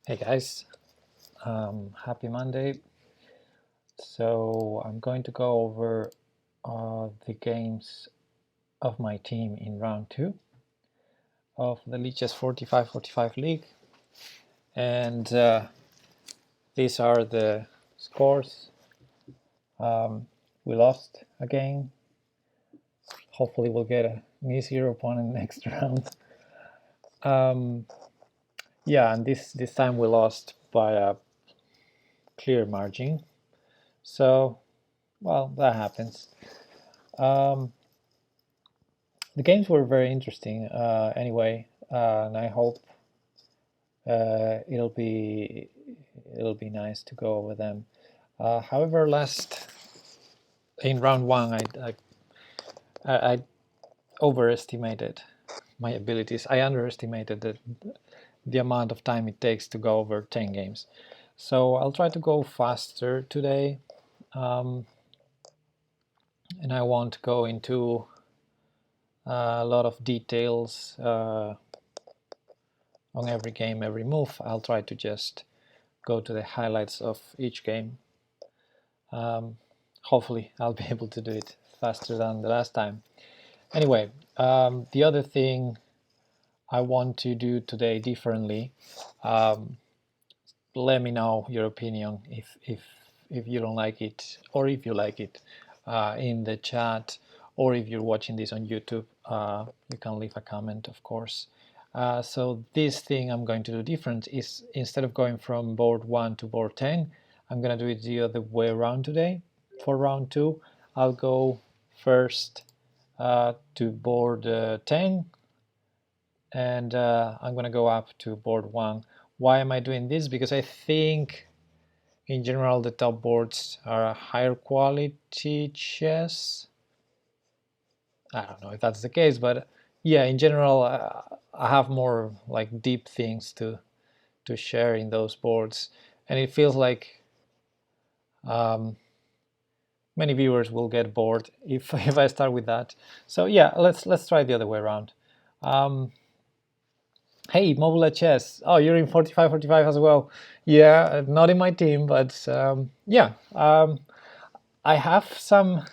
Hey guys, happy Monday. So I'm going to go over the games of my team in round 2 of the Lichess4545 League, and these are the scores. We lost again. Hopefully we'll get an easier opponent next round. Yeah, and this time we lost by a clear margin. So, well, that happens. The games were very interesting anyway, and I hope it'll be nice to go over them. However, in round 1, I overestimated my abilities. I underestimated the amount of time it takes to go over 10 games. So I'll try to go faster today, and I won't go into a lot of details on every game, every move. I'll try to just go to the highlights of each game. Hopefully I'll be able to do it faster than the last time. Anyway, the other thing I want to do today differently, let me know your opinion if you don't like it, or if you like it, in the chat, or if you're watching this on YouTube, you can leave a comment, of course. So this thing I'm going to do different is, instead of going from board 1 to board 10, I'm going to do it the other way around today. For round 2, I'll go first to board 10, and I'm going to go up to board 1. Why am I doing this? Because I think in general the top boards are a higher quality chess. I don't know if that's the case, but yeah, in general I have more like deep things to share in those boards, and it feels like many viewers will get bored if I start with that. So yeah, let's try the other way around. Hey, Mobile Chess. Oh, you're in 4545 as well. Yeah, not in my team, but yeah, I have some.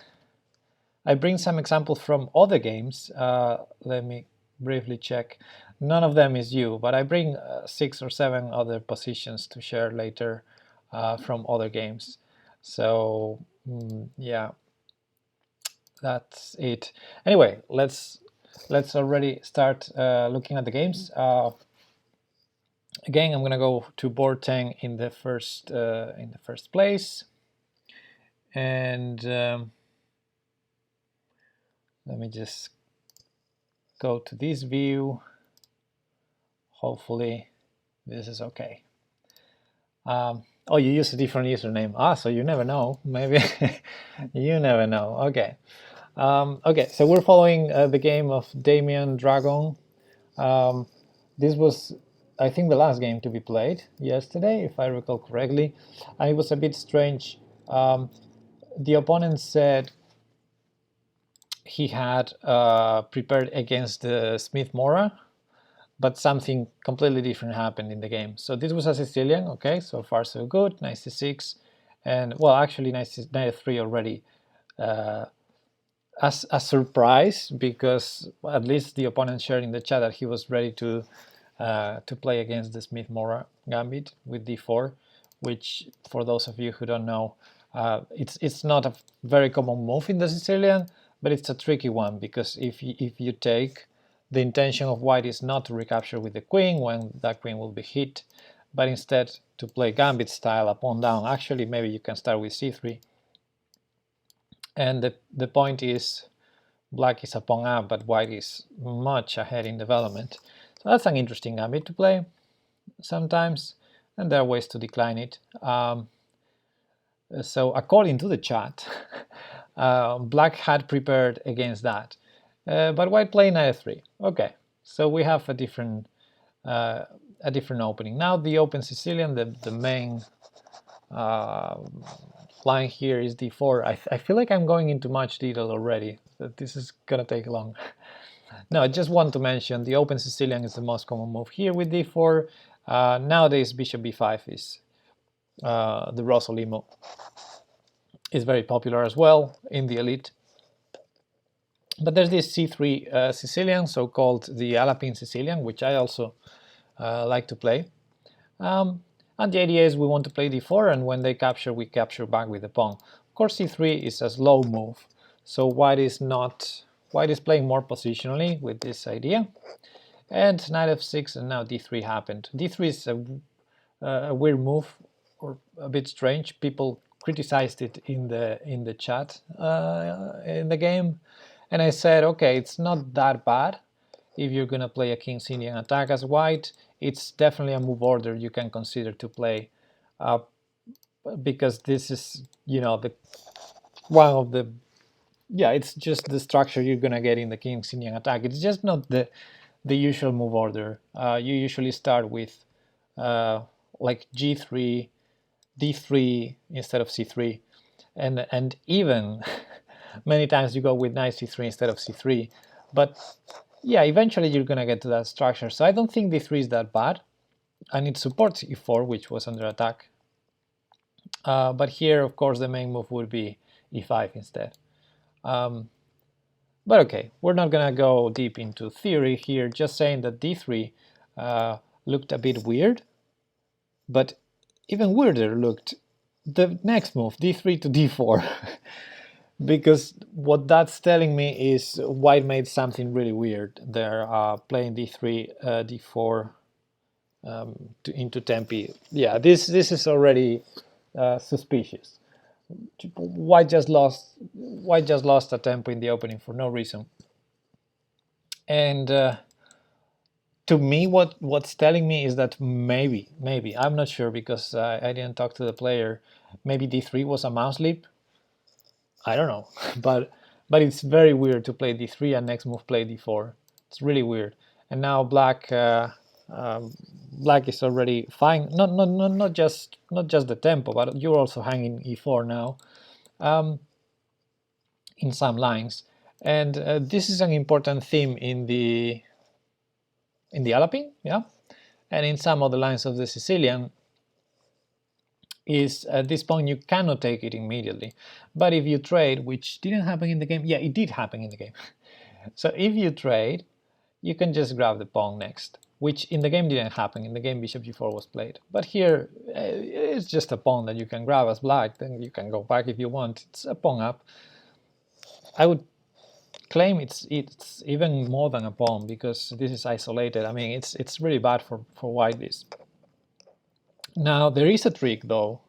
I bring some examples from other games. Let me briefly check. None of them is you, but I bring 6 or 7 other positions to share later from other games. So yeah, that's it. Anyway, let's already start looking at the games. Again, I'm gonna go to board 10 in the first place, and let me just go to this view. Hopefully this is okay. Oh, you use a different username. So you never know. Maybe you never know. Okay. Okay, so we're following the game of DamianDragon. This was, I think, the last game to be played yesterday, if I recall correctly. And it was a bit strange. The opponent said he had prepared against the Smith Mora, but something completely different happened in the game. So this was a Sicilian. Okay, so far so good. Knight c6, and well, actually knight f3 already. As a surprise, because at least the opponent shared in the chat that he was ready to play against the Smith Mora gambit with d4, which, for those of you who don't know, it's not a very common move in the Sicilian, but it's a tricky one, because if you take, the intention of white is not to recapture with the queen when that queen will be hit, but instead to play gambit style, a pawn down. Actually, maybe you can start with c3. And the point is, black is a pawn up, but white is much ahead in development. So that's an interesting gambit to play sometimes, and there are ways to decline it. So according to the chat, black had prepared against that, but white played knight f3. Okay, so we have a different opening. Now the open Sicilian, the main line here is d4. I feel like I'm going into much detail already. That this is gonna take long. No, I just want to mention the open Sicilian is the most common move here with d4. Nowadays bishop b5 is the Rosolimo is very popular as well in the elite. But there's this c3 Sicilian, so-called the Alapin Sicilian, which I also like to play. And the idea is we want to play d4, and when they capture, we capture back with the pawn. Of course, c3 is a slow move, so white is playing more positionally with this idea. And knight f6, and now d3 happened. d3 is a weird move, or a bit strange. People criticized it in the chat in the game, and I said, okay, it's not that bad. If you're gonna play a King's Indian attack as white, it's definitely a move order you can consider to play, because this is, you know, the one of the, yeah, it's just the structure you're gonna get in the King's Indian attack. It's just not the usual move order. You usually start with like g3, d3 instead of c3, and even many times you go with knight c3 instead of c3. But yeah, eventually you're gonna get to that structure. So I don't think d3 is that bad, and it supports e4, which was under attack. But here, of course, the main move would be e5 instead. But okay, we're not gonna go deep into theory here, just saying that d3 looked a bit weird, but even weirder looked the next move, d3 to d4. Because what that's telling me is white made something really weird. They're playing d3, d4 into tempi. Yeah, this is already suspicious. White just lost a tempo in the opening for no reason. And to me, what's telling me is that maybe I'm not sure, because I didn't talk to the player. Maybe d3 was a mouse leap. I don't know, but it's very weird to play d3 and next move play d4. It's really weird. And now black is already fine. Not just the tempo, but you're also hanging e4 now in some lines. And this is an important theme in the Alapin, yeah, and in some of the lines of the Sicilian. Is at this point you cannot take it immediately. But if you trade, which didn't happen in the game, yeah, it did happen in the game. So if you trade, you can just grab the pawn next, which in the game didn't happen. In the game, bishop g4 was played. But here, it's just a pawn that you can grab as black, then you can go back if you want. It's a pawn up. I would claim it's even more than a pawn, because this is isolated. I mean, it's really bad for white this. Now, there is a trick, though,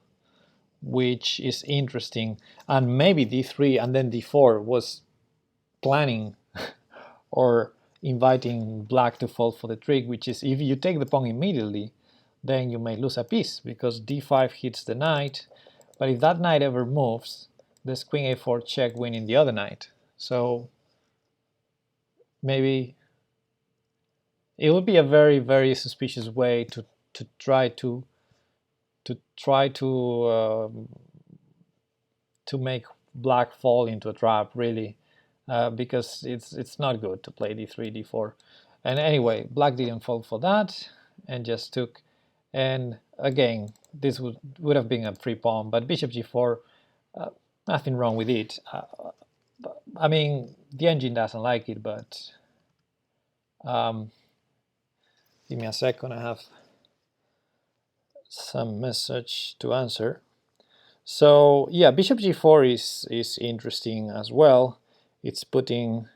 which is interesting, and maybe d3 and then d4 was planning or inviting black to fall for the trick, which is if you take the pawn immediately, then you may lose a piece, because d5 hits the knight, but if that knight ever moves, there's queen a4 check winning the other knight. So maybe it would be a very, very suspicious way to try to make black fall into a trap, really, because it's not good to play d3, d4. And anyway, black didn't fall for that and just took. And again, this would have been a free pawn, but bishop g4, nothing wrong with it. I mean, the engine doesn't like it, but give me a second, I have some message to answer. So yeah, bishop g4 is interesting as well. It's putting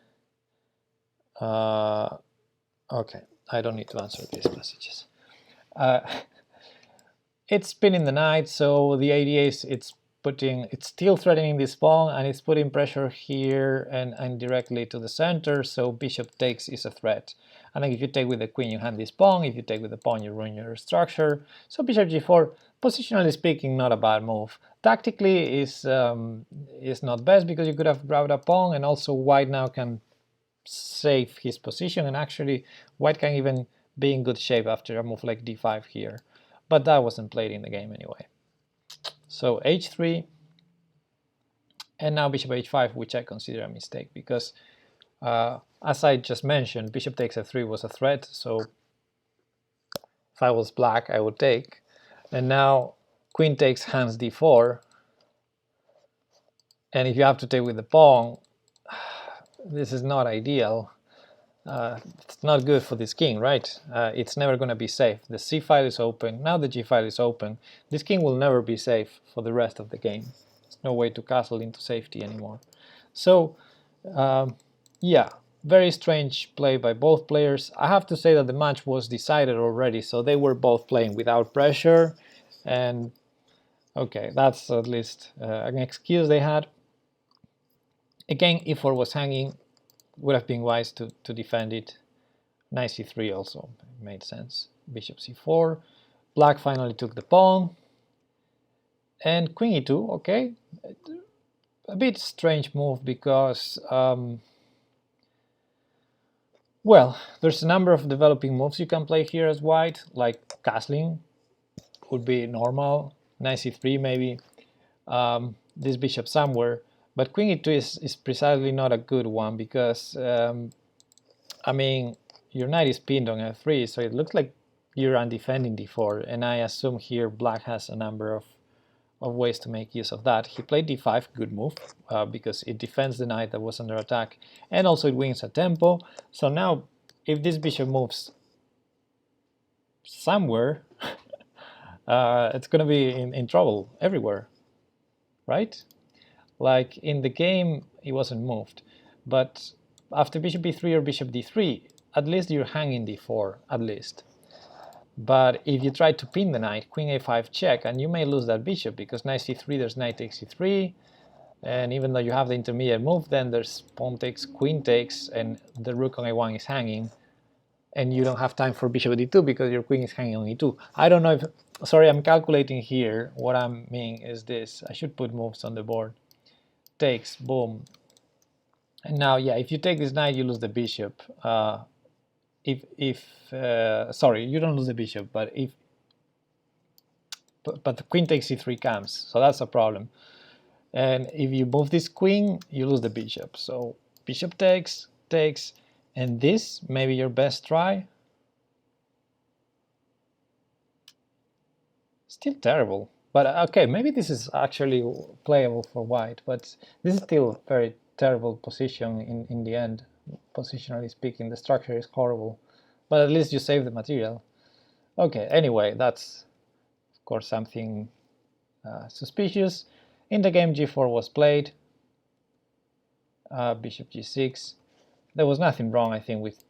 okay, I don't need to answer these messages. It's pinning the knight, so the idea is it's still threatening this pawn, and it's putting pressure here and directly to the center, so bishop takes is a threat. And then if you take with the queen, you hand this pawn. If you take with the pawn, you ruin your structure. So bishop g4, positionally speaking, not a bad move. Tactically is not best, because you could have grabbed a pawn, and also white now can save his position, and actually white can even be in good shape after a move like d5 here. But that wasn't played in the game anyway. So h3, and now bishop h5, which I consider a mistake, because as I just mentioned, bishop takes f3 was a threat, so if I was black, I would take. And now queen takes hands d4. And if you have to take with the pawn, this is not ideal. It's not good for this king, right? It's never going to be safe. The c file is open. Now the g file is open. This king will never be safe for the rest of the game. There's no way to castle into safety anymore. So, yeah, very strange play by both players. I have to say that the match was decided already, so they were both playing without pressure. And okay, that's at least an excuse they had. Again, e4 was hanging. Would have been wise to defend it. Knight c3 also made sense. Bishop c4. Black finally took the pawn. And queen e2, okay. A bit strange move because, well, there's a number of developing moves you can play here as white, like castling would be normal. Knight c3 maybe. This bishop somewhere. But queen e2 is precisely not a good one because, I mean, your knight is pinned on f3, so it looks like you're undefending d4, and I assume here black has a number of ways to make use of that. He played d5, good move, because it defends the knight that was under attack, and also it wins a tempo. So now, if this bishop moves somewhere, it's going to be in trouble everywhere, right? Like in the game, it wasn't moved, but after bishop b3 or bishop d3, at least you're hanging d4, at least. But if you try to pin the knight, queen a5 check, and you may lose that bishop, because knight c3, there's knight takes c3, and even though you have the intermediate move, then there's pawn takes, queen takes, and the rook on a1 is hanging, and you don't have time for bishop d2 because your queen is hanging on e2. I don't know if, sorry, I'm calculating here. What I mean is this, I should put moves on the board. Takes, boom. And now, yeah, if you take this knight, you lose the bishop. Sorry, you don't lose the bishop, but the queen takes c3 comes, so that's a problem. And if you move this queen, you lose the bishop. So bishop takes, and this may be your best try. Still terrible. But okay, maybe this is actually playable for white, but this is still a very terrible position in the end. Positionally speaking, the structure is horrible, but at least you save the material. Okay, anyway, that's of course something suspicious. In the game, g4 was played, bishop g6. There was nothing wrong, I think, with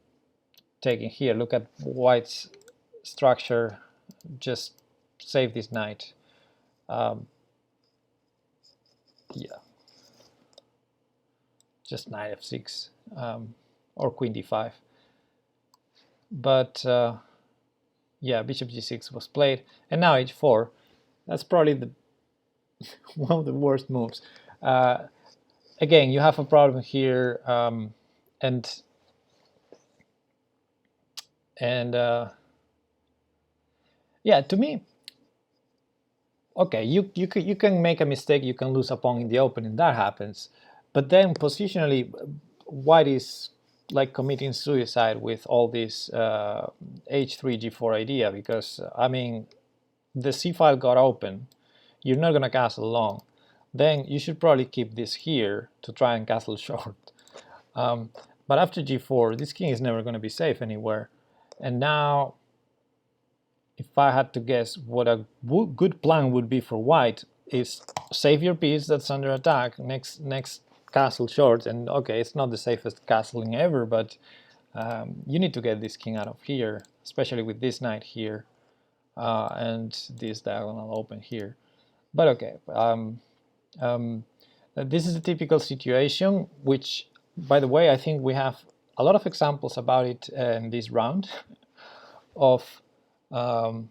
taking here. Look at white's structure, just save this knight. Yeah, just knight f6 or queen d5. But yeah, bishop g6 was played, and now h4. That's probably the one of the worst moves. Again, you have a problem here, and yeah, to me. Okay, you can make a mistake, you can lose a pawn in the opening, that happens. But then positionally, white is like committing suicide with all this h3, g4 idea, because, I mean, the c file got open, you're not going to castle long. Then you should probably keep this here to try and castle short. But after g4, this king is never going to be safe anywhere. And now, if I had to guess what a good plan would be for white, is save your piece that's under attack, next castle short, and okay, it's not the safest castling ever, but you need to get this king out of here, especially with this knight here, and this diagonal open here. But okay, this is a typical situation, which, by the way, I think we have a lot of examples about it in this round, of the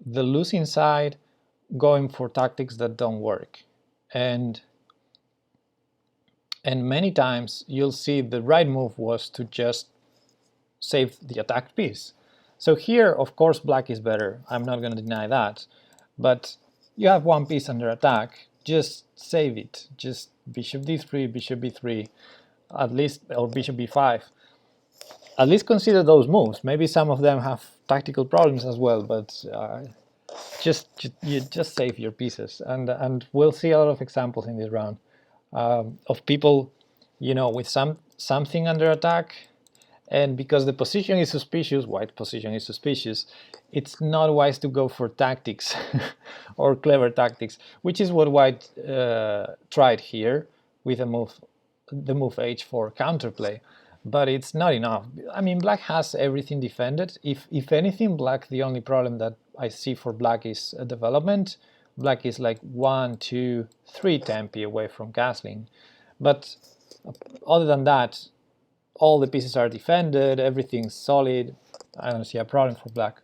losing side going for tactics that don't work, and many times you'll see the right move was to just save the attacked piece. So here, of course, black is better, I'm not going to deny that, but you have one piece under attack, just save it, just bishop d3, bishop b3, at least, or bishop b5. at least consider those moves. Maybe some of them have tactical problems as well, but you just save your pieces, and we'll see a lot of examples in this round of people, you know, with something under attack, and because the position is suspicious, white position is suspicious, it's not wise to go for tactics or clever tactics, which is what white tried here with the move h4 counterplay. But it's not enough. I mean, black has everything defended. If anything, black, the only problem that I see for black is a development. Black is like 1, 2, 3 tempi away from castling. But other than that, all the pieces are defended, everything's solid. I don't see a problem for black.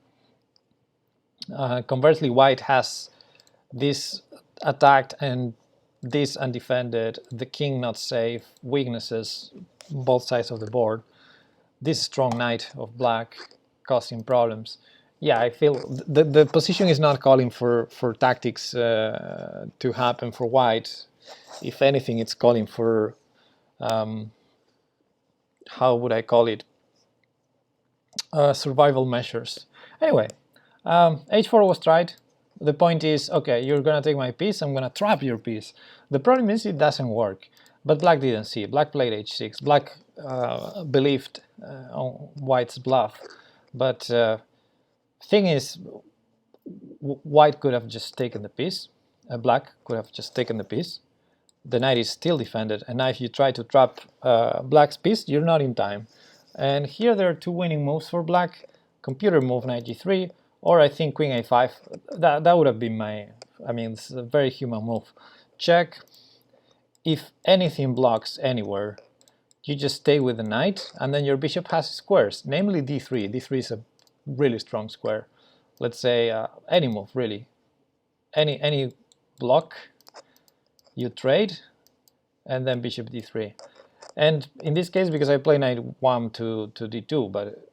Conversely, white has this attacked and this undefended, the king not safe, weaknesses, both sides of the board. This strong knight of black causing problems. Yeah, I feel the position is not calling for tactics to happen for white. If anything, it's calling for, how would I call it, survival measures. Anyway, h4 was tried. The point is, okay, you're gonna take my piece, I'm gonna trap your piece. The problem is it doesn't work, but black didn't see it. Black played h6. Black believed on white's bluff, but thing is, white could have just taken the piece. Black could have just taken the piece. The knight is still defended, and now if you try to trap black's piece, you're not in time. And here there are two winning moves for black. Computer move knight g3, or I think queen a5. That would have been my, I mean, it's a very human move. Check. If anything blocks anywhere, you just stay with the knight, and then your bishop has squares, namely d3. d3 is a really strong square. Let's say any move, really. Any block, you trade, and then bishop d3. And in this case, because I play knight 1 to d2, but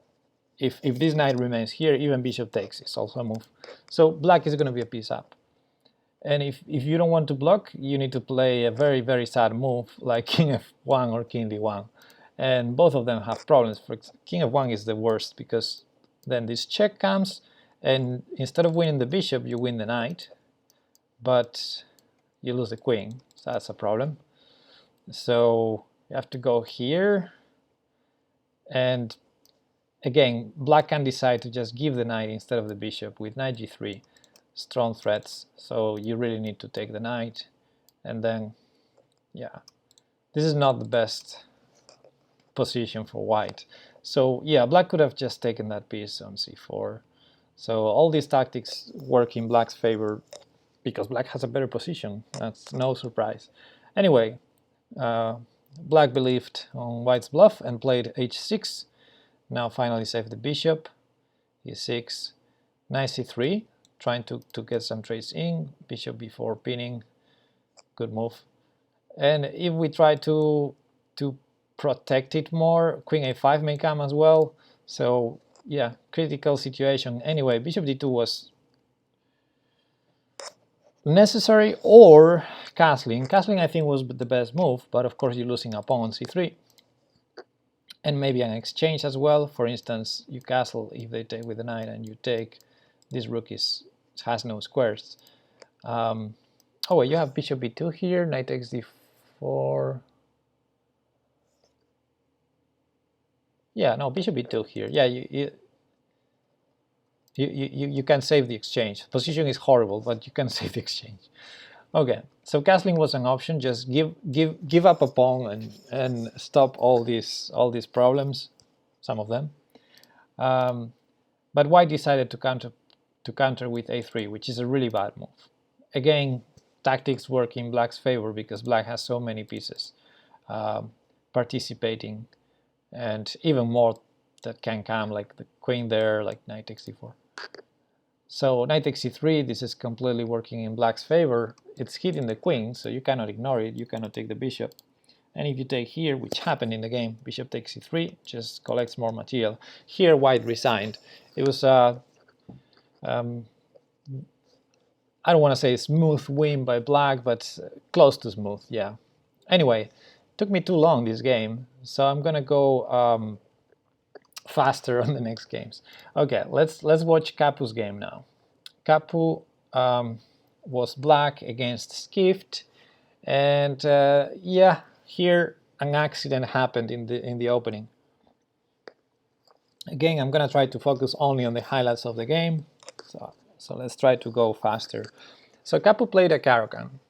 if this knight remains here, even bishop takes is also a move. So black is going to be a piece up. And if you don't want to block, you need to play a very, very sad move like king f1 or king d1. And both of them have problems. For king f1 is the worst, because then this check comes, and instead of winning the bishop, you win the knight, but you lose the queen. So that's a problem. So you have to go here, and again, black can decide to just give the knight instead of the bishop with knight g3. Strong threats, so you really need to take the knight. And then, yeah, this is not the best position for white. So yeah, black could have just taken that piece on c4. So all these tactics work in black's favor because black has a better position. That's no surprise. Anyway, black believed on white's bluff and played h6. Now finally saved the bishop. e6, knight c3, trying to get some trades in. Bishop b4 pinning, good move. And if we try to protect it more, queen a5 may come as well. So yeah, critical situation. Anyway, bishop d2 was necessary, or castling. Castling I think was the best move, but of course you're losing a pawn on c3. And maybe an exchange as well. For instance, you castle if they take with the knight and you take. This rook has no squares. Oh wait, you have bishop b2 here, knight takes d4. Yeah, no, bishop b2 here. Yeah, you can save the exchange. Position is horrible, but you can save the exchange. Okay, so castling was an option. Just give up a pawn and stop all these problems, some of them. But white decided to counter with a3, which is a really bad move. Again, tactics work in black's favor because black has so many pieces participating, and even more that can come, like the queen there, like knight takes d4. So knight takes c3, this is completely working in black's favor. It's hitting the queen, so you cannot ignore it, you cannot take the bishop. And if you take here, which happened in the game, bishop takes c3, just collects more material. Here white resigned. It was I don't want to say a smooth win by black, but close to smooth, yeah. Anyway, took me too long this game, so I'm gonna go faster on the next games. Okay, let's watch Kapu's game now. Kapu was black against Skift, and yeah, here an accident happened in the opening. Again, I'm gonna try to focus only on the highlights of the game, so let's try to go faster. So Kapu played a Caro-Kann,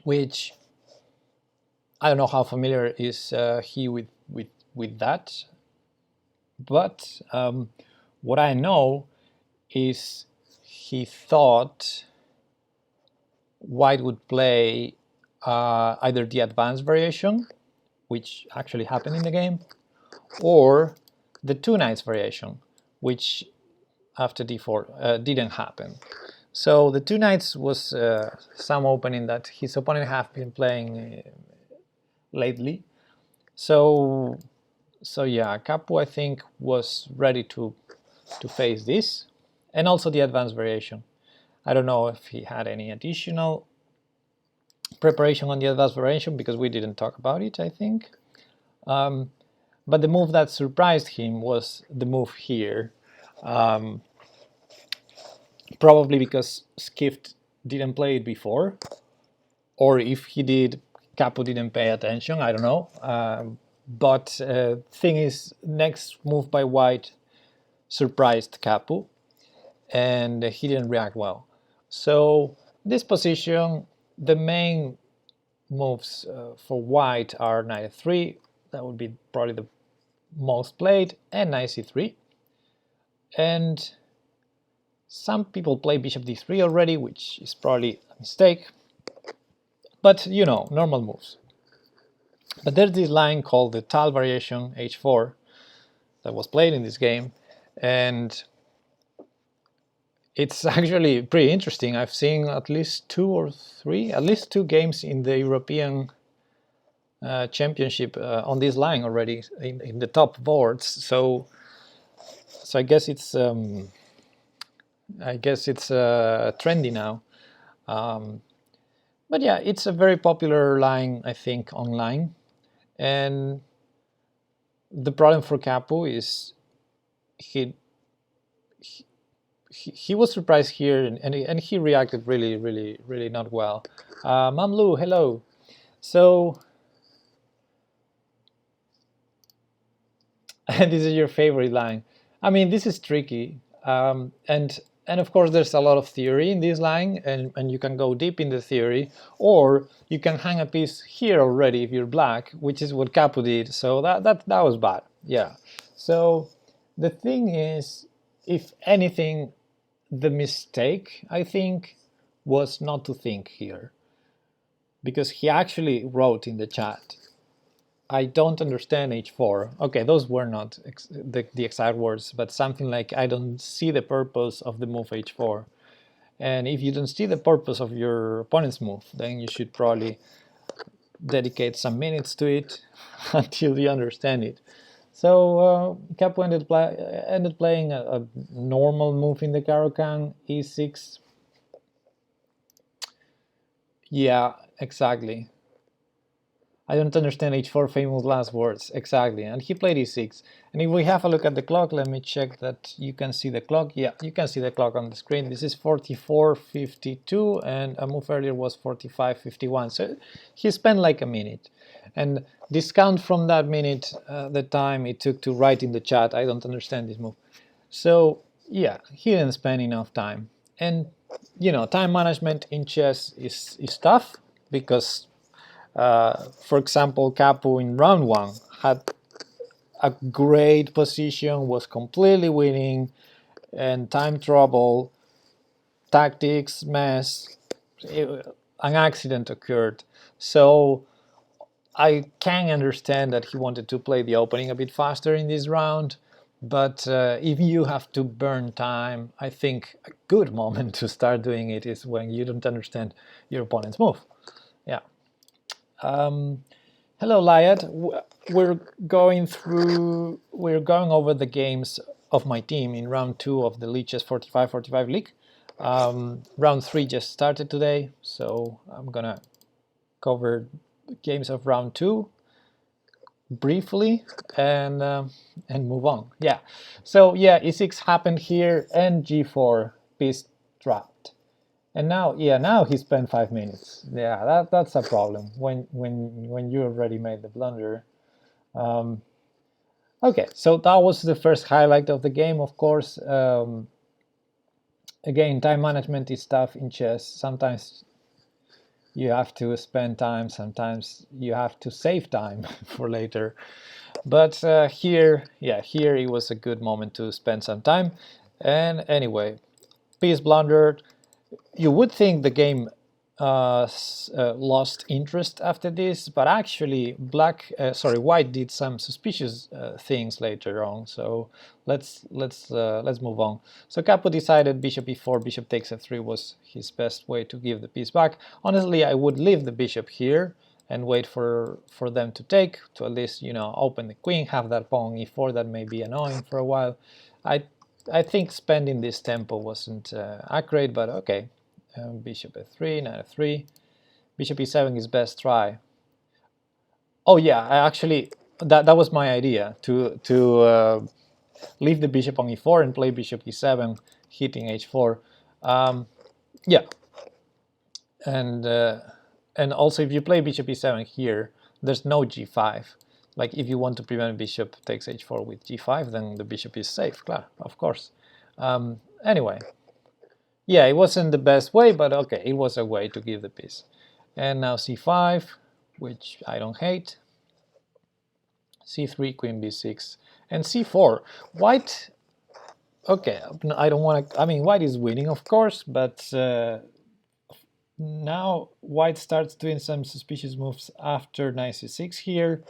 which I don't know how familiar is he with that, but what I know is he thought white would play either the advanced variation, which actually happened in the game, or the two knights variation, which after d4 didn't happen. So the two knights was some opening that his opponent have been playing lately. So yeah, Kapu I think was ready to face this, and also the advanced variation. I don't know if he had any additional preparation on the advanced variation because we didn't talk about it, I think. But the move that surprised him was the move here. Probably because Skift didn't play it before, or if he did, Kapu didn't pay attention, I don't know. But thing is, next move by white surprised Kapu, and he didn't react well. So this position, the main moves for white are knight f3, that would be probably the most played, and knight c3. And some people play bishop d3 already, which is probably a mistake, but you know, normal moves. But there's this line called the Tal variation h4 that was played in this game, and it's actually pretty interesting. I've seen at least two games in the European Championship on this line already in the top boards. So I guess it's trendy now. But yeah, it's a very popular line, I think, online. And the problem for Kapu is he was surprised here, and he reacted really not well. Mamlu, hello. So this is your favorite line. I mean, this is tricky, and of course there's a lot of theory in this line, and you can go deep in the theory, or you can hang a piece here already if you're black, which is what Kapu did. So that was bad. Yeah. So the thing is, if anything, the mistake, I think, was not to think here, because he actually wrote in the chat, I don't understand h4. Okay, those were not the exact words, but something like, I don't see the purpose of the move h4. And if you don't see the purpose of your opponent's move, then you should probably dedicate some minutes to it until you understand it. So Kapu ended playing a normal move in the Caro-Kann, e6. Yeah, exactly. I don't understand h4, famous last words. Exactly. And he played e6. And if we have a look at the clock, let me check that you can see the clock. Yeah, you can see the clock on the screen. This is 44:52, and a move earlier was 45:51. So he spent like a minute. And discount from that minute the time it took to write in the chat, I don't understand this move. So yeah, he didn't spend enough time. And you know, time management in chess is tough, because for example, Kapu in round 1 had a great position, was completely winning, and time trouble, tactics, mess, an accident occurred. So I can understand that he wanted to play the opening a bit faster in this round, but if you have to burn time, I think a good moment to start doing it is when you don't understand your opponent's move. Yeah. Hello, Lyad. We're going over the games of my team in round 2 of the Lichess4545 League. Round 3 just started today, so I'm gonna cover games of round 2. briefly and move on. Yeah. So yeah, e6 happened here and g4 piece dropped. And now, yeah, now he spent 5 minutes. Yeah, that's a problem when you already made the blunder. Okay, so that was the first highlight of the game. Of course, again, time management is tough in chess. Sometimes you have to spend time, sometimes you have to save time for later. But here it was a good moment to spend some time. And anyway, piece blundered. You would think the game lost interest after this, but actually white did some suspicious things later on. So let's move on. So Kapu decided bishop e4, bishop takes f3 was his best way to give the piece back. Honestly, I would leave the bishop here and wait for them to take, to at least, you know, open the queen, have that pawn e4 that may be annoying for a while. I think spending this tempo wasn't accurate, but okay. Bishop f3, knight f3, bishop e7 is best try. Oh yeah, I actually that was my idea, to leave the bishop on e4 and play bishop e7, hitting h4. Yeah, and also if you play bishop e7 here, there's no g5. Like if you want to prevent bishop takes h4 with g5, then the bishop is safe, klar, of course. Anyway. Yeah, it wasn't the best way, but okay, it was a way to give the piece. And now c5, which I don't hate. c3, queen b6, and c4. White, okay, I don't want to, I mean, white is winning, of course, but now white starts doing some suspicious moves after knight c6 here.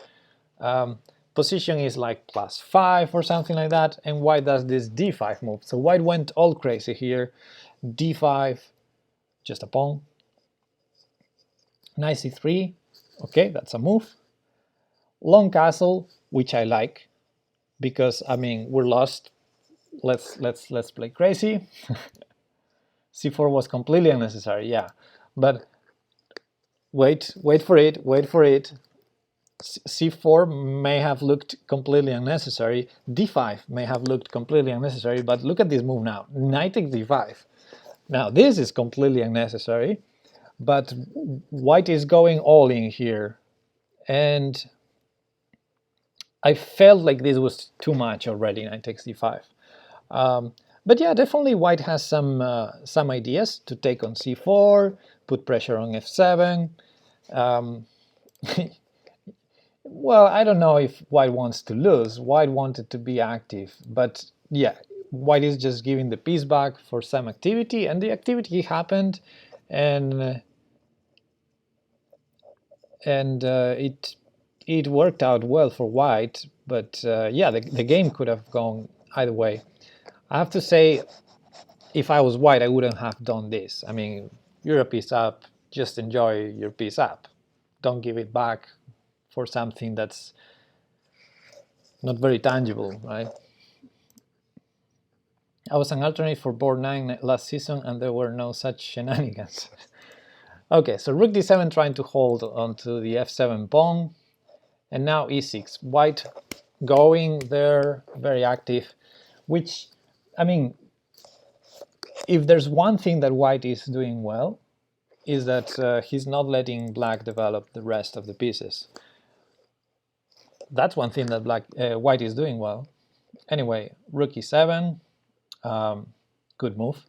Position is like +5 or something like that, and white does this d5 move. So white went all crazy here. d5, just a pawn. Knight c3, okay, that's a move. Long castle, which I like, because I mean we're lost. Let's play crazy. c4 was completely unnecessary, yeah, but wait for it. c4 may have looked completely unnecessary. d5 may have looked completely unnecessary, but look at this move now. Knight takes d5. Now this is completely unnecessary, but white is going all in here, and I felt like this was too much already. Knight takes d5. But yeah, definitely white has some ideas to take on c4, put pressure on f7. Well, I don't know if white wants to lose. White wanted to be active, but yeah, white is just giving the piece back for some activity, and the activity happened, and it worked out well for white. But yeah, the game could have gone either way. I have to say, if I was white, I wouldn't have done this. I mean, you're a piece up, just enjoy your piece up. Don't give it back for something that's not very tangible, right? I was an alternate for board 9 last season, and there were no such shenanigans. Okay, so rook d7 trying to hold onto the f7 pawn, and now e6. White going there, very active, which, I mean, if there's one thing that white is doing well, is that he's not letting black develop the rest of the pieces. That's one thing that white is doing well. Anyway, rook e7, good move.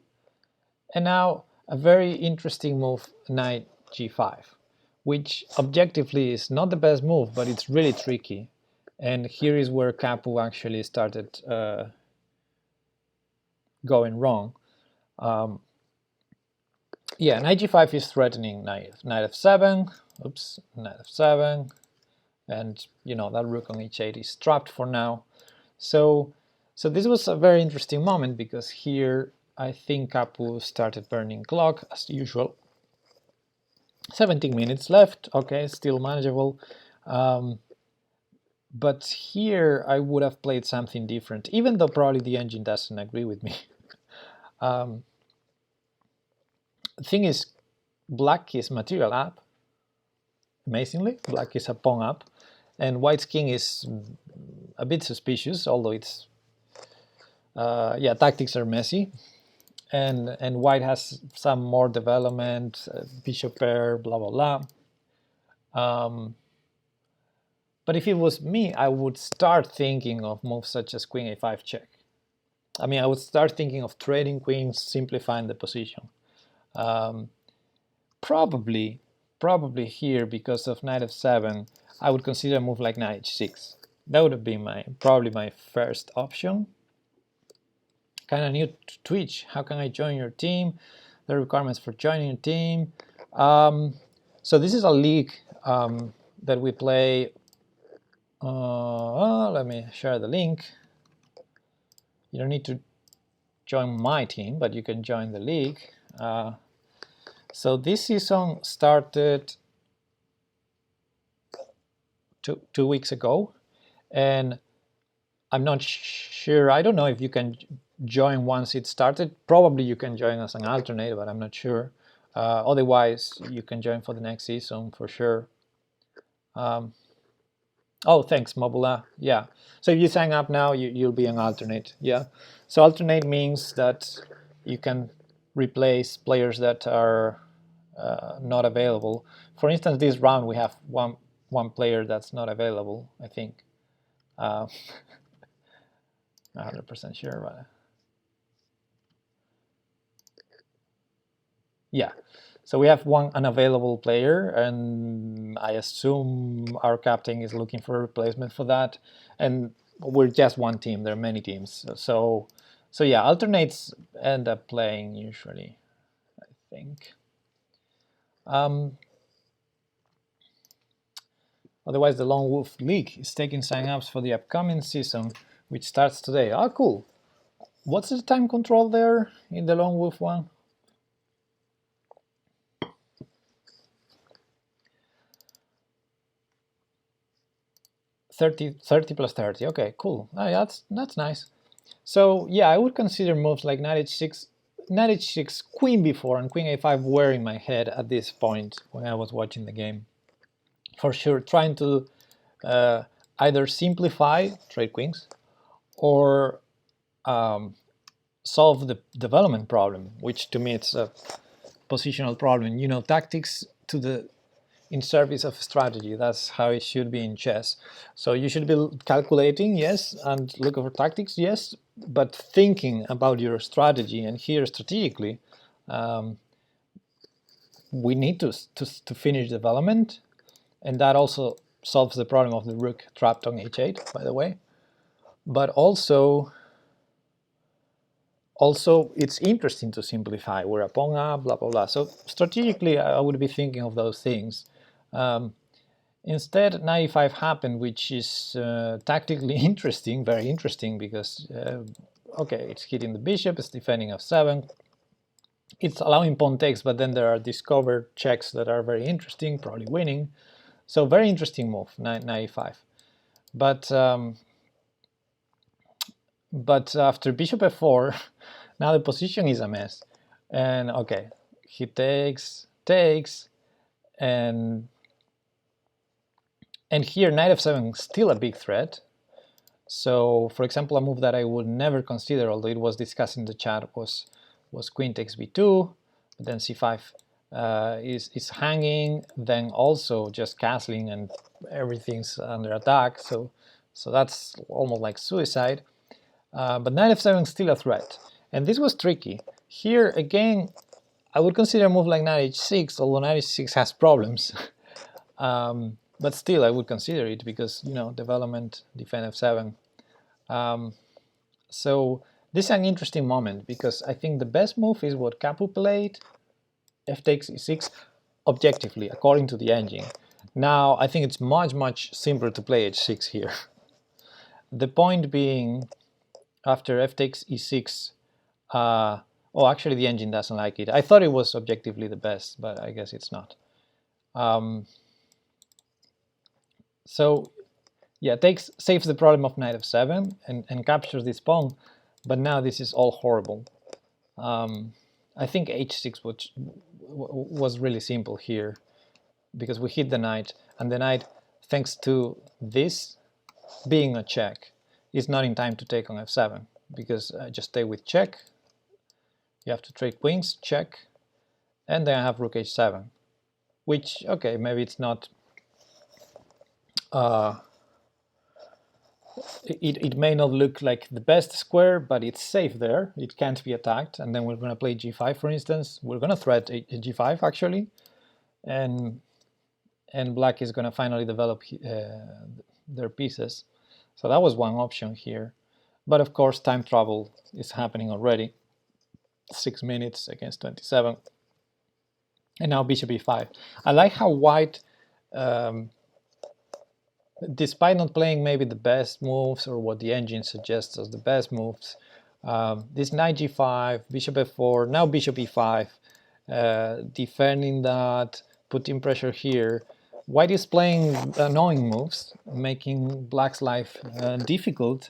And now a very interesting move, knight g5, which objectively is not the best move, but it's really tricky. And here is where Kapu actually started going wrong. Yeah, knight g5 is threatening knight f7, oops, knight f7, and you know that rook on h8 is trapped for now. So this was a very interesting moment, because here I think Kapu started burning clock as usual. 17 minutes left, okay, still manageable. But here I would have played something different, even though probably the engine doesn't agree with me. The thing is, black is material up, amazingly. Black is a pawn up, and white's king is a bit suspicious, although it's yeah, tactics are messy, and white has some more development, bishop pair, blah blah blah. But if it was me, I would start thinking of moves such as queen a5 check. I mean, I would start thinking of trading queens, simplifying the position. Probably here, because of knight f7, I would consider a move like knight h6. That would have been probably my first option. Kind of new Twitch. How can I join your team? The requirements for joining your team. So this is a league that we play. Let me share the link. You don't need to join my team, but you can join the league. So this season started two weeks ago, and I'm not sure. I don't know if you can join once it started. Probably you can join as an alternate, but I'm not sure. Otherwise, you can join for the next season for sure. Oh, thanks, Mobula. Yeah. So if you sign up now, you'll be an alternate. Yeah. So alternate means that you can replace players that are not available. For instance, this round we have one player that's not available, I think. 100% sure, but yeah. So we have one unavailable player, and I assume our captain is looking for a replacement for that. And we're just one team. There are many teams. So yeah, alternates end up playing usually, I think. Otherwise, the Lone Wolf League is taking sign-ups for the upcoming season, which starts today. Oh, cool. What's the time control there in the Lone Wolf one? 30 plus 30. Okay, cool. Oh, yeah, that's nice. So yeah, I would consider moves like knight h6, queen b4, and queen a5 were in my head at this point when I was watching the game. For sure, trying to either simplify trade queens or solve the development problem, which to me it's a positional problem. You know, tactics in service of strategy. That's how it should be in chess. So you should be calculating, yes, and looking for tactics, yes, but thinking about your strategy. And here, strategically, we need to finish development, and that also solves the problem of the rook trapped on h8, by the way. But also it's interesting to simplify. We're a pawn up, blah, blah, blah. So strategically, I would be thinking of those things. Instead, knight e5 happened, which is tactically interesting, very interesting, because, okay, it's hitting the bishop, it's defending f7, it's allowing pawn takes, but then there are discovered checks that are very interesting, probably winning. So very interesting move, knight e5. But after bishop f4, now the position is a mess. And okay, he takes, and here knight f7 is still a big threat. So for example, a move that I would never consider, although it was discussed in the chat, was queen takes b2, but then c5 is hanging, then also just castling and everything's under attack. So that's almost like suicide. But knight f7 is still a threat, and this was tricky. Here again, I would consider a move like knight h6, although knight h6 has problems. But still, I would consider it because, you know, development, defend f7. So this is an interesting moment because I think the best move is what Kapu played, f takes e6, objectively, according to the engine. Now, I think it's much simpler to play h6 here. The point being, after f takes e6, oh, actually the engine doesn't like it. I thought it was objectively the best, but I guess it's not. So yeah, saves the problem of knight f7 and captures this pawn, but now this is all horrible. I think h6 was really simple here, because we hit the knight, and the knight thanks to this being a check, is not in time to take on f7, because I just stay with check. You have to trade queens, check, and then I have rook h7, which, okay, maybe it's not it may not look like the best square, but it's safe there. It can't be attacked. And then we're going to play g5, for instance. We're going to threat a g5, actually. And black is going to finally develop their pieces. So that was one option here. But of course, time travel is happening already. 6 minutes against 27. And now bishop e5. I like how white, despite not playing maybe the best moves or what the engine suggests as the best moves, this knight g5, bishop f4, now bishop e5, defending that, putting pressure here. White is playing annoying moves, making black's life difficult,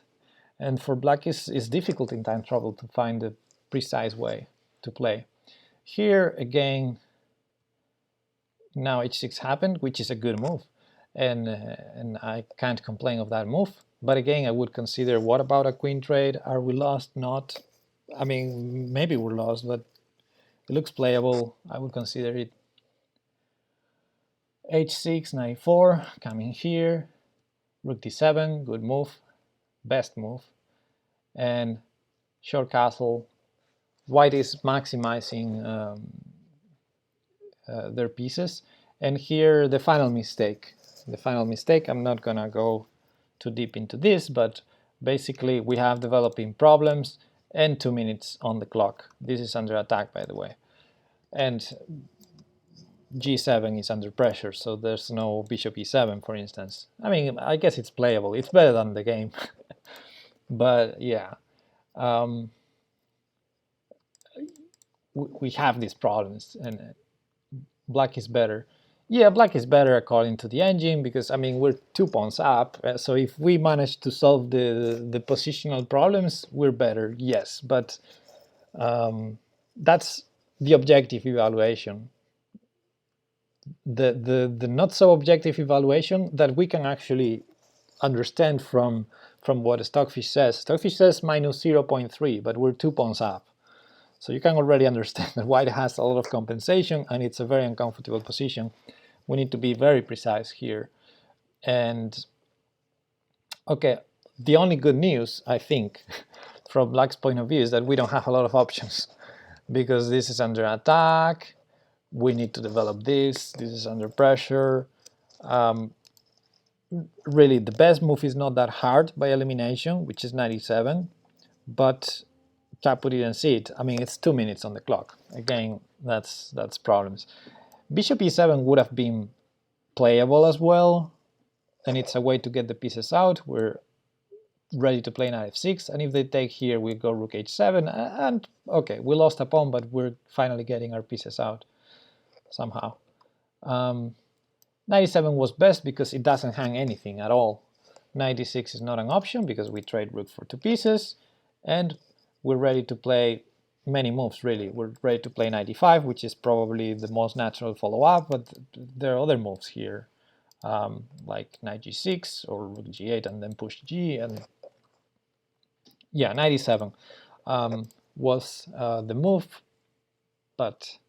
and for black it's difficult in time travel to find a precise way to play. Here again, now h6 happened, which is a good move. And I can't complain of that move. But again, I would consider, what about a queen trade? Are we lost? Not. I mean, maybe we're lost, but it looks playable. I would consider it. h6, knight 4, coming here. Rook d7, good move, best move. And short castle. White is maximizing their pieces. And here, the final mistake. The final mistake, I'm not gonna go too deep into this, but basically we have developing problems and 2 minutes on the clock. This is under attack, by the way. And g7 is under pressure, so there's no bishop e7, for instance. I mean, I guess it's playable. It's better than the game. But yeah, we have these problems, and black is better. Yeah, black is better according to the engine, because I mean we're 2 pawns up, so if we manage to solve the positional problems, we're better, yes, but that's the objective evaluation. The not so objective evaluation that we can actually understand from what Stockfish says. Stockfish says minus 0.3, but we're 2 pawns up. So you can already understand that white has a lot of compensation and it's a very uncomfortable position. We need to be very precise here. And okay, the only good news, I think, from black's point of view is that we don't have a lot of options, because this is under attack, we need to develop this is under pressure. Really, the best move is not that hard by elimination, which is 97, but Kapu didn't see it. I mean, it's 2 minutes on the clock. Again, that's problems. Bishop e7 would have been playable as well, and it's a way to get the pieces out. We're ready to play knight f6, and if they take here, we go rook h7, and okay, we lost a pawn, but we're finally getting our pieces out somehow. 97 was best because it doesn't hang anything at all. 96 is not an option because we trade rook for 2 pieces, and we're ready to play many moves, really. We're ready to play 95, which is probably the most natural follow-up, but there are other moves here, like knight g6 or rook g8 and then push g, and yeah, 97 was the move, but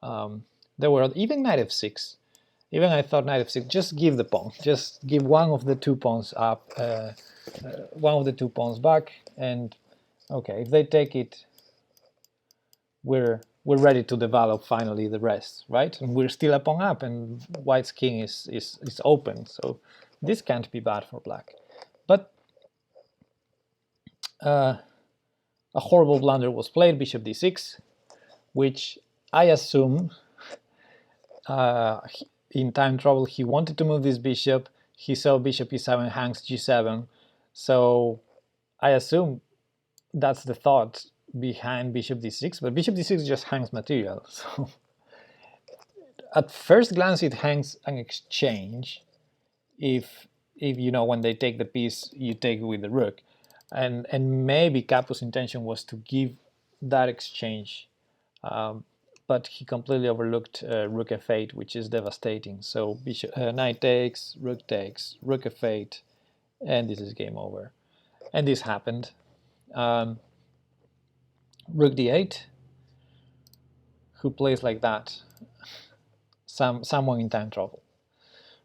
there were even knight f6. Even I thought knight f6, just give the pawn, just give one of the 2 pawns up, one of the 2 pawns back, and okay, if they take it, we're ready to develop finally the rest, right? And we're still a pawn up, and white's king is open, so this can't be bad for black. But a horrible blunder was played, bishop d6, which I assume in time travel he wanted to move this bishop, he saw bishop e7 hangs g7, so I assume that's the thought behind bishop d6, but bishop d6 just hangs material, so at first glance it hangs an exchange. If you know, when they take the piece, you take it with the rook, and maybe Kapu's intention was to give that exchange, but but he completely overlooked rook f8, which is devastating. So bishop, knight takes, rook f8, and this is game over. And this happened. Rook d8. Who plays like that? Someone in time trouble.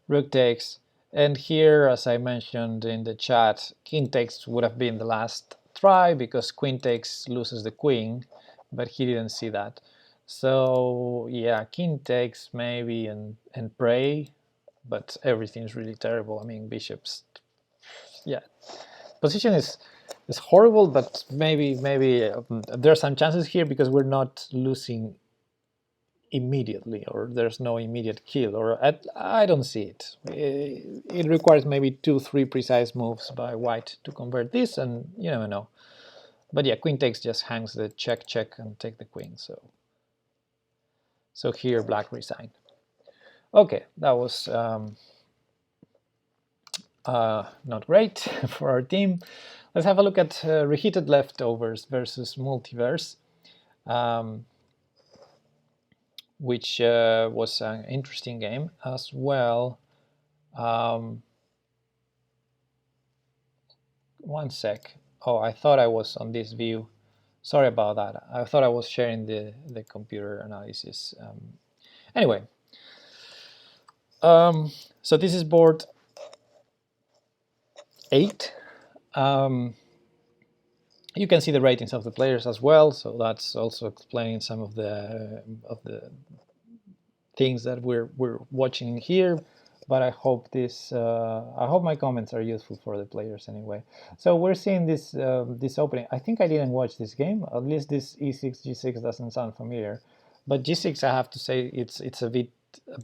Rook takes, and here, as I mentioned in the chat, king takes would have been the last try because queen takes loses the queen, but he didn't see that. So yeah, king takes maybe and pray, but everything's really terrible. I mean, bishops. Yeah, position is horrible, but maybe there are some chances here because we're not losing immediately, or there's no immediate kill, or I don't see it. It requires maybe 2-3 precise moves by white to convert this, and you never know. But yeah, queen takes just hangs the check and take the queen. So here black resigned. Okay, that was not great for our team. Let's have a look at Reheated Leftovers versus Multiverse. Which was an interesting game as well. One sec. Oh, I thought I was on this view. Sorry about that. I thought I was sharing the computer analysis. Anyway, so this is board 8. You can see the ratings of the players as well, so that's also explaining some of the things that we're watching here. But I hope this I hope my comments are useful for the players anyway. So we're seeing this this opening. I think I didn't watch this game. At least this e6 g6 doesn't sound familiar. But g6, I have to say, it's a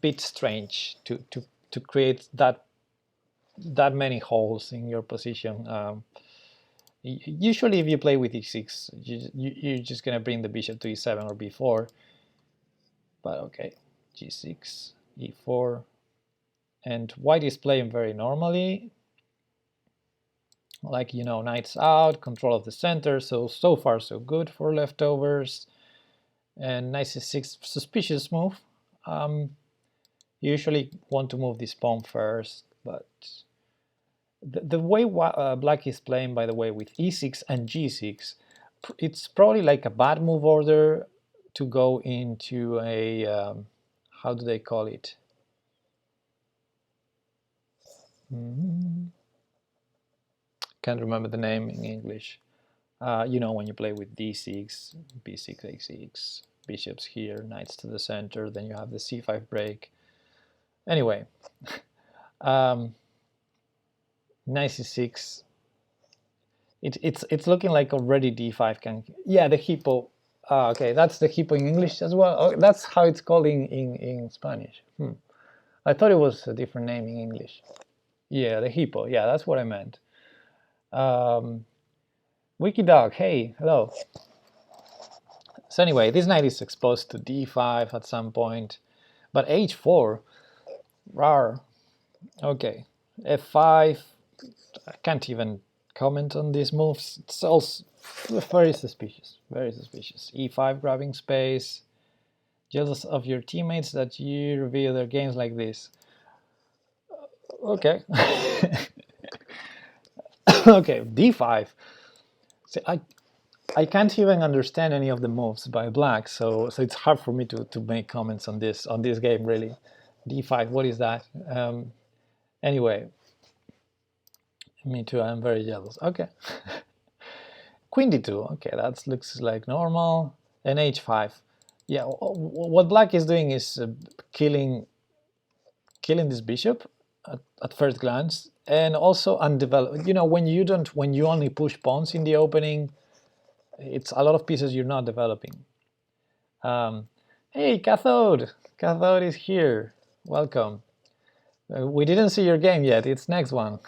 bit strange to create that many holes in your position. Usually if you play with e6, you're just going to bring the bishop to e7 or b4. But okay, g6, e4. And white is playing very normally. Like, you know, knight's out, control of the center. So far so good for Leftovers. And knight c6, suspicious move. You usually want to move this pawn first, but the way black is playing, by the way, with e6 and g6, it's probably like a bad move order to go into a, how do they call it? Can't remember the name in English. You know, when you play with d6, b6, a6, bishops here, knights to the center, then you have the c5 break. Anyway, knight c6. It's looking like already d5 can. Yeah, the hippo. Okay, that's the hippo in English as well. Oh, that's how it's called in Spanish. I thought it was a different name in English. Yeah, the hippo. Yeah, that's what I meant. Wikidog, hey, hello. So anyway, this knight is exposed to d5 at some point, but h4, rar. Okay, f5. I can't even comment on these moves. It's also very suspicious, very suspicious. e5 grabbing space. Jealous of your teammates that you reveal their games like this. Okay. Okay, d5. See, I can't even understand any of the moves by black, so it's hard for me to make comments on this game, really. d5, what is that? Anyway, me too, I'm very jealous. Okay. Queen d2, okay, that looks like normal. And h5. Yeah, what black is doing is killing this bishop at first glance, and also undeveloped. You know, when you only push pawns in the opening, it's a lot of pieces you're not developing. Hey, Cathode is here. Welcome. We didn't see your game yet. It's next one.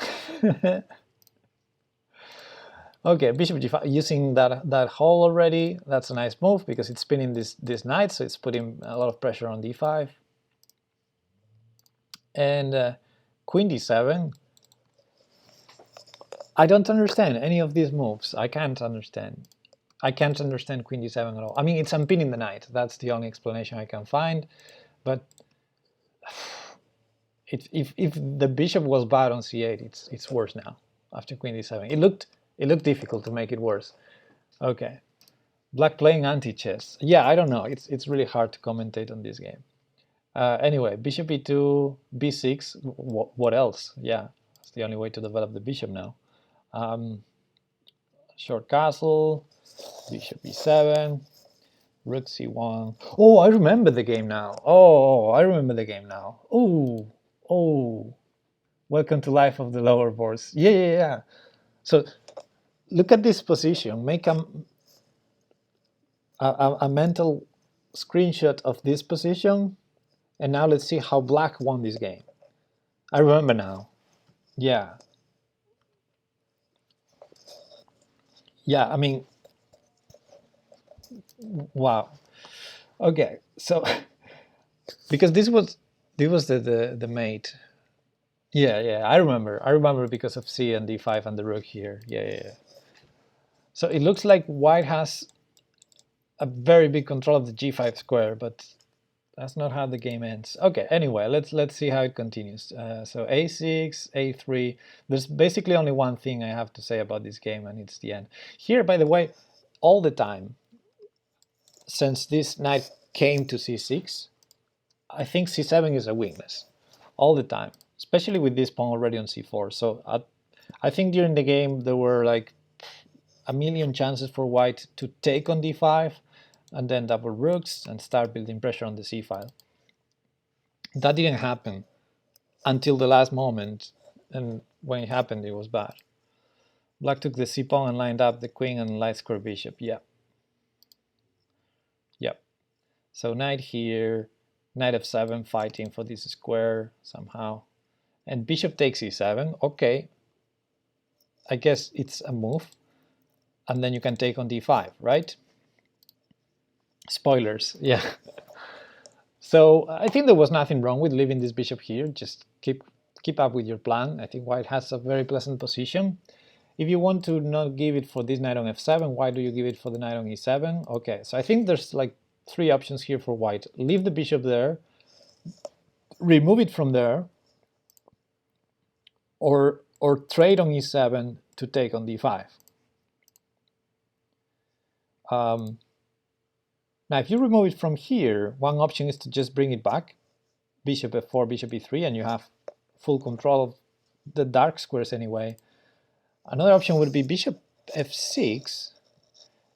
Okay, bishop g5, using that hole already. That's a nice move because it's spinning this knight, so it's putting a lot of pressure on d5. And queen d7. I don't understand any of these moves. I can't understand. I can't understand queen d7 at all. I mean, it's unpinning the knight. That's the only explanation I can find. But if the bishop was bad on c8, it's worse now after queen d7. It looked difficult to make it worse. Okay, black playing anti-chess. Yeah, I don't know. It's really hard to commentate on this game. Anyway, bishop e2, b6. What else? Yeah, that's the only way to develop the bishop now. Short castle, bishop e7, rook c1. Oh, I remember the game now. Oh, I remember the game now. Oh, oh. Welcome to life of the lower boards. Yeah. So look at this position. Make a mental screenshot of this position. And now let's see how black won this game. I remember now. Yeah. Yeah, I mean, wow. Okay, so because this was the mate. Yeah, I remember because of c and d5 and the rook here. Yeah. So it looks like white has a very big control of the g5 square, but that's not how the game ends. Okay, anyway, let's see how it continues. So a6, a3. There's basically only one thing I have to say about this game, and it's the end. Here, by the way, all the time, since this knight came to c6, I think c7 is a weakness. All the time, especially with this pawn already on c4. So I think during the game there were like a million chances for white to take on d5 and then double rooks and start building pressure on the c file. That didn't happen until the last moment, and when it happened it was bad. Black took the c pawn and lined up the queen and light square bishop. Yep. So knight here, knight f7 fighting for this square somehow, and bishop takes e7. Okay, I guess it's a move, and then you can take on d5, right? Spoilers, yeah. So I think there was nothing wrong with leaving this bishop here. Just keep up with your plan. I think white has a very pleasant position. If you want to not give it for this knight on f7, why do you give it for the knight on e7? Okay, so I think there's like three options here for white. Leave the bishop there, remove it from there, or trade on e7 to take on d5. Now, if you remove it from here, one option is to just bring it back, bishop f4, bishop e3, and you have full control of the dark squares anyway. Another option would be bishop f6,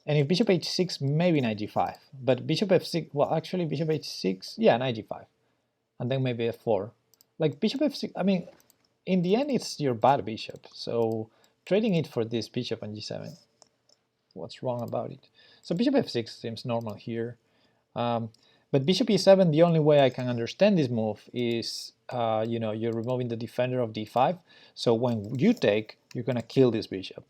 and if bishop h6, maybe knight g5. But bishop f6, well, actually bishop h6, yeah, knight g5, and then maybe f4. Like bishop f6, I mean, in the end, it's your bad bishop, so trading it for this bishop on g7, what's wrong about it? So bishop f6 seems normal here. But bishop e7, the only way I can understand this move is, you're removing the defender of d5. So when you take, you're going to kill this bishop.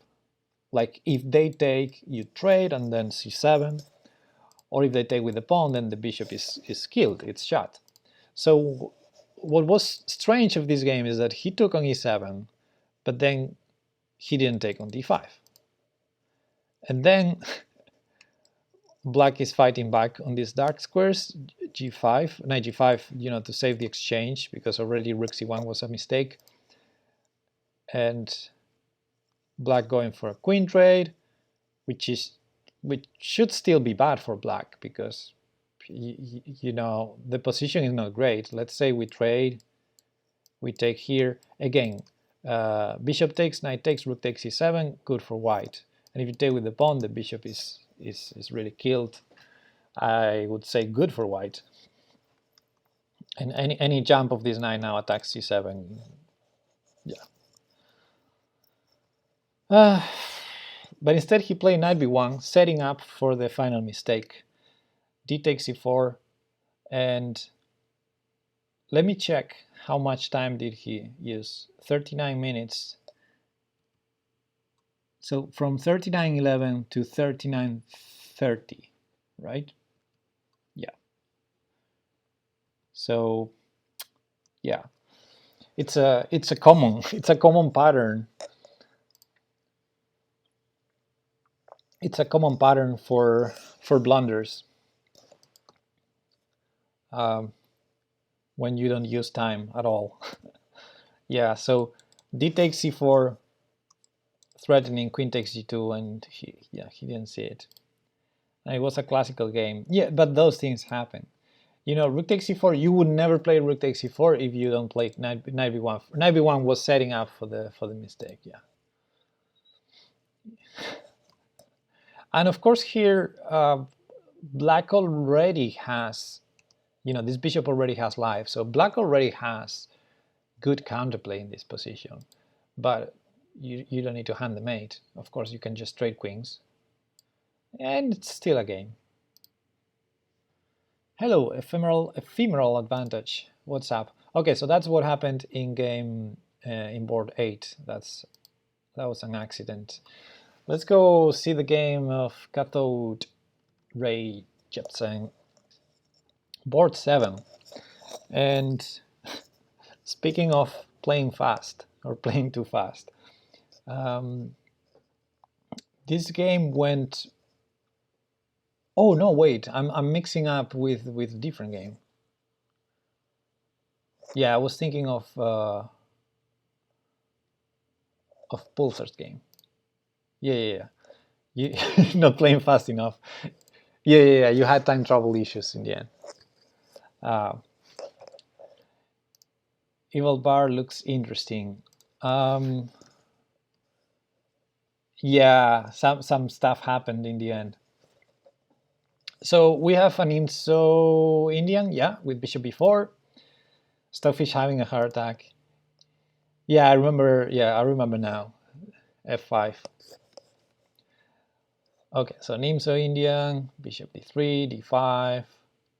Like if they take, you trade and then c7. Or if they take with the pawn, then the bishop is killed, it's shot. So what was strange of this game is that he took on e7, but then he didn't take on d5. And then black is fighting back on these dark squares, g5, knight g5, to save the exchange, because already rook c1 was a mistake. And black going for a queen trade, which should still be bad for black, because the position is not great. Let's say we trade, we take here again, bishop takes, knight takes, rook takes e7, good for white. And if you take with the pawn, the bishop is really killed. I would say good for white. And any jump of this knight now attacks c7. Yeah. But instead he played knight b1, setting up for the final mistake. D takes c4, and let me check how much time did he use. 39 minutes. So from 39:11 to 39:30, right? Yeah. So yeah, it's a common pattern. it's a common pattern for blunders when you don't use time at all. Yeah, so d takes c4, threatening queen takes g2, and he didn't see it. And it was a classical game. Yeah, but those things happen. You know, rook takes c4. You would never play rook takes c4 if you don't play knight b1. Knight b1 was setting up for the mistake. Yeah. And of course here, black already has, you know, this bishop already has life. So black already has good counterplay in this position. But you don't need to hand the mate. Of course, you can just trade queens. And it's still a game. Hello, ephemeral advantage. What's up? Okay, so that's what happened in game in board 8. That was an accident. Let's go see the game of cathode-ray-jepsen, board 7. And speaking of playing fast or playing too fast, this game went. Oh no! Wait, I'm mixing up with a different game. Yeah, I was thinking of Pulsar's game. Yeah. You not playing fast enough. Yeah. You had time travel issues in the end. Evil Bar looks interesting. Yeah, some stuff happened in the end. So we have an IMSO Indian, yeah, with bishop b4. Stockfish having a heart attack. Yeah, I remember. Yeah, I remember now. f5. Okay, so IMSO Indian, bishop d3, d5,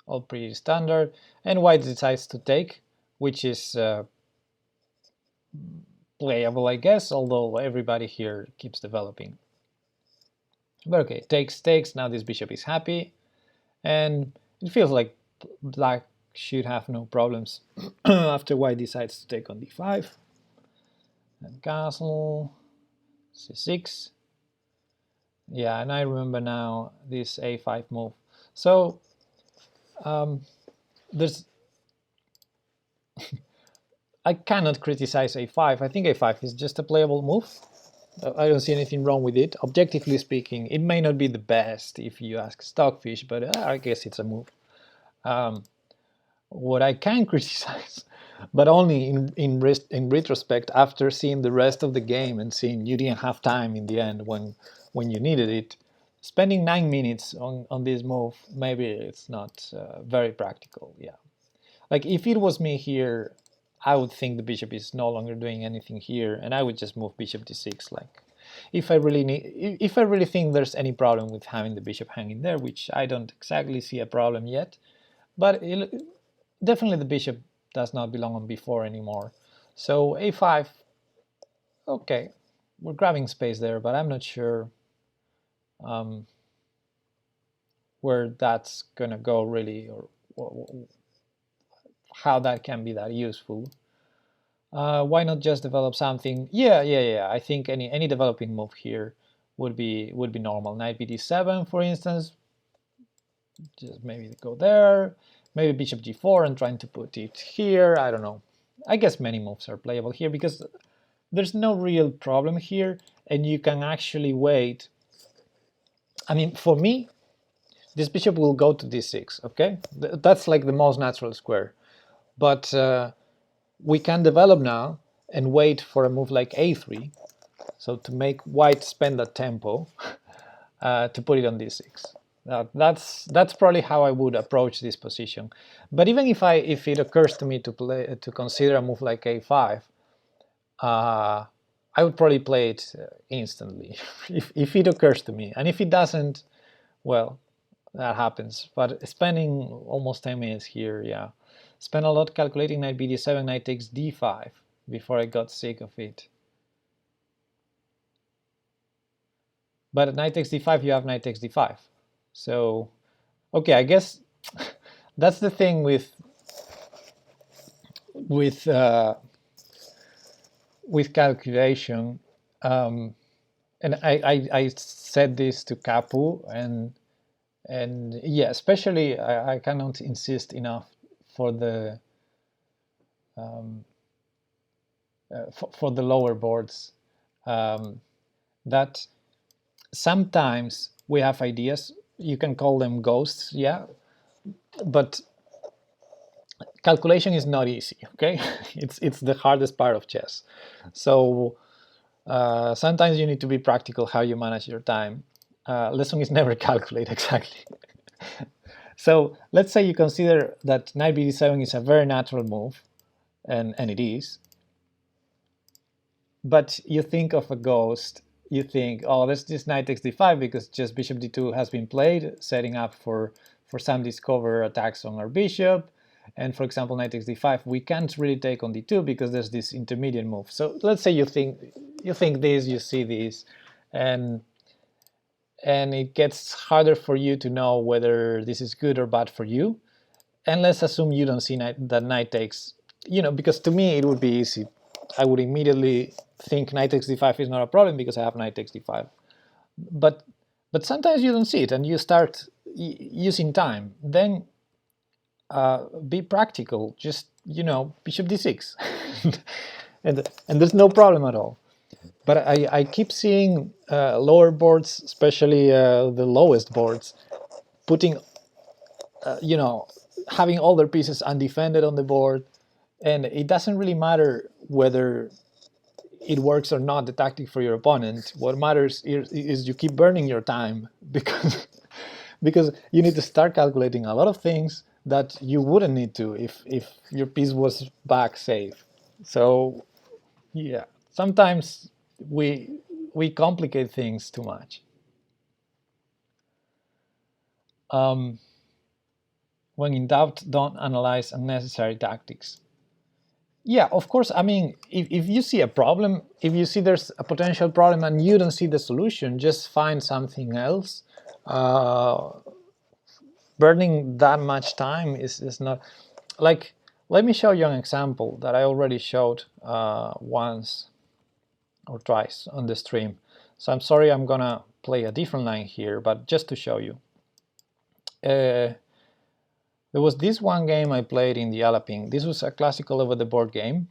all pretty standard. And white decides to take, which is playable, I guess, although everybody here keeps developing. But okay, takes. Now this bishop is happy. And it feels like black should have no problems after white decides to take on d5. And castle, c6. Yeah, and I remember now this a5 move. So there's I cannot criticize a5. I think a5 is just a playable move. I don't see anything wrong with it. Objectively speaking, it may not be the best if you ask Stockfish, but I guess it's a move. What I can criticize, but only in retrospect after seeing the rest of the game and seeing you didn't have time in the end when you needed it, spending 9 minutes on this move, maybe it's not very practical. Yeah, like if it was me here, I would think the bishop is no longer doing anything here, and I would just move bishop d6. Like, if I really think there's any problem with having the bishop hanging there, which I don't exactly see a problem yet, but definitely the bishop does not belong on b4 anymore. So a5, okay, we're grabbing space there, but I'm not sure where that's gonna go really, or how that can be that useful. Why not just develop something? Yeah. I think any developing move here would be normal. Knight bd7, for instance. Just maybe go there. Maybe bishop g4 and trying to put it here. I don't know. I guess many moves are playable here because there's no real problem here, and you can actually wait. I mean, for me, this bishop will go to d6. Okay, that's like the most natural square. But we can develop now and wait for a move like a3, so to make white spend that tempo to put it on d6. That's probably how I would approach this position. But even if it occurs to me to consider a move like a5, I would probably play it instantly if it occurs to me. And if it doesn't, well, that happens. But spending almost 10 minutes here, yeah. Spent a lot calculating knight bd7, knight takes d5 before I got sick of it. But at knight takes d5, you have knight takes d5. So, okay, I guess that's the thing with calculation. And I said this to Kapu, and yeah, especially I cannot insist enough for the for the lower boards, that sometimes we have ideas. You can call them ghosts, yeah, but calculation is not easy. Okay, it's the hardest part of chess. So sometimes you need to be practical how you manage your time. Lesson is never calculate exactly. So let's say you consider that knight bd7 is a very natural move, and it is. But you think of a ghost, you think, oh, there's this knight takes d5 because just bishop d2 has been played, setting up for some discover attacks on our bishop. And for example, knight takes d5, we can't really take on d2 because there's this intermediate move. So let's say you think this, you see this, and it gets harder for you to know whether this is good or bad for you. And let's assume you don't see that knight takes, because to me it would be easy. I would immediately think knight takes d5 is not a problem because I have knight takes d5. But sometimes you don't see it and you start using time. Then be practical. Just, bishop d6. and there's no problem at all. But I keep seeing lower boards, especially the lowest boards, putting, having all their pieces undefended on the board, and it doesn't really matter whether it works or not, the tactic for your opponent. What matters is you keep burning your time, because you need to start calculating a lot of things that you wouldn't need to if your piece was back safe. So yeah, sometimes we complicate things too much. When in doubt, don't analyze unnecessary tactics. Yeah, of course. I mean, if you see a problem, if you see there's a potential problem and you don't see the solution, just find something else. Burning that much time is not... Like, let me show you an example that I already showed once or twice on the stream. So I'm sorry, I'm gonna play a different line here, but just to show you. There was this one game I played in the Alaping. This was a classical over the board game,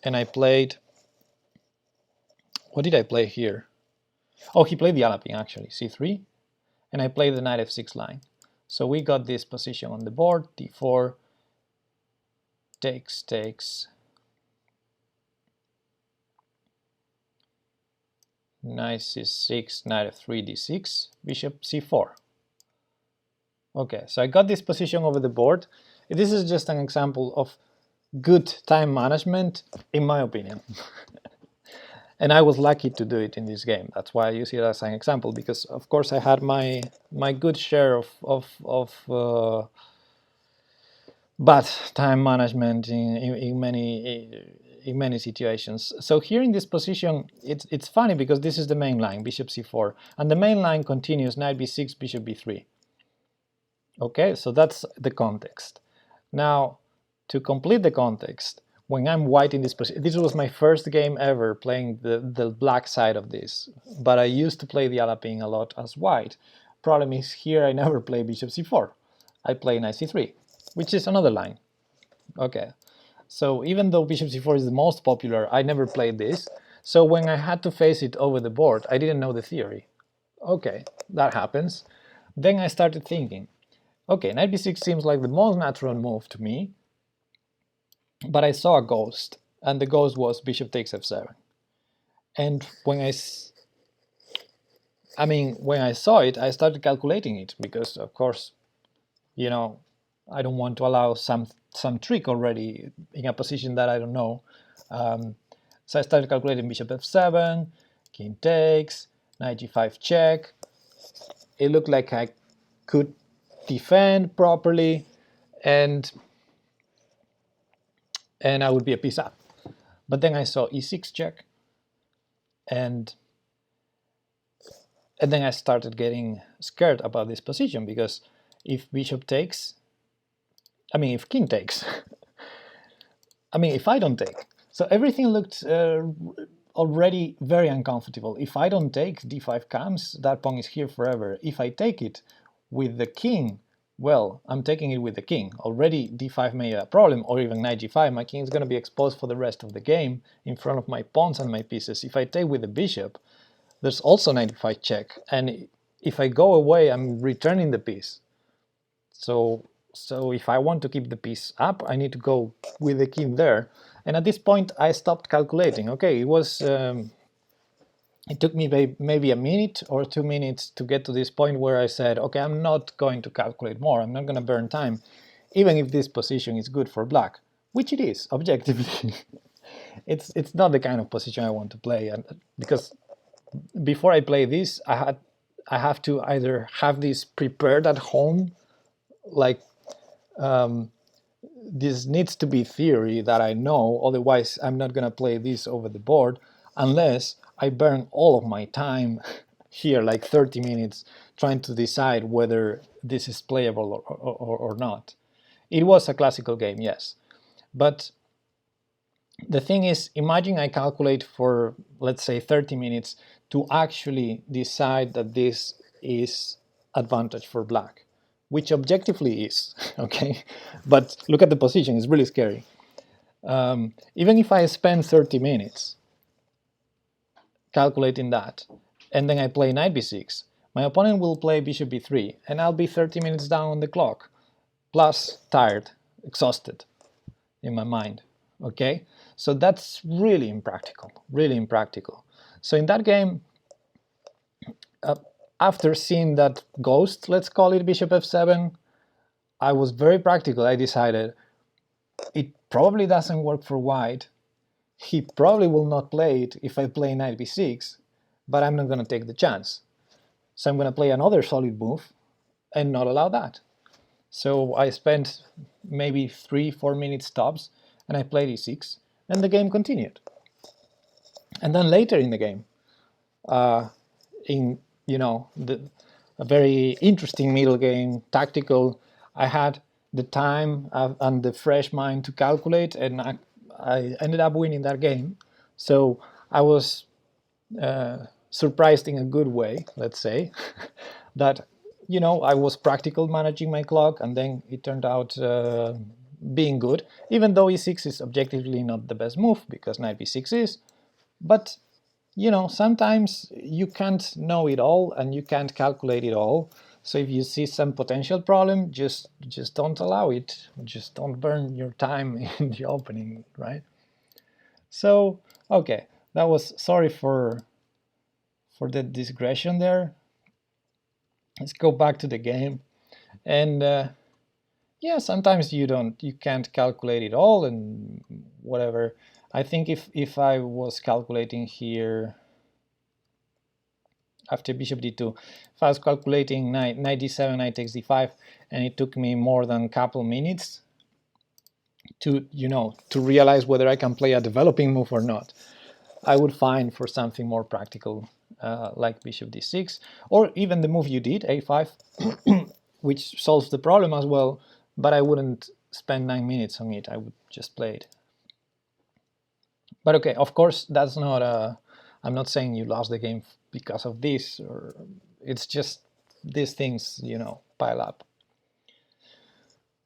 and I played... What did I play here? Oh, he played the Alaping actually, c3, and I played the knight f6 line. So we got this position on the board, d4, takes, knight c6, knight f3, d6, bishop c4. Okay, so I got this position over the board. This is just an example of good time management, in my opinion. And I was lucky to do it in this game. That's why I use it as an example, because of course I had my good share of bad time management in many situations. So here in this position, it's funny because this is the main line, bishop c4, and the main line continues knight b6, bishop b3. Okay, so that's the context. Now, to complete the context, when I'm white in this position, this was my first game ever playing the black side of this, but I used to play the Alaping a lot as white. Problem is, here I never play bishop c4. I play knight c3, which is another line. Okay, so even though bishop c4 is the most popular, I never played this. So when I had to face it over the board, I didn't know the theory. Okay, that happens. Then I started thinking, okay, knight b6 seems like the most natural move to me, but I saw a ghost, and the ghost was bishop takes f7. And when I saw it, I started calculating it, because of course, I don't want to allow some trick already in a position that I don't know. So I started calculating bishop f7, king takes, knight g5 check. It looked like I could defend properly, and I would be a piece up. But then I saw e6 check, and then I started getting scared about this position, because if bishop takes, if king takes, if I don't take, so everything looked already very uncomfortable. If I don't take d5 comes, that pawn is here forever. If I take it with the king, well, I'm taking it with the king. Already d5 made a problem, or even knight g5, my king is going to be exposed for the rest of the game in front of my pawns and my pieces. If I take with the bishop, there's also knight d5 check, and if I go away, I'm returning the piece. So if I want to keep the piece up, I need to go with the king there. And at this point, I stopped calculating. Okay, it was it took me maybe a minute or 2 minutes to get to this point where I said, okay, I'm not going to calculate more. I'm not going to burn time, even if this position is good for black, which it is, objectively. It's not the kind of position I want to play, and because before I play this, I have to either have this prepared at home, like this needs to be theory that I know, otherwise I'm not going to play this over the board unless I burn all of my time here, like 30 minutes, trying to decide whether this is playable or not. It was a classical game, yes. But the thing is, imagine I calculate for, let's say, 30 minutes to actually decide that this is advantage for black, which objectively is, okay? But look at the position, it's really scary. Even if I spend 30 minutes calculating that, and then I play knight b6, my opponent will play bishop b3, and I'll be 30 minutes down on the clock, plus tired, exhausted in my mind, okay? So that's really impractical, really impractical. So in that game, after seeing that ghost, let's call it, bishop f7, I was very practical. I decided it probably doesn't work for white. He probably will not play it if I play knight b6, but I'm not going to take the chance. So I'm going to play another solid move and not allow that. So I spent maybe 3-4 minutes tops, and I played e6, and the game continued. And then later in the game, in a very interesting middle game, tactical, I had the time and the fresh mind to calculate, and I ended up winning that game. So I was surprised in a good way, let's say, that I was practical managing my clock, and then it turned out being good, even though e6 is objectively not the best move, because knight b6 is. But sometimes you can't know it all and you can't calculate it all. So if you see some potential problem, just don't allow it. Just don't burn your time in the opening, right? So, okay, that was, sorry for the digression there. Let's go back to the game. And yeah, sometimes you can't calculate it all and whatever. I think if I was calculating here after bishop d2, if I was calculating knight d7, knight takes d5, and it took me more than a couple minutes to realize whether I can play a developing move or not, I would find for something more practical like bishop d6, or even the move you did, a5, which solves the problem as well, but I wouldn't spend 9 minutes on it, I would just play it. But okay, of course, that's not I'm not saying you lost the game because of this, or it's just these things, pile up.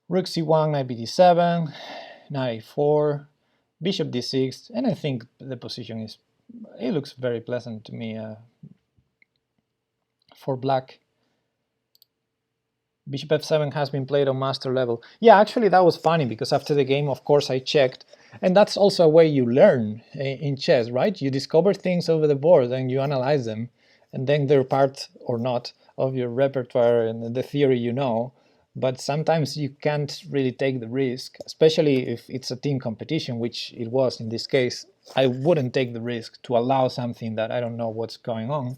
Rook c1, knight bd7, knight e4, bishop d6, and I think the position looks very pleasant to me for black. Bishop f7 has been played on master level. Yeah, actually that was funny, because after the game, of course, I checked, and that's also a way you learn in chess, right? You discover things over the board and you analyze them, and then they're part or not of your repertoire and the theory you know. But sometimes you can't really take the risk, especially if it's a team competition, which it was in this case. I wouldn't take the risk to allow something that I don't know what's going on.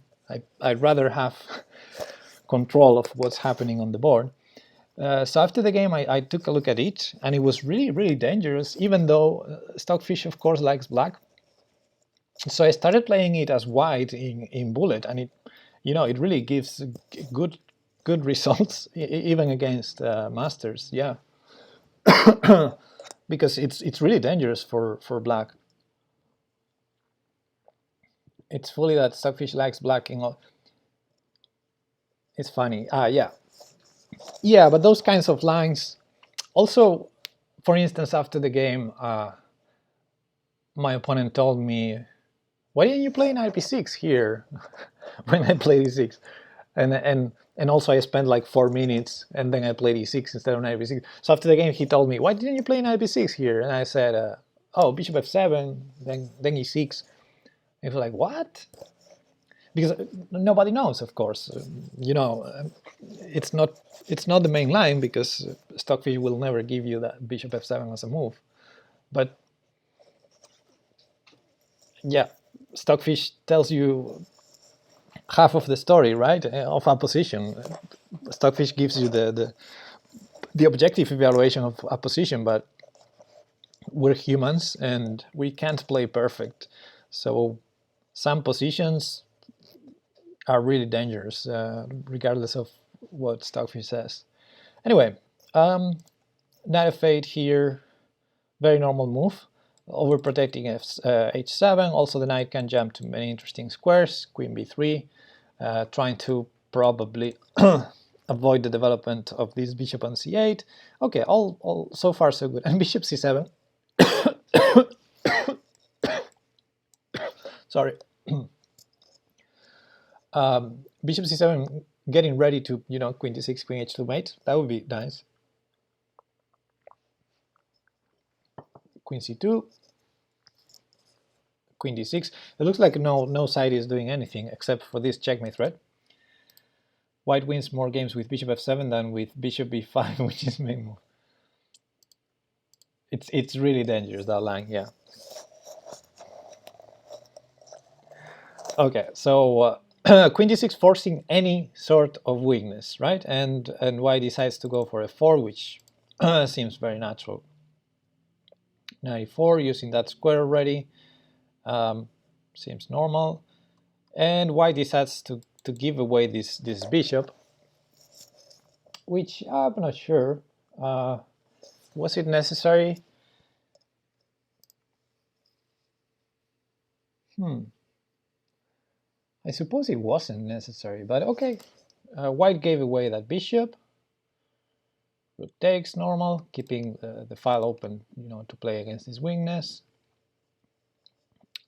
I'd rather have control of what's happening on the board. So after the game, I took a look at it, and it was really, really dangerous, even though Stockfish, of course, likes black. So I started playing it as white in bullet, and it really gives good results, even against masters, yeah. Because it's really dangerous for black. It's fully that Stockfish likes black in all. It's funny. Yeah, but those kinds of lines. Also, for instance, after the game, my opponent told me, "Why didn't you play knight b6 here when I played e6?" And also I spent like 4 minutes, and then I played e6 instead of knight b6. So after the game, he told me, "Why didn't you play knight b6 here?" And I said, "Oh, bishop f7, then e6." And he was like, "What?" Because nobody knows, of course. You know, it's not the main line, because Stockfish will never give you that bishop f7 as a move. But yeah, Stockfish tells you half of the story, right, of a position. Stockfish gives you the objective evaluation of a position, but we're humans and we can't play perfect. So some positions are really dangerous, regardless of what Stockfish says. Anyway, knight f8 here, very normal move. Overprotecting h7. Also, the knight can jump to many interesting squares. Queen b3, trying to probably avoid the development of this bishop on c8. Okay, all so far so good. And bishop c7. Sorry. Bishop c7, getting ready to, you know, queen d6, queen h2 mate. That would be nice. Queen c2, queen d6. It looks like no side is doing anything except for this checkmate threat. White wins more games with bishop f7 than with bishop b5, which is main move. It's really dangerous, that line, yeah. Okay, so queen d6 forcing any sort of weakness, right? And white decides to go for f4, which seems very natural. Knight e4, using that square already, seems normal. And white decides to give away this bishop, which I'm not sure. Was it necessary? I suppose it wasn't necessary, but okay. White gave away that bishop. Rook takes, normal, keeping the file open, you know, to play against this weakness.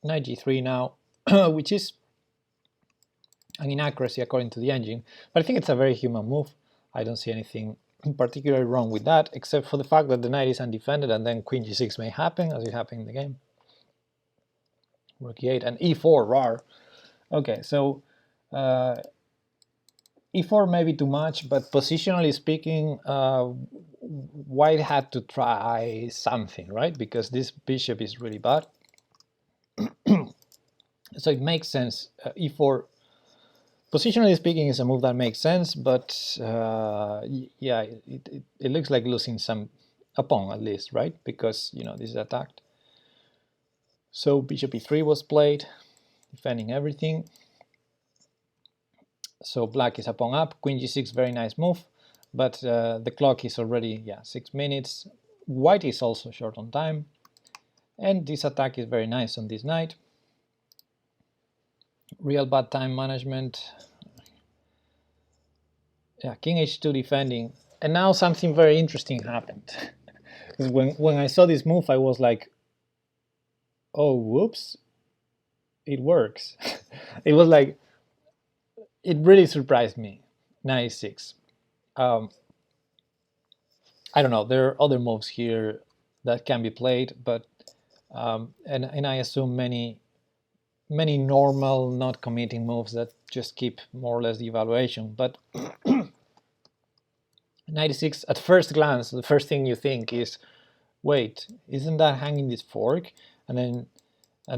Knight g3 now, which is an inaccuracy according to the engine, but I think it's a very human move. I don't see anything particularly wrong with that, except for the fact that the knight is undefended, and then queen g6 may happen, as it happened in the game. Rook e8 and e4, rar. Okay, so e4 may be too much, but positionally speaking, white had to try something, right? Because this bishop is really bad. So it makes sense. E4, positionally speaking, is a move that makes sense, but yeah, it looks like losing a pawn at least, right? Because, you know, this is attacked. So bishop e3 was played, defending everything. So black is a pawn up. Queen g6, very nice move, but the clock is already 6 minutes. White is also short on time, and this attack is very nice on this knight. Real bad time management. Yeah, king h2 defending, and now something very interesting happened. Because when I saw this move, I was like, oh, whoops, it works. It was like, it really surprised me. Knight e6. I don't know, there are other moves here that can be played, but and I assume many normal not committing moves that just keep more or less the evaluation. But knight e6, at first glance, the first thing you think is, wait, isn't that hanging this fork? And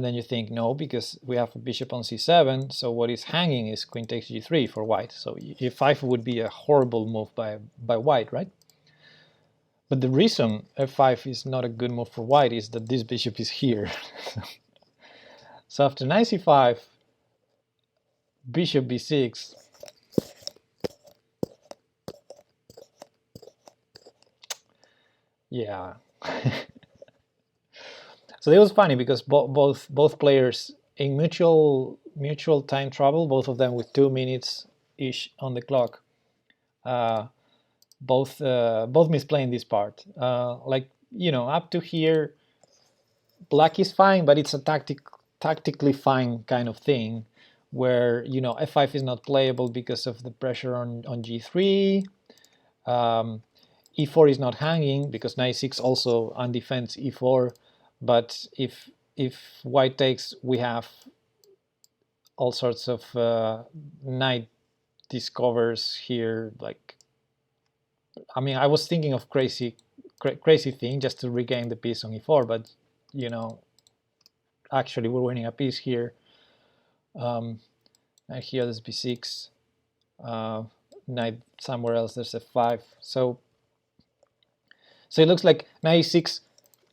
then you think, no, because we have a bishop on c7, so what is hanging is queen takes g3 for white. So e5 would be a horrible move by white, right? But the reason f5 is not a good move for white is that this bishop is here. So after knight c5, bishop b6, yeah. So it was funny because both players in mutual time travel, both of them with 2 minutes ish on the clock. Both misplaying this part. Like, you know, up to here, black is fine, but it's a tactically fine kind of thing, where, you know, f5 is not playable because of the pressure on g3. E4 is not hanging because knight 6 also undefends e4. But if white takes, we have all sorts of knight discovers here. Like, I mean, I was thinking of crazy thing just to regain the piece on e4, but, you know, actually we're winning a piece here. And here there's b6, knight somewhere else, there's f5. So it looks like knight e6,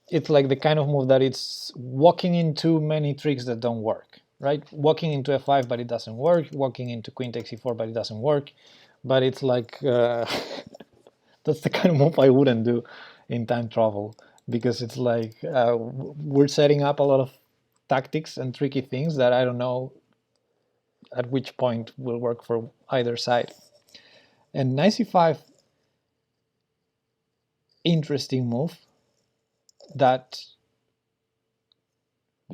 it's like the kind of move that it's walking into many tricks that don't work, right? Walking into f5, but it doesn't work. Walking into queen takes e4, but it doesn't work. But it's like, that's the kind of move I wouldn't do in time travel, because it's like, we're setting up a lot of tactics and tricky things that I don't know at which point will work for either side. And knight c5, interesting move that,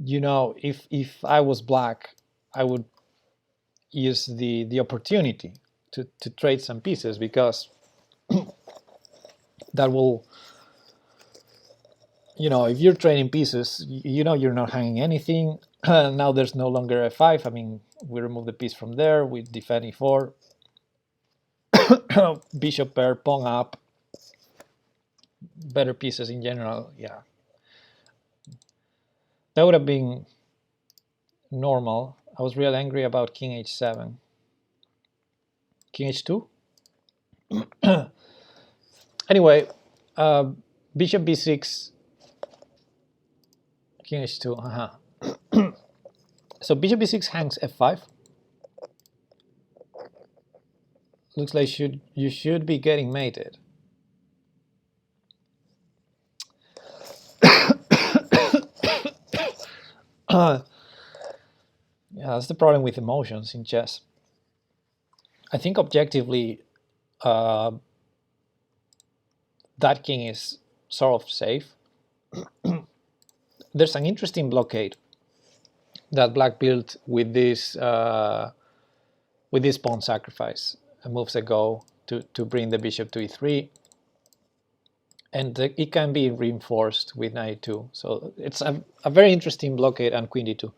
you know, if I was black, I would use the opportunity to trade some pieces, because that will, you know, if you're trading pieces, you know, you're not hanging anything. Now there's no longer f5. I mean, we remove the piece from there, we defend e4, bishop pair, pawn up, better pieces in general. Yeah, that would have been normal. I was real angry about king h7. King h2? Anyway, bishop b6, king h2. So bishop b6 hangs f5. Looks like you should be getting mated. Yeah, that's the problem with emotions in chess. I think objectively, that king is sort of safe. There's an interesting blockade that black built with this pawn sacrifice moves ago to bring the bishop to e3, and it can be reinforced with knight e2. So it's a very interesting blockade, and queen d2.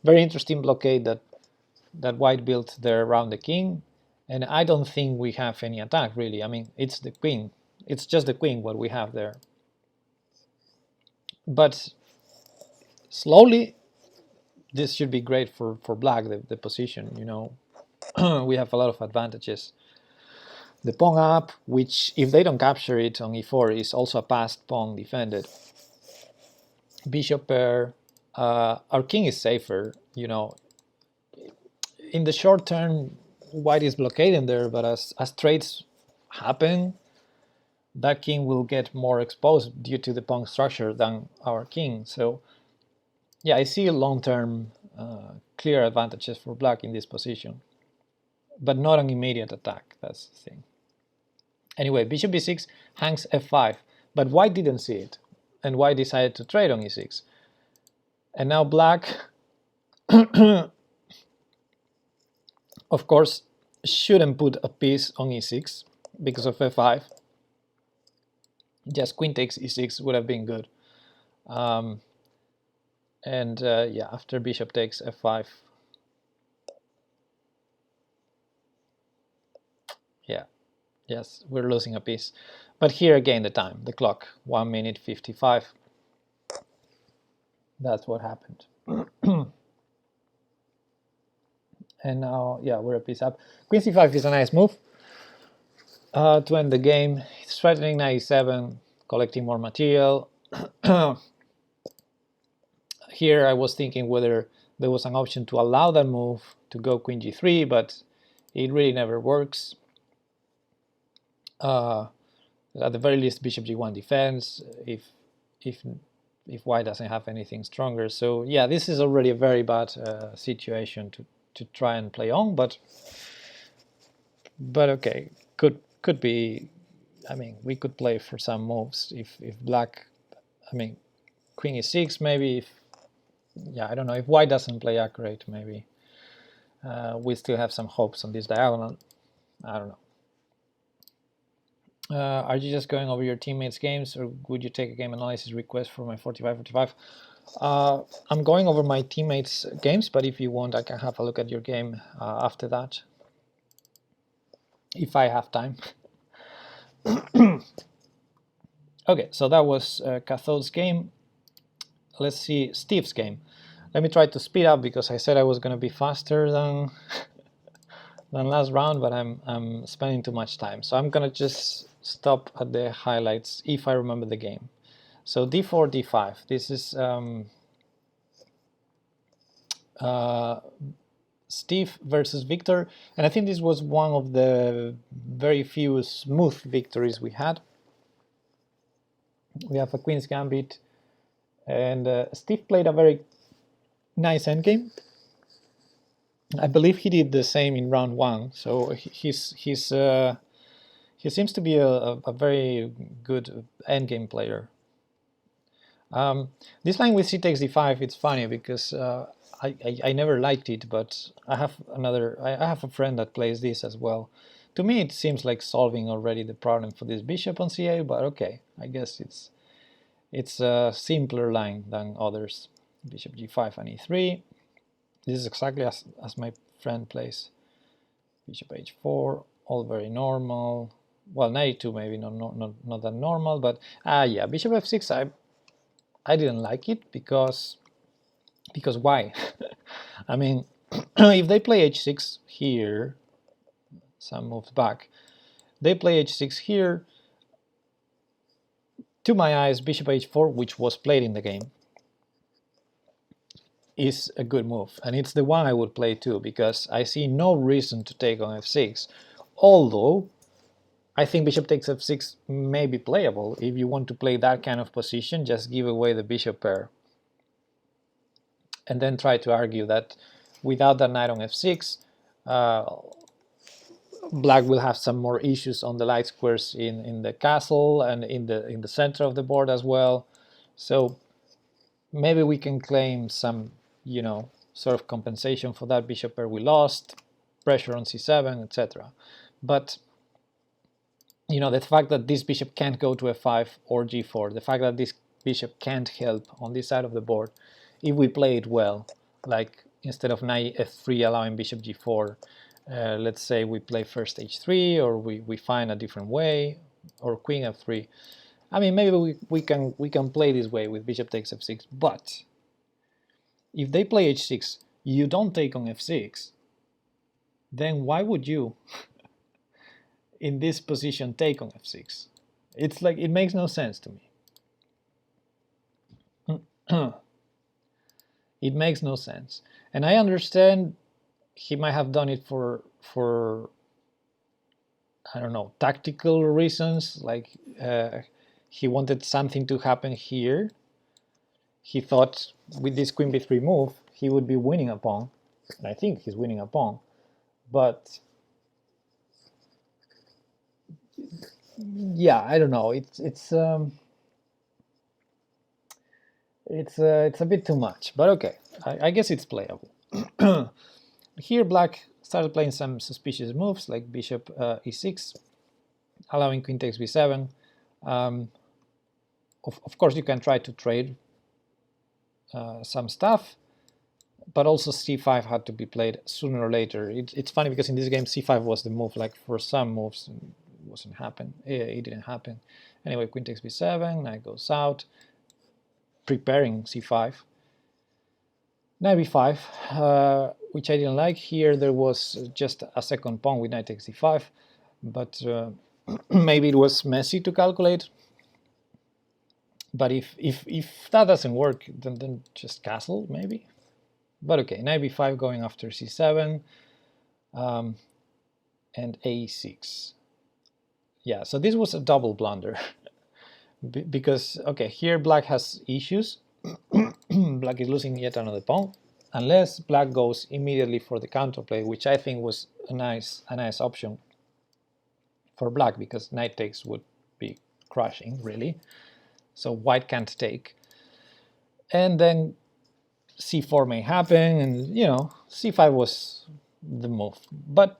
Very interesting blockade that white built there around the king, and I don't think we have any attack really. I mean, it's the queen. It's just the queen what we have there. But slowly, this should be great for black, the position, you know. We have a lot of advantages. The pawn up, which if they don't capture it on e4, is also a passed pawn defended. Bishop pair, our king is safer, you know. In the short term, white is blockading there, but as trades happen, that king will get more exposed due to the pawn structure than our king. So yeah, I see long-term clear advantages for black in this position, but not an immediate attack. That's the thing. Anyway, bishop b6 hangs f5, but white didn't see it, and white decided to trade on e6. And now black, of course, shouldn't put a piece on e6 because of f5. Just queen takes e6 would have been good. Yeah, after bishop takes f5, yeah, yes, we're losing a piece. But here again, the clock, 1 minute 55. That's what happened. And now, yeah, we're a piece up. Queen c5 is a nice move to end the game. It's threatening knight e7, collecting more material. Here I was thinking whether there was an option to allow that move to go queen g3, but it really never works. At the very least, bishop g1 defense. If white doesn't have anything stronger. So yeah, this is already a very bad situation to try and play on, but okay, could be. I mean, we could play for some moves if black. I mean, queen e6 maybe. If, yeah, I don't know, if white doesn't play accurate, maybe we still have some hopes on this diagonal. I don't know. Are you just going over your teammates' games, or would you take a game analysis request for my 4545? I'm going over my teammates' games, but if you want, I can have a look at your game after that, if I have time. Okay, so that was Cathode's game. Let's see Steve's game. Let me try to speed up because I said I was going to be faster than than last round, but I'm spending too much time. So I'm going to just stop at the highlights if I remember the game. So d4, d5. This is Steve versus Victor, and I think this was one of the very few smooth victories we had. We have a Queen's Gambit, and Steve played a very nice endgame. I believe he did the same in round 1, so he seems to be a very good endgame player. This line with c takes d5, it's funny because I never liked it, but I have a friend that plays this as well. To me, it seems like solving already the problem for this bishop on c8, but okay, I guess it's a simpler line than others. Bishop g5 and e3. This is exactly as my friend plays. Bishop h4, all very normal. Well, knight e2 maybe not that normal, but yeah, bishop f6. I didn't like it because why? I mean, if they play h6 here, some moves back, they play h6 here, to my eyes, bishop h4, which was played in the game, is a good move, and it's the one I would play too, because I see no reason to take on f6, although I think bishop takes f6 may be playable. If you want to play that kind of position, just give away the bishop pair and then try to argue that without that knight on f6, black will have some more issues on the light squares in the castle and in the center of the board as well. So maybe we can claim some, you know, sort of compensation for that bishop pair we lost, pressure on c7, etc. But you know, the fact that this bishop can't go to f5 or g4, the fact that this bishop can't help on this side of the board, if we play it well, like instead of knight f3 allowing bishop g4, let's say we play first h3, or we find a different way, or queen f3. I mean, maybe we can play this way with bishop takes f6, but if they play h6, you don't take on f6, then why would you in this position take on f6? It's like, it makes no sense to me. It makes no sense. And I understand he might have done it for I don't know, tactical reasons, like he wanted something to happen here. He thought with this queen b3 move he would be winning a pawn, and I think he's winning a pawn, but yeah, I don't know. It's a bit too much, but okay. I guess it's playable. Here, black started playing some suspicious moves like bishop e6, allowing queen takes b7. Of course, you can try to trade some stuff, but also c5 had to be played sooner or later. It's funny because in this game c5 was the move. Like for some moves, it didn't happen. Anyway, queen takes b7, knight goes out, preparing c5. Knight b5, which I didn't like. Here there was just a second pawn with knight takes d5, but maybe it was messy to calculate. But if that doesn't work, then just castle maybe. But okay, knight b5 going after c7, and a6. Yeah, so this was a double blunder. because, okay, here black has issues. Black is losing yet another pawn, unless black goes immediately for the counterplay, which I think was a nice option for black, because knight takes would be crushing, really. So white can't take. And then c4 may happen, and you know, c5 was the move. But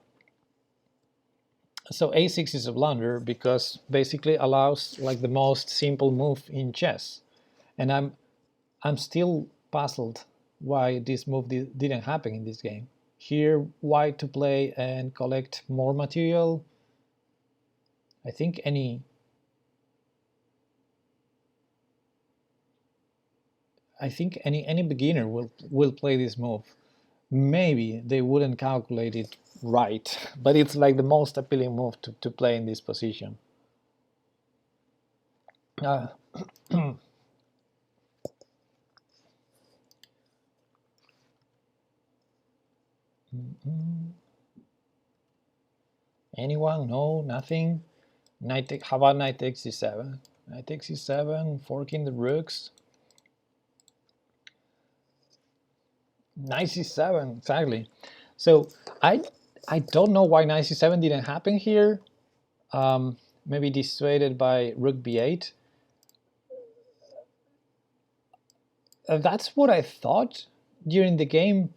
so a6 is a blunder, because basically allows like the most simple move in chess. And I'm still puzzled why this move didn't happen in this game. Here, white to play and collect more material. I think any beginner will play this move. Maybe they wouldn't calculate it right, but it's like the most appealing move to play in this position. Anyone? No, nothing. How about knight takes c7? Knight takes c7, forking the rooks. Knight c7, exactly. So I don't know why knight c7 didn't happen here. Maybe dissuaded by rook b8. That's what I thought during the game,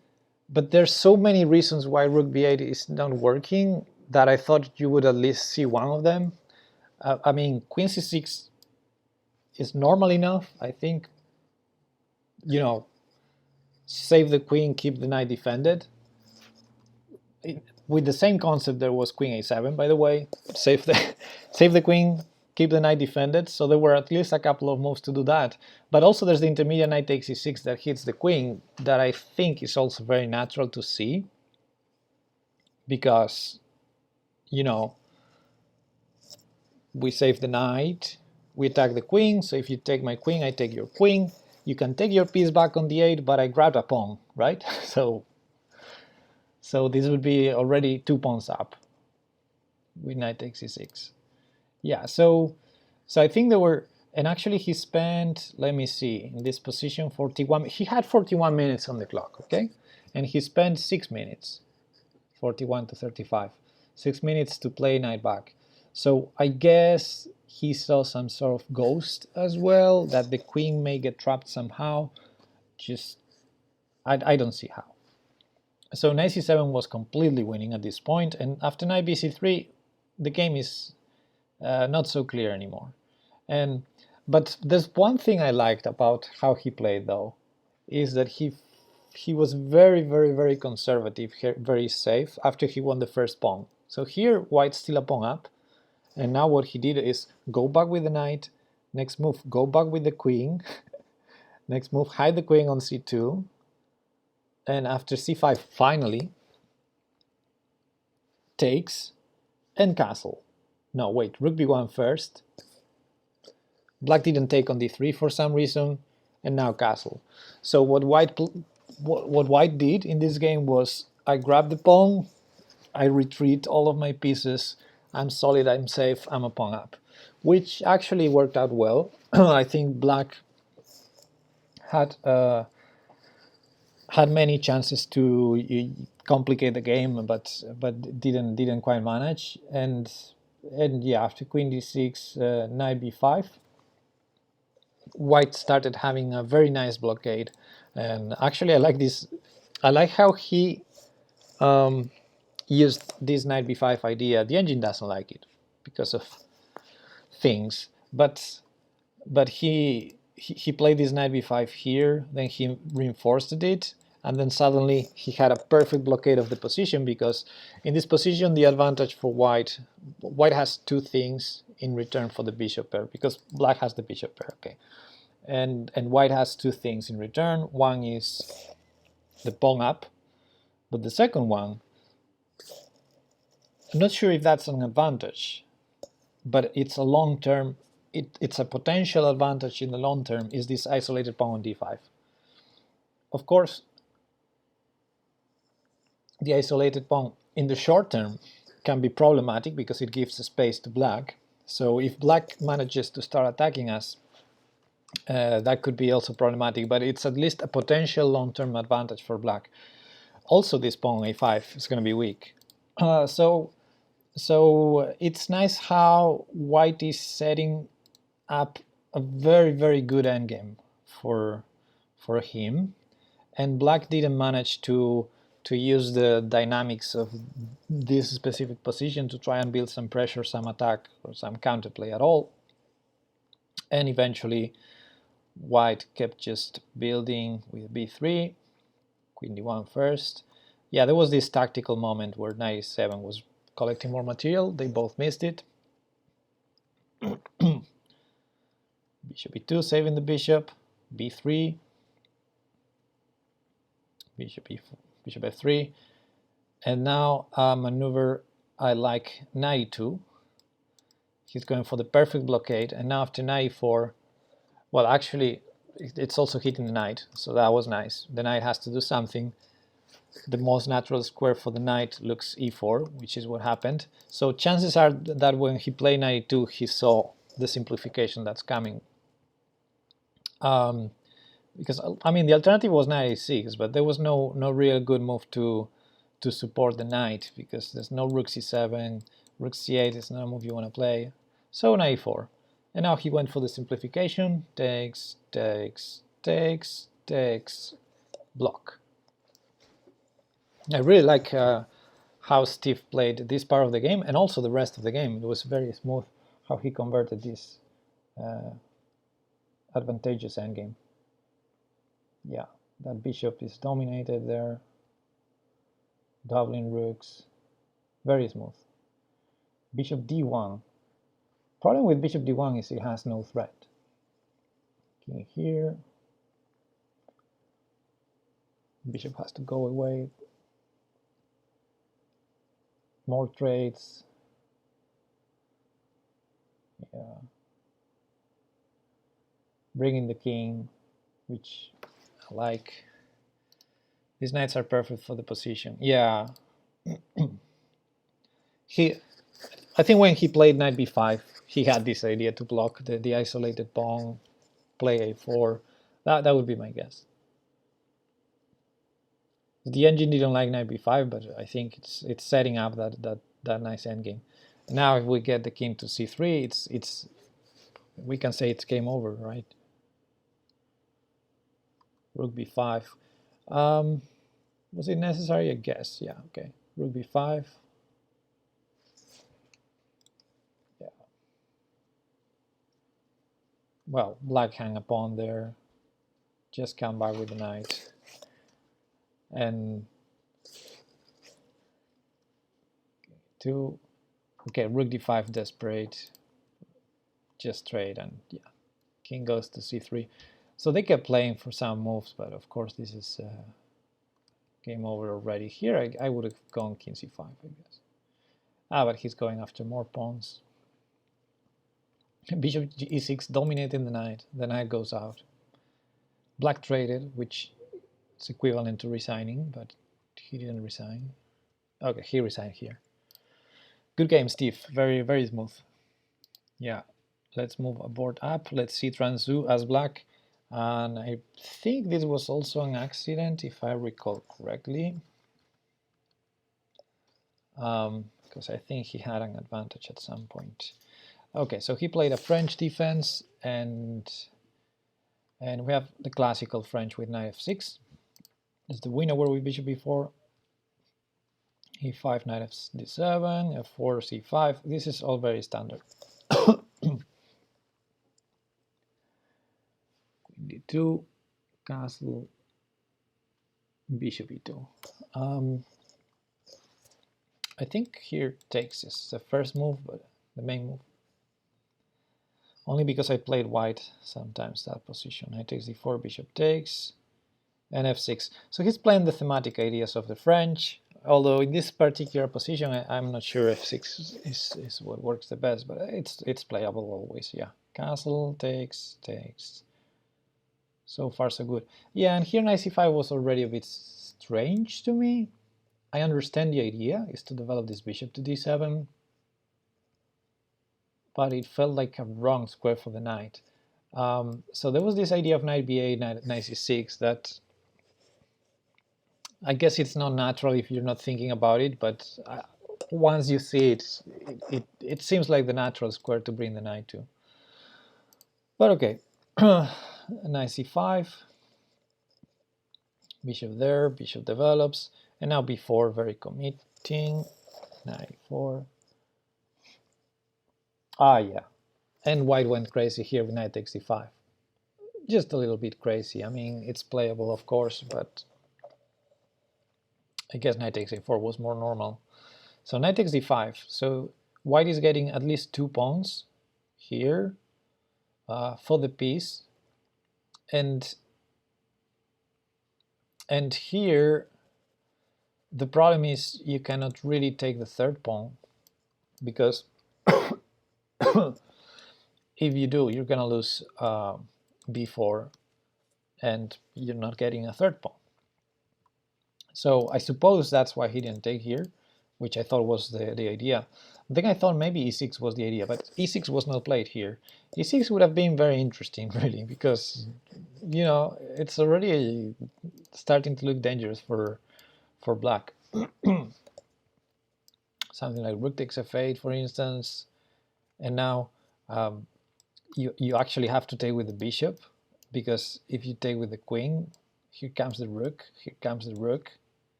but there's so many reasons why rook b8 is not working that I thought you would at least see one of them. I mean, queen c6 is normal enough, I think. You know, save the queen, keep the knight defended. With the same concept, there was queen a7, by the way. Save the queen, keep the knight defended. So there were at least a couple of moves to do that. But also there's the intermediate knight takes e6 that hits the queen, that I think is also very natural to see. Because, you know, we save the knight, we attack the queen, so if you take my queen, I take your queen. You can take your piece back on d8, but I grabbed a pawn, right? So this would be already 2 pawns up with knight takes e6. Yeah, so I think there were, and actually he spent, let me see, in this position 41, he had 41 minutes on the clock, okay? And he spent 6 minutes, 41 to 35, 6 minutes to play knight back. So I guess he saw some sort of ghost as well, that the queen may get trapped somehow. Just, I don't see how. So knight c7 was completely winning at this point, and after knight bc3, the game is not so clear anymore. But there's one thing I liked about how he played, though, is that he was very, very, very conservative, very safe after he won the first pawn. So here, white's still a pawn up, and now what he did is go back with the knight, next move, go back with the queen, next move, hide the queen on c2, and after c5, finally, takes and castle. No, wait, rook b1 first. Black didn't take on d3 for some reason, and now castle. So what white did in this game was, I grab the pawn, I retreat all of my pieces, I'm solid, I'm safe, I'm a pawn up, which actually worked out well. I think black had many chances to complicate the game, but didn't quite manage. And yeah, after queen d6, knight b5, white started having a very nice blockade. And actually, I like this. I like how he used this knight b5 idea. The engine doesn't like it because of things, but he played this knight b5 here, then he reinforced it, and then suddenly he had a perfect blockade of the position, because in this position the advantage for white has two things in return for the bishop pair, because black has the bishop pair, okay, and white has two things in return. One is the pawn up, but the second one, I'm not sure if that's an advantage, but it's a long-term, it's a potential advantage in the long term, is this isolated pawn on d5. Of course, the isolated pawn in the short term can be problematic because it gives space to black, So if black manages to start attacking us, that could be also problematic, but it's at least a potential long-term advantage for black. Also, this pawn a5 is going to be weak. So it's nice how white is setting up a very, very good endgame for him, and black didn't manage to use the dynamics of this specific position to try and build some pressure, some attack, or some counterplay at all. And eventually white kept just building with b3, queen d1 first. Yeah, there was this tactical moment where knight e7 was collecting more material. They both missed it. Bishop e2, saving the bishop. b3, bishop e4, bishop f3, and now a maneuver I like, knight e2. He's going for the perfect blockade, and now after knight e4, well, actually it's also hitting the knight, so that was nice. The knight has to do something. The most natural square for the knight looks e4, which is what happened. So chances are that when he played knight e2, he saw the simplification that's coming. Because I mean the alternative was knight e6, but there was no real good move to support the knight, because there's no rook c7, rook c8 is not a move you want to play. So knight e4, and now he went for the simplification. Takes, takes, takes, takes, block. I really like how Steve played this part of the game, and also the rest of the game. It was very smooth how he converted this advantageous endgame. Yeah, that bishop is dominated there. Doubling rooks, very smooth. Bishop d1. Problem with bishop d1 is it has no threat. King here. Bishop has to go away. More trades. Yeah. Bringing the king, which I like. These knights are perfect for the position. Yeah. I think when he played knight b5, he had this idea to block the isolated pawn, play a4. That would be my guess. The engine didn't like knight b5, but I think it's setting up that nice endgame. Now if we get the king to c3, we can say it's game over, right? Rook b5. Was it necessary? I guess. Yeah. Okay. Rook b5. Yeah. Well, black hang a pawn there. Just come back with the knight. And okay, rook d5 desperate. Just trade, and yeah, king goes to c3. So they kept playing for some moves, but of course this is game over already. Here I would have gone king c5, I guess. But he's going after more pawns. Bishop e6 dominating the knight. The knight goes out. Black traded, which is equivalent to resigning, but he didn't resign. Okay, he resigned here. Good game, Steve. Very, very smooth. Yeah. Let's move a board up. Let's see Tranzoo as black. And I think this was also an accident, if I recall correctly. Because I think he had an advantage at some point. Okay, so he played a French defense, and we have the classical French with knight f6. There's the winner with bishop b4. e5, knight d7, f4, c5. This is all very standard. d2, castle, bishop e2. I think here takes is the first move, but the main move. Only because I played white sometimes that position. Knight takes d4, bishop takes, and f6. So he's playing the thematic ideas of the French, although in this particular position I'm not sure f6 is what works the best, but it's playable always. Yeah, castle, takes, takes. So far so good. Yeah, and here knight c5 was already a bit strange to me. I understand the idea is to develop this bishop to d7, but it felt like a wrong square for the knight. So there was this idea of knight b8, knight c6 that I guess it's not natural if you're not thinking about it, but once you see it, it seems like the natural square to bring the knight to. But okay, knight c5, bishop there, bishop develops, and now b4, very committing, knight 4. Ah, yeah, and white went crazy here with knight takes c5. Just a little bit crazy. I mean, it's playable, of course, but I guess knight takes a4 was more normal. So knight takes d5. So white is getting at least 2 pawns here for the piece, and here the problem is you cannot really take the third pawn, because if you do, you're gonna lose b4, and you're not getting a third pawn. So I suppose that's why he didn't take here, which I thought was the idea. Then I thought maybe e6 was the idea, but e6 was not played here. e6 would have been very interesting, really, because, you know, it's already starting to look dangerous for black. Something like rook takes f8, for instance, and now you actually have to take with the bishop, because if you take with the queen, here comes the rook,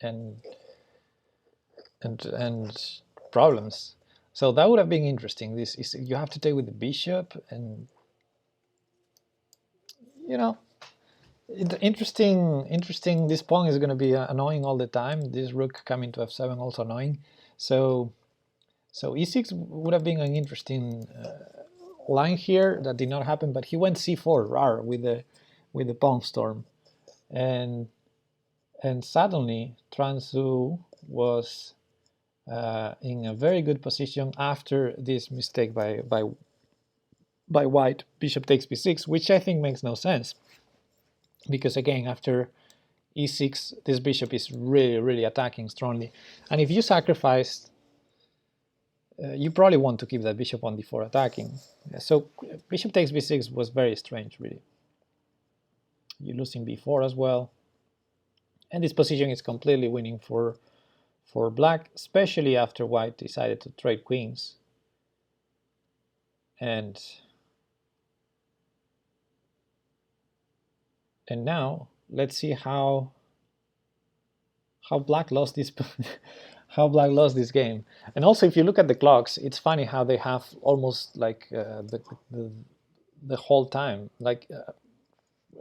and problems. So that would have been interesting. This is, you have to take with the bishop, and you know, interesting. This pawn is going to be annoying all the time. This rook coming to f7 also annoying. So e6 would have been an interesting line here that did not happen, but he went c4 rar with the pawn storm, and suddenly Tranzoo was in a very good position after this mistake by white. Bishop takes b6, which I think makes no sense, because again, after e6, this bishop is really attacking strongly, and if you sacrificed, you probably want to keep that bishop on d4 attacking. So bishop takes b6 was very strange, really. You're losing b4 as well, and this position is completely winning for black, especially after white decided to trade queens. And now let's see how black lost this how black lost this game. And also, if you look at the clocks, it's funny how they have almost like the whole time, like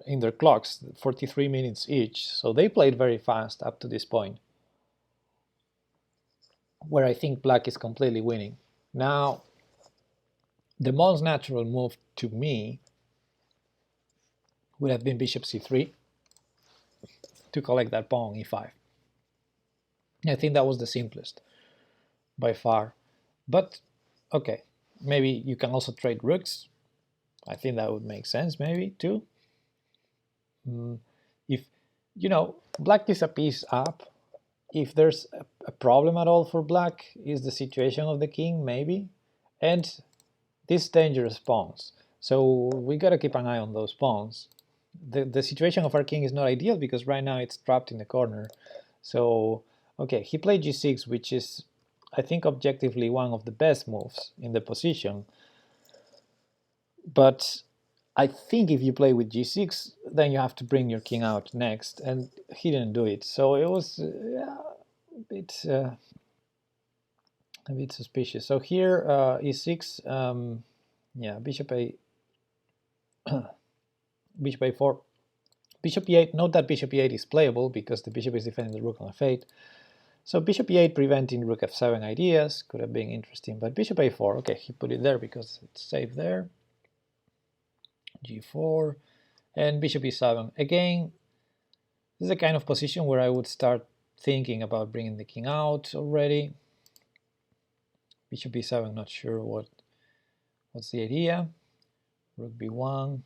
in their clocks, 43 minutes each. So they played very fast up to this point, where I think black is completely winning. Now, the most natural move to me would have been bishop c3 to collect that pawn e5. I think that was the simplest by far. But okay, maybe you can also trade rooks. I think that would make sense, maybe too. If, you know, black is a piece up. If there's a problem at all for black, is the situation of the king, maybe, and these dangerous pawns. So we gotta keep an eye on those pawns. The situation of our king is not ideal, because right now it's trapped in the corner. So okay, he played g6, which is, I think, objectively one of the best moves in the position. But I think if you play with g6, then you have to bring your king out next, and he didn't do it. So it was a bit suspicious. So here e6, yeah, bishop a bishop a4, bishop e8. Note that bishop e8 is playable because the bishop is defending the rook on f8. So bishop e8 preventing rook f7 ideas could have been interesting, but bishop a4, okay, he put it there because it's safe there. g4 and bishop e7. Again, this is a kind of position where I would start thinking about bringing the king out already. Bishop e7, not sure what's the idea. Rook b1.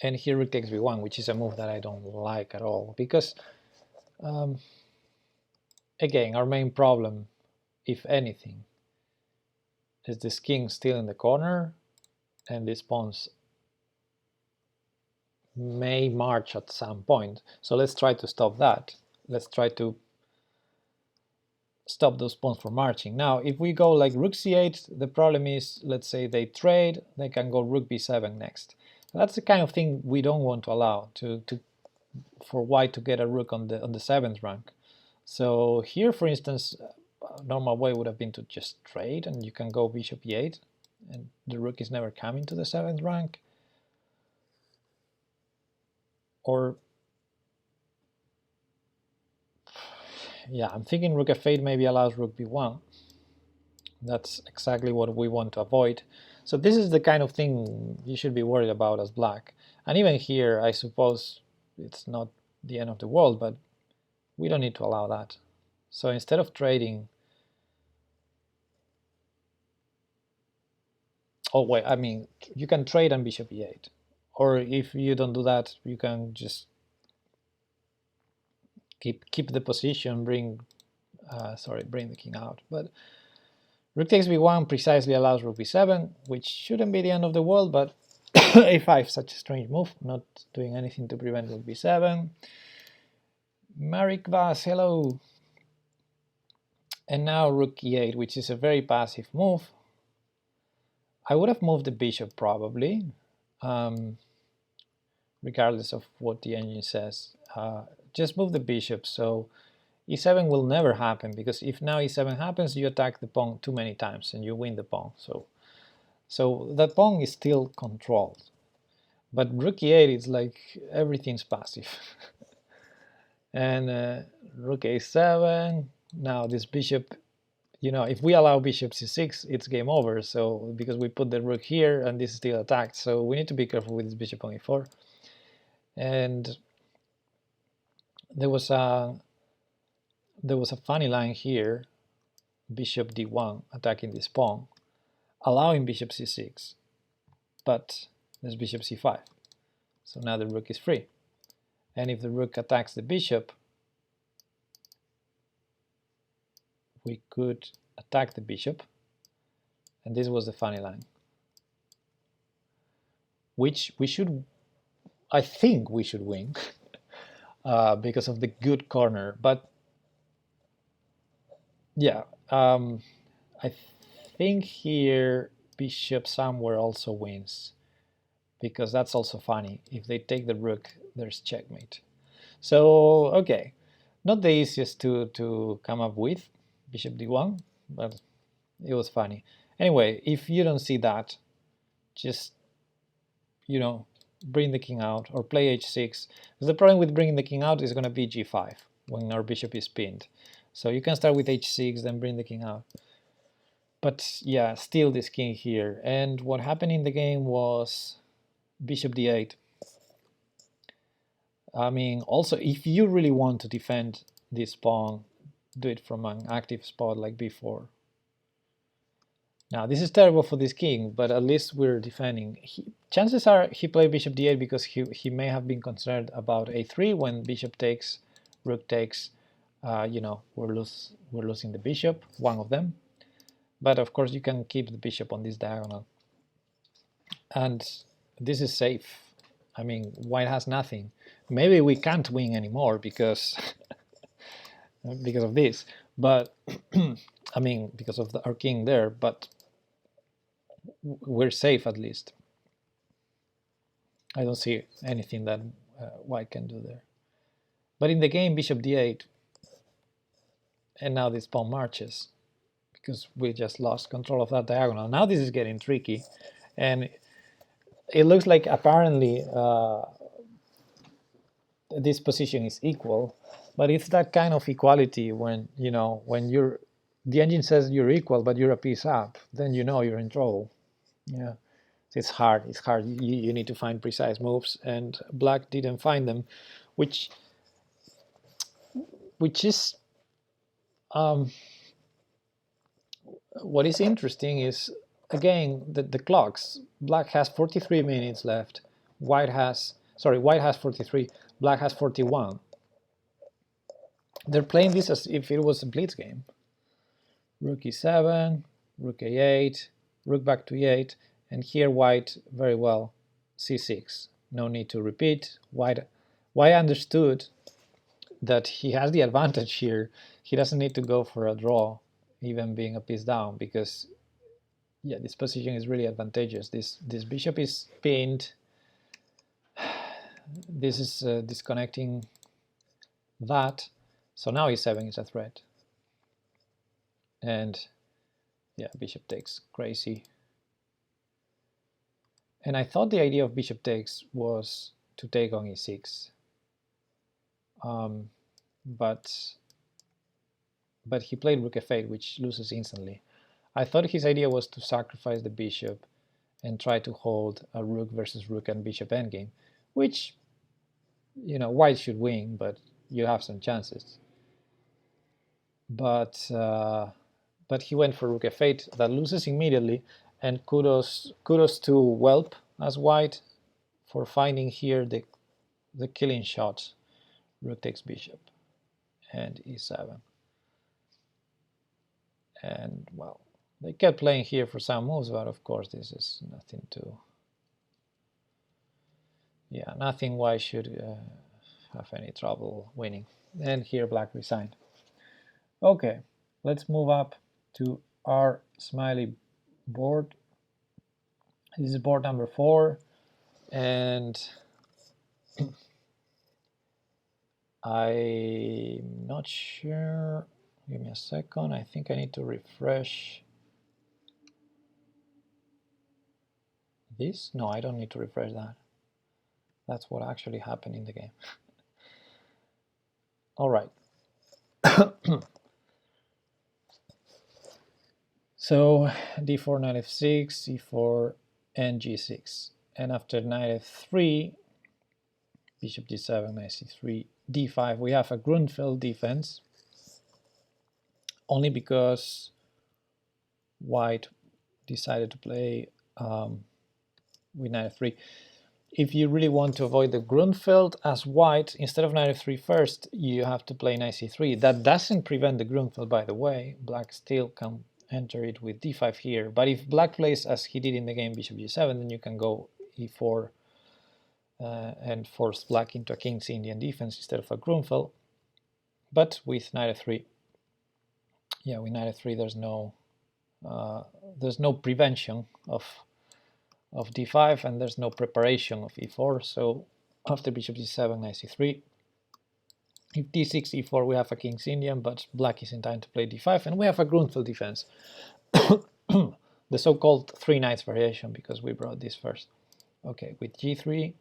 And here rook takes b1, which is a move that I don't like at all, because again, our main problem, if anything, is this king still in the corner, and these pawns may march at some point. So let's try to stop that. Let's try to stop those pawns from marching. Now, if we go like rook c8, the problem is, let's say they trade, they can go rook b7 next. That's the kind of thing we don't want to allow for white to get a rook on the 7th rank. So here, for instance, a normal way would have been to just trade, and you can go bishop e8, and the rook is never coming to the 7th rank. Or yeah, I'm thinking rook f8 maybe allows rook b1. That's exactly what we want to avoid. So this is the kind of thing you should be worried about as black. And even here, I suppose it's not the end of the world, but we don't need to allow that. So instead of trading, oh wait, I mean, you can trade on bishop e8. Or if you don't do that, you can just keep the position, bring the king out. But rook takes b1 precisely allows rook b7, which shouldn't be the end of the world, but a5, such a strange move, not doing anything to prevent rook b7. Marek Vas, hello. And now rook e8, which is a very passive move. I would have moved the bishop probably, regardless of what the engine says. Just move the bishop, so e7 will never happen, because if now e7 happens, you attack the pawn too many times and you win the pawn. So that pawn is still controlled. But rook e8 is like everything's passive. And rook a7, now this bishop, you know, if we allow bishop c6, it's game over. So because we put the rook here and this is still attacked, so we need to be careful with this bishop on e4. And there was a funny line here, bishop d1 attacking this pawn, allowing bishop c6, but there's bishop c5. So now the rook is free. And if the rook attacks the bishop, we could attack the bishop, and this was the funny line, which I think we should win because of the good corner. But yeah, I think here bishop somewhere also wins, because that's also funny. If they take the rook, there's checkmate. So okay, not the easiest to come up with, bishop d1, but it was funny. Anyway, if you don't see that, just, you know, bring the king out or play h6. Because the problem with bringing the king out is going to be g5 when our bishop is pinned. So you can start with h6, then bring the king out. But yeah, still this king here. And what happened in the game was bishop d8. I mean, also, if you really want to defend this pawn, do it from an active spot like b4. Now, this is terrible for this king, but at least we're defending. Chances are he played bishop d8 because he may have been concerned about a3 when bishop takes, rook takes. You know, we're losing the bishop, one of them. But of course, you can keep the bishop on this diagonal. And this is safe. I mean, white has nothing. Maybe we can't win anymore because of this. But I mean, because of our king there. But we're safe at least. I don't see anything that white can do there. But in the game, bishop d8, and now this pawn marches, because we just lost control of that diagonal. Now this is getting tricky, and it looks like apparently this position is equal, but it's that kind of equality when, you know, when the engine says you're equal, but you're a piece up, then you know you're in trouble. Yeah, it's hard. It's hard. You need to find precise moves, and black didn't find them, which is what is interesting is, again, the clocks. Black has 43 minutes left. White has 43. Black has 41. They're playing this as if it was a blitz game. Rook e7, rook a8, rook back to e8, and here white very well c6. No need to repeat. White understood that he has the advantage here. He doesn't need to go for a draw, even being a piece down, because yeah, this position is really advantageous. This bishop is pinned. This is disconnecting that. So now e7 is a threat. And yeah, bishop takes, crazy. And I thought the idea of bishop takes was to take on e6. But he played rook f8, which loses instantly. I thought his idea was to sacrifice the bishop and try to hold a rook versus rook and bishop endgame, which, you know, white should win, but you have some chances. But he went for rook f8, that loses immediately, and kudos to Whelp as white for finding here the killing shot. Rook takes bishop and e7. And well, they kept playing here for some moves, but of course this is nothing to, yeah, nothing white should have any trouble winning. And here black resigned. Okay, let's move up to our smiley board. This is board number 4, and I'm not sure. Give me a second. I think I need to refresh this. No, I don't need to refresh that. That's what actually happened in the game. All right. So d4, knight f6, c4, and g6. And after knight f3, bishop d7, knight c3, d5, we have a Grunfeld defense, only because white decided to play with knight f3. If you really want to avoid the Grunfeld as white, instead of knight f3 first, you have to play knight c3. That doesn't prevent the Grunfeld, by the way. Black still can enter it with d5 here. But if black plays as he did in the game bishop g7, then you can go e4 and force black into a King's Indian defense instead of a Grunfeld. But with knight f3, yeah, with knight f3 there's no prevention of d5, and there's no preparation of e4. So after bishop d7, knight c3, if d6, e4, we have a King's Indian, but black is in time to play d5, and we have a Grunfeld defense. The so-called 3 knights variation, because we brought this first. Okay, with g3,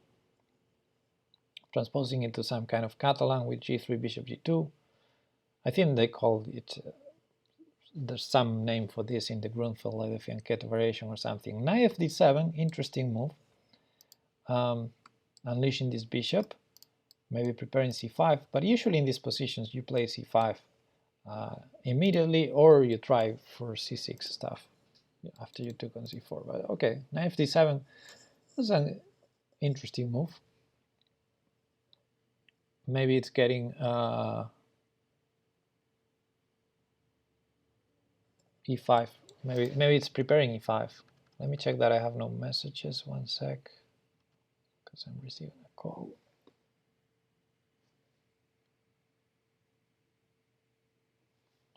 transposing into some kind of Catalan with g3, bishop g2. I think they called it, there's some name for this in the Grunfeld, like the fianchetto variation or something. Knight fd7, interesting move. Unleashing this bishop, maybe preparing c5, but usually in these positions you play c5 immediately, or you try for c6 stuff after you took on c4. But okay, knight fd7 was an interesting move. Maybe it's getting e5. Maybe it's preparing e5. Let me check that I have no messages. One sec, because I'm receiving a call.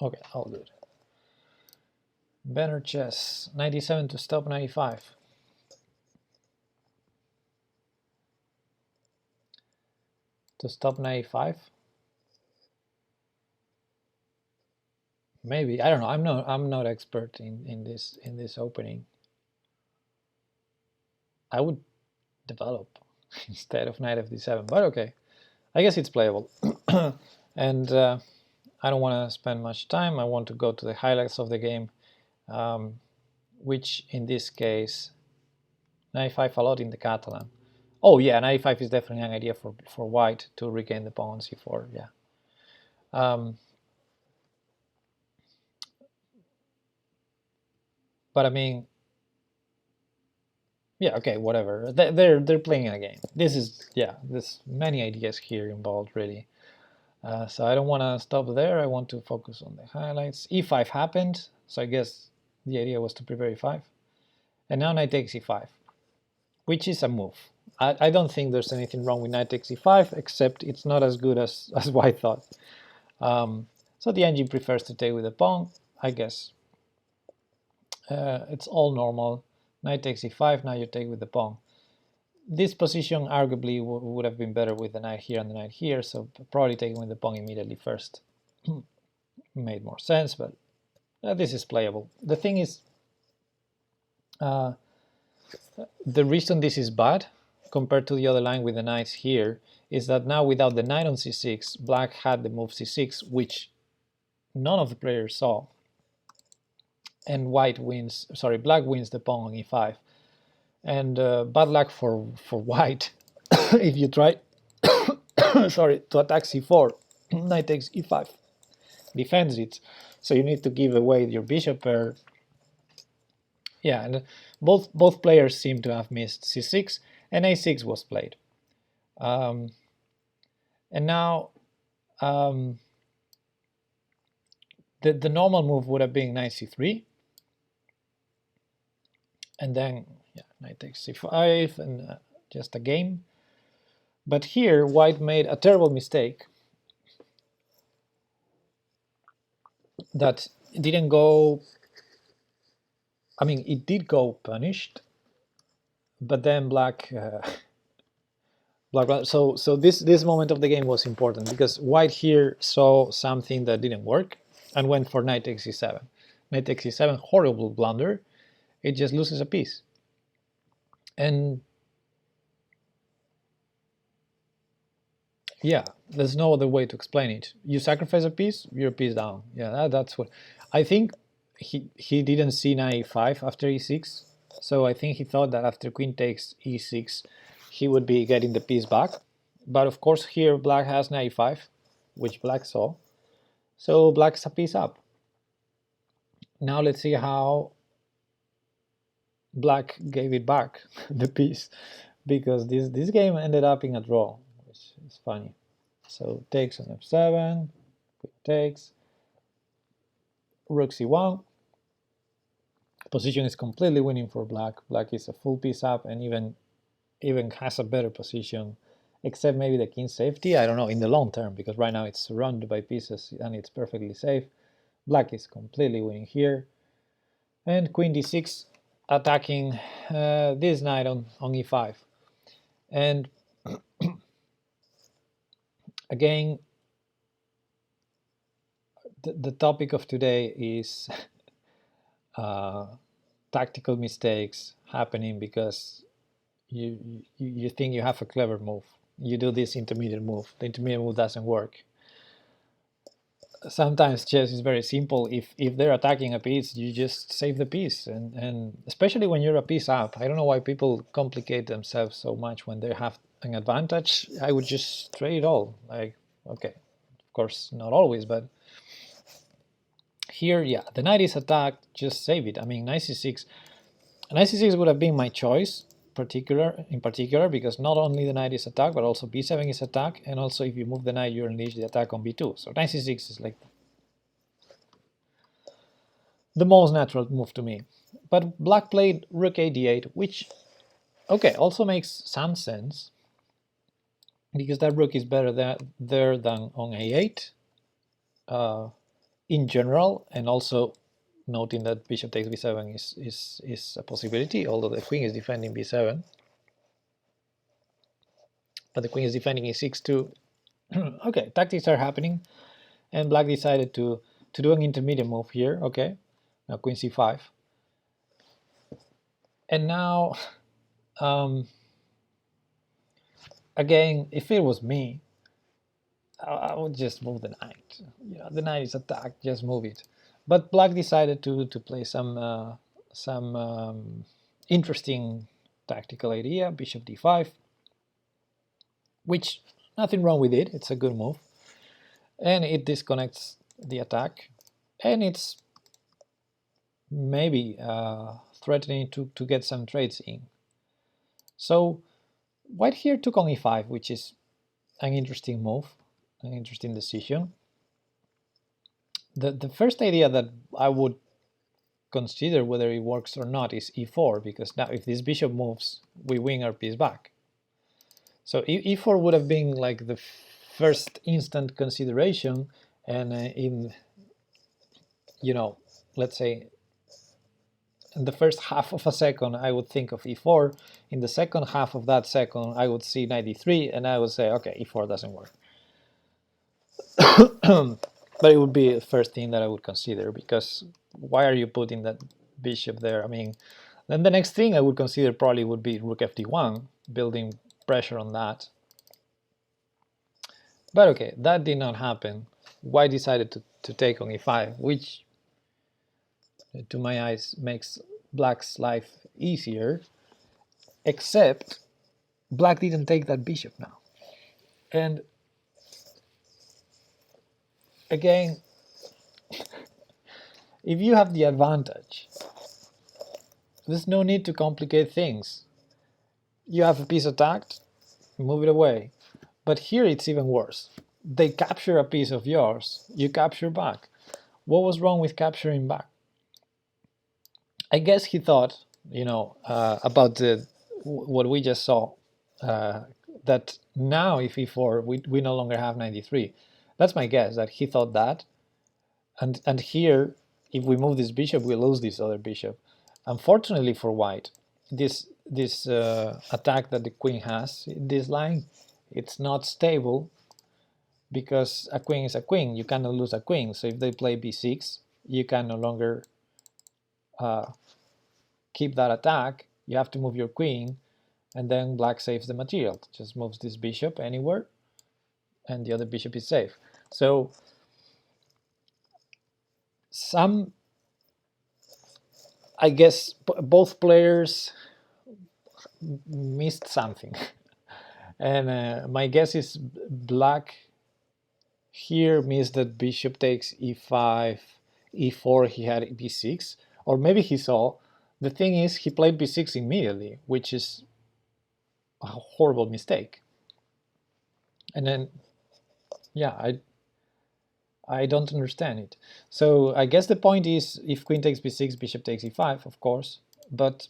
Okay, all good. Banner chess, 97 to stop 95. To stop 95? Maybe, I don't know. I'm not expert in this opening. I would develop instead of knight fd7, but okay. I guess it's playable. And I don't want to spend much time. I want to go to the highlights of the game, which in this case, knight 5 a lot in the Catalan. Oh yeah, knight 5 is definitely an idea for white to regain the pawn on c4, yeah. But I mean, yeah, okay, whatever. They're playing a game. This is, yeah, there's many ideas here involved, really. So I don't want to stop there. I want to focus on the highlights. e5 happened, so I guess The idea was to prepare e5. And now knight takes e5, which is a move. I don't think there's anything wrong with knight takes e5, except it's not as good as white thought. So the engine prefers to take with the pawn, I guess. It's all normal. Knight takes e5, now you take with the pawn. This position arguably would have been better with the knight here and the knight here, so probably taking with the pawn immediately first made more sense, but this is playable. The thing is, the reason this is bad compared to the other line with the knights here is that now without the knight on c6, black had the move c6, which none of the players saw, and black wins the pawn on e5. And bad luck for white if you try to attack c4. Knight takes e5, defends it, so you need to give away your bishop pair. Yeah, and both players seem to have missed c6, and a6 was played. And now the normal move would have been knight c3, and then knight takes c5, and just a game. But here white made a terrible mistake that didn't go, I mean, it did go punished, but then black so this moment of the game was important because white here saw something that didn't work and went for knight takes e7. Knight takes e7, horrible blunder. It just loses a piece. And yeah, there's no other way to explain it. You sacrifice a piece, you're a piece down. Yeah, that's what I think. He didn't see knight e5 after e6, so I think he thought that after queen takes e6 he would be getting the piece back. But of course here black has knight e5, which black saw, so black's a piece up. Now let's see how black gave it back, the piece, because this game ended up in a draw, which is funny. So takes on f7, queen takes, rook c1. Position is completely winning for black. Black is a full piece up and even has a better position, except maybe the king safety. I don't know in the long term, because right now it's surrounded by pieces and it's perfectly safe. Black is completely winning here. And queen d6 attacking this knight on e5. And again, the topic of today is tactical mistakes happening because you think you have a clever move. You do this intermediate move. The intermediate move doesn't work. Sometimes chess is very simple. If they're attacking a piece, you just save the piece, and especially when you're a piece up. I don't know why people complicate themselves so much when they have an advantage. I would just trade it all. Like, okay, of course not always, but here, yeah, the knight is attacked, just save it. I mean, knight c6 would have been my choice in particular, because not only the knight is attacked, but also b7 is attacked, and also if you move the knight, you unleash the attack on b2. So knight c6 is like the most natural move to me. But black played rook a d8, which, okay, also makes some sense, because that rook is better there than on a8 in general, and also noting that bishop takes b7 is a possibility, although the queen is defending b7. But the queen is defending e6 too. Okay, tactics are happening, and black decided to do an intermediate move here. Okay, now queen c5. And now, again, if it was me, I would just move the knight. You know, the knight is attacked, just move it. But black decided to play some interesting tactical idea, bishop d5, which nothing wrong with it. It's a good move, and it disconnects the attack, and it's maybe threatening to get some trades in. So white here took on e5, which is an interesting move, an interesting decision. The first idea that I would consider whether it works or not is e4, because now if this bishop moves, we win our piece back. So e4 would have been like the first instant consideration, and in, you know, let's say in the first half of a second I would think of e4. In the second half of that second I would see knight e3, and I would say, okay, e4 doesn't work. But it would be the first thing that I would consider, because why are you putting that bishop there? I mean, then the next thing I would consider probably would be rook fd1, building pressure on that. But okay, that did not happen. White decided to take on e5, which to my eyes makes black's life easier, except black didn't take that bishop now. And again, if you have the advantage, there's no need to complicate things. You have a piece attacked, move it away. But here it's even worse. They capture a piece of yours, you capture back. What was wrong with capturing back? I guess he thought, you know, about what we just saw, that now if e4, we no longer have 93. That's my guess, that he thought that. And here, if we move this bishop, we lose this other bishop. Unfortunately for white, this attack that the queen has, this line, it's not stable, because a queen is a queen. You cannot lose a queen. So if they play b6, you can no longer keep that attack. You have to move your queen, and then black saves the material. Just moves this bishop anywhere, and the other bishop is safe. So I guess both players missed something. And my guess is black here missed that bishop takes e5, e4, he had b6, or maybe he saw. The thing is, he played b6 immediately, which is a horrible mistake. And then, yeah, I don't understand it. So I guess the point is, if queen takes b6, bishop takes e5, of course, but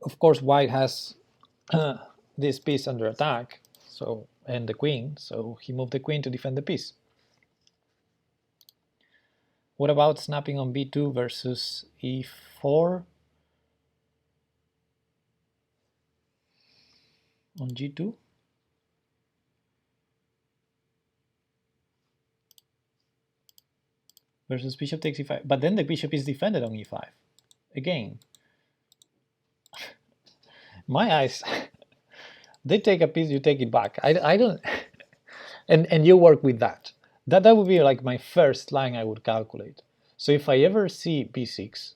of course white has this piece under attack, so, and the queen, so he moved the queen to defend the piece. What about snapping on b2 versus e4 on g2? Versus bishop takes e5, but then the bishop is defended on e5 again. My eyes, they take a piece, you take it back. I don't, and you work with that. That would be like my first line I would calculate. So if I ever see b6,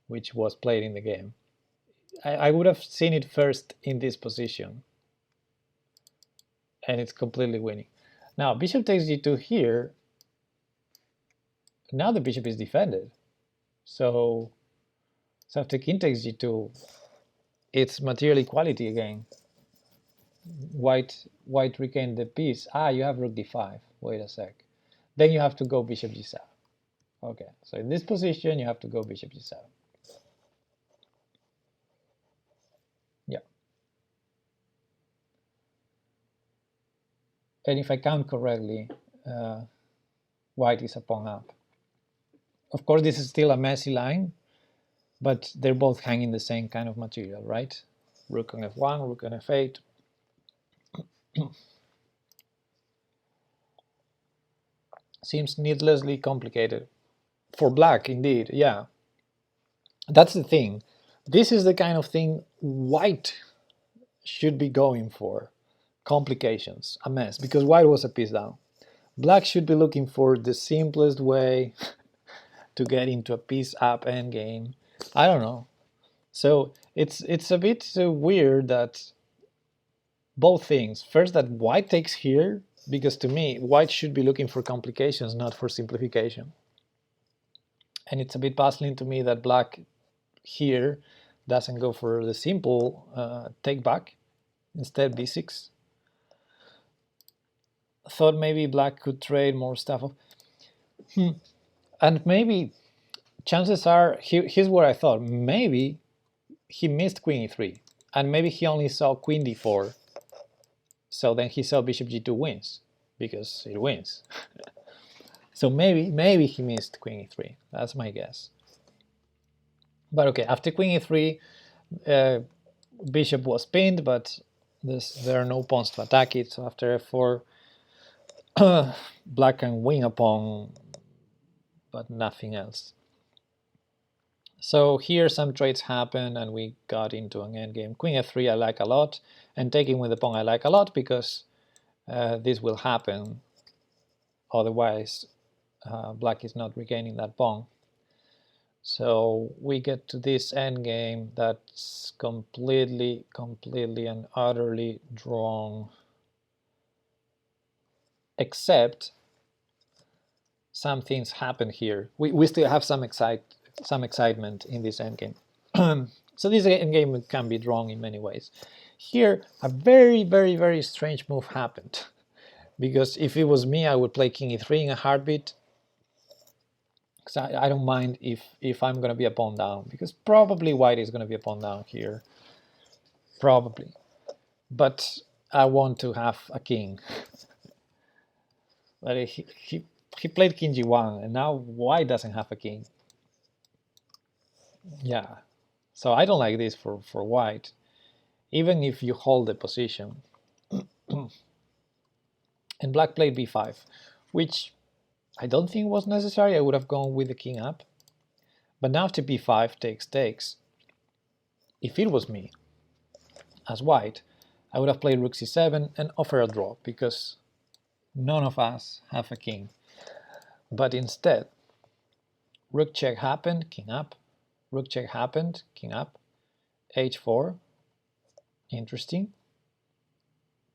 which was played in the game, I would have seen it first in this position, and it's completely winning. Now bishop takes g2 here. Now the bishop is defended. So after king takes g2, it's material equality again. White regained the piece. Ah, you have rook d5. Wait a sec. Then you have to go bishop g7. Okay, so in this position you have to go bishop g7. Yeah. And if I count correctly, white is a pawn up. Of course, this is still a messy line, but they're both hanging the same kind of material, right? Rook on f1, rook on f8. Seems needlessly complicated. For black, indeed, yeah. That's the thing. This is the kind of thing white should be going for. Complications, a mess, because white was a piece down. Black should be looking for the simplest way to get into a piece up endgame. I don't know. So it's a bit weird that both things. First, that white takes here, because to me, white should be looking for complications, not for simplification. And it's a bit puzzling to me that black here doesn't go for the simple take back, instead b6. Thought maybe black could trade more stuff. And maybe chances are, here's what I thought, maybe he missed queen e3, and maybe he only saw queen d4, so then he saw bishop g2 wins, because it wins. So maybe he missed queen e3, that's my guess. But okay, after queen e3, bishop was pinned, but there are no pawns to attack it, so after f4, black can win a pawn, but nothing else. So here some trades happen, and we got into an endgame. Queen f3 I like a lot, and taking with the pawn I like a lot, because this will happen, otherwise black is not regaining that pawn. So we get to this endgame that's completely and utterly drawn, except some things happen here. We still have some excitement in this endgame. So this endgame can be drawn in many ways. Here, a very strange move happened, because if it was me, I would play king e3 in a heartbeat. Because I don't mind if I'm going to be a pawn down, because probably white is going to be a pawn down here, probably. But I want to have a king. But he played king g1, and now white doesn't have a king. Yeah, so I don't like this for white, even if you hold the position. And black played b5, which I don't think was necessary. I would have gone with the king up. But now after b5 takes, if it was me, as white, I would have played rook c7 and offer a draw, because none of us have a king. But instead, rook check happened, king up, rook check happened, king up, h4, interesting,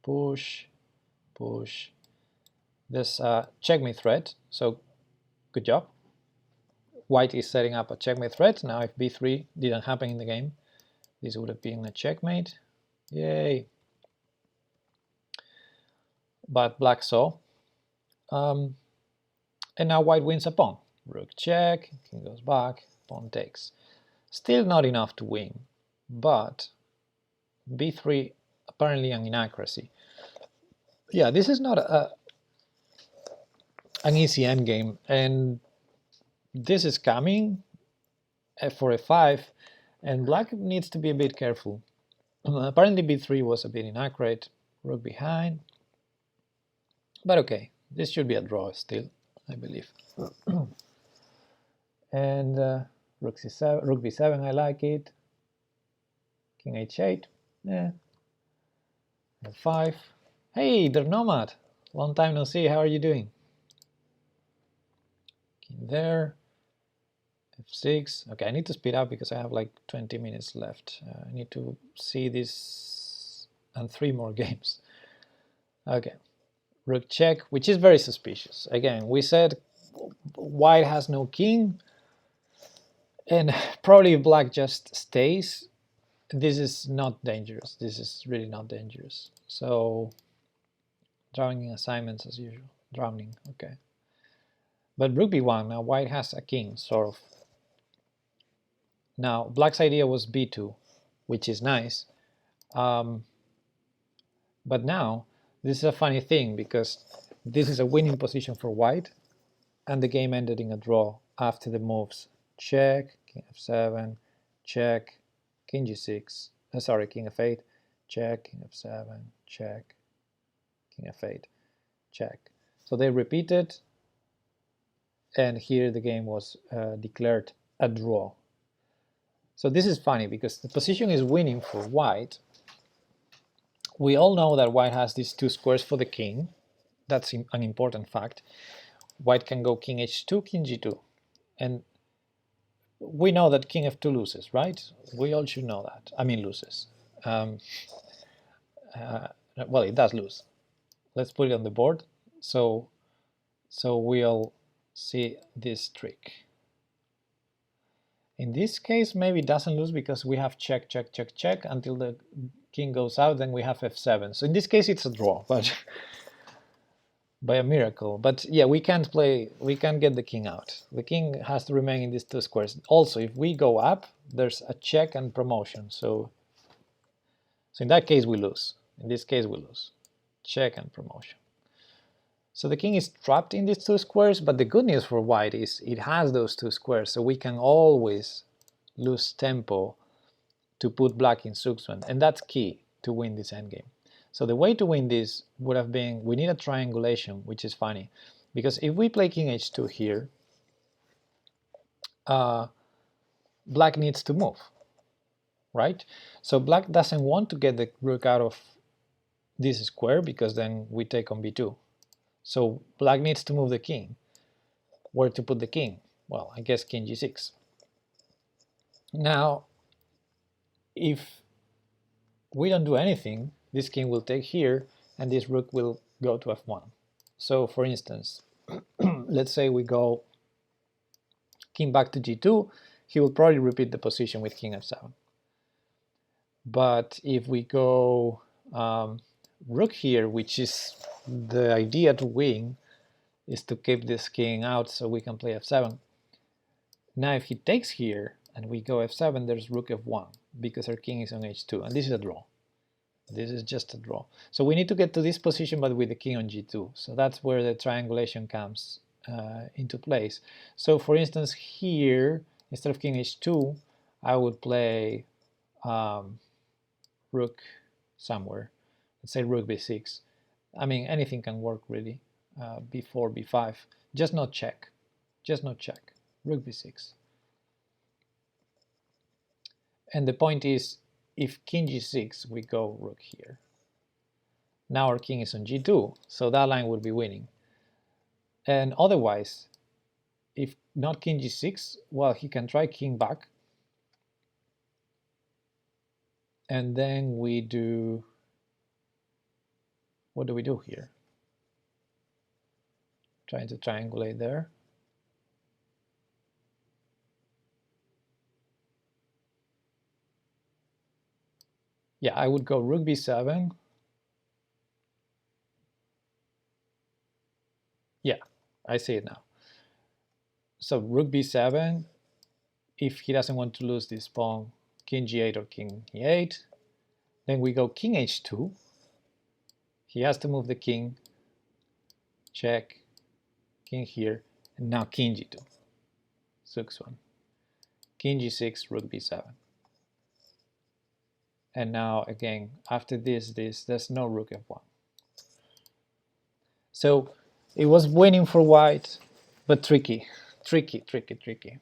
push, there's a checkmate threat, so good job. White is setting up a checkmate threat. Now if b3 didn't happen in the game, this would have been a checkmate. Yay! But black saw. And now white wins a pawn. Rook check, king goes back, pawn takes. Still not enough to win, but b3 apparently an inaccuracy. Yeah, this is not an easy endgame, and this is coming, f4, f5, and black needs to be a bit careful. Apparently b3 was a bit inaccurate, rook behind, but okay, this should be a draw still, I believe. And rook c7, rook b7, I like it. King h8, yeah. f5. Hey, they're Nomad! Long time no see, how are you doing? King there. f6. Okay, I need to speed up because I have like 20 minutes left. I need to see this and 3 more games. Okay, rook check, which is very suspicious. Again, we said white has no king, and probably if black just stays, this is not dangerous. This is really not dangerous. So, drowning assignments as usual. Drowning, okay. But rook b1, now white has a king, sort of. Now, black's idea was b2, which is nice. But now, this is a funny thing, because this is a winning position for white, and the game ended in a draw after the moves check, king f7, check, king g6, sorry, king f8, check, king f7, check, king f8, check. So they repeated, and here the game was declared a draw. So this is funny, because the position is winning for white. We all know that white has these 2 squares for the king. That's an important fact. White can go king h2, king g2. And we know that king f2 loses, right? We all should know that. I mean, loses. Well, it does lose. Let's put it on the board. So we'll see this trick. In this case, maybe it doesn't lose because we have check, check, check, check until the king goes out, then we have f7. So in this case, it's a draw, but by a miracle. But yeah, we can't get the king out. The king has to remain in these two squares. Also, if we go up, there's a check and promotion. So in that case, we lose. In this case, we lose. Check and promotion. So the king is trapped in these two squares, but the good news for white is it has those two squares, so we can always lose tempo to put black in Zugzwang, and that's key to win this endgame. So the way to win this would have been, we need a triangulation, which is funny, because if we play king h2 here, black needs to move, right? So black doesn't want to get the rook out of this square, because then we take on b2. So black needs to move the king. Where to put the king? Well, I guess king g6. Now, if we don't do anything, this king will take here, and this rook will go to f1. So for instance, let's say we go king back to g2, he will probably repeat the position with king f7. But if we go rook here, which is the idea to win, is to keep this king out so we can play f7. Now if he takes here and we go f7, there's rook f1, because our king is on h2, and this is a draw. This is just a draw. So we need to get to this position, but with the king on g2. So that's where the triangulation comes into place. So for instance, here, instead of king h2, I would play rook somewhere. Let's say rook b6. I mean, anything can work really. b4, b5. Just not check. Just not check. Rook b6. And the point is, if king g6, we go rook here. Now our king is on g2, so that line would be winning. And otherwise, if not king g6, well, he can try king back. And then we do, what do we do here? Trying to triangulate there. Yeah, I would go rook b7. Yeah, I see it now. So rook b7, if he doesn't want to lose this pawn, king g8 or king e8. Then we go king h2. He has to move the king. Check. King here. And now king g2. Zugzwang. King g6, rook b7. And now again, after this, there's no rook f1. So it was winning for white, but tricky. Tricky.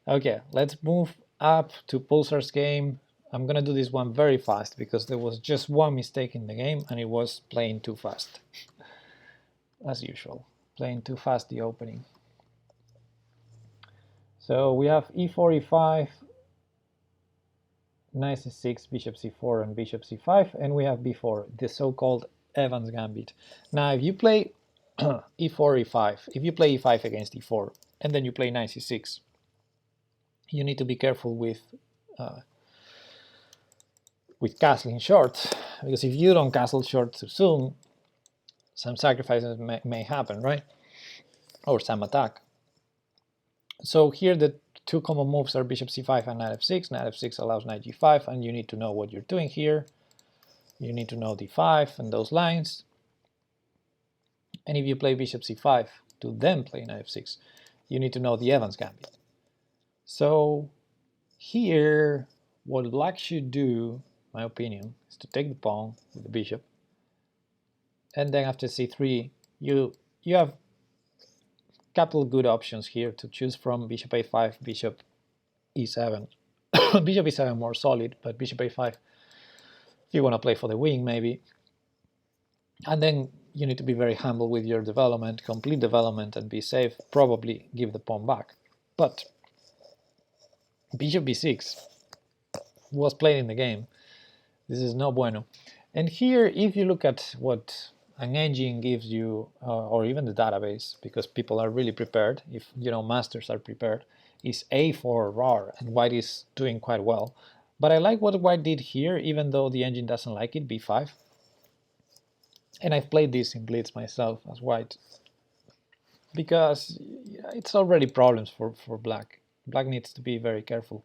Okay, let's move up to Pulsar's game. I'm gonna do this one very fast because there was just one mistake in the game, and it was playing too fast. As usual, playing too fast the opening. So we have e4, e5, knight c6, bishop c4, and bishop c5, and we have b4, the so-called Evans gambit. Now, if you play e4, e5, if you play e5 against e4, and then you play knight c6, you need to be careful with castling short, because if you don't castle short too soon, some sacrifices may happen, right? Or some attack. So here the two common moves are bishop c5 and knight f6. Knight f6 allows knight g5, and you need to know what you're doing here. You need to know d5 and those lines. And if you play bishop c5 to then play knight f6, you need to know the Evans gambit. So here, what black should do, my opinion, is to take the pawn with the bishop. And then after c3, you have couple good options here to choose from: bishop a5, bishop e7. Bishop e7 more solid, but bishop a5 if you want to play for the wing maybe. And then you need to be very humble with your development, complete development, and be safe, probably give the pawn back. But bishop b6 was played in the game. This is no bueno. And here, if you look at what an engine gives you, or even the database, because people are really prepared, if masters are prepared, is a4 RAR, and white is doing quite well. But I like what white did here, even though the engine doesn't like it, b5. And I've played this in Blitz myself as white, because it's already problems for black. Black needs to be very careful.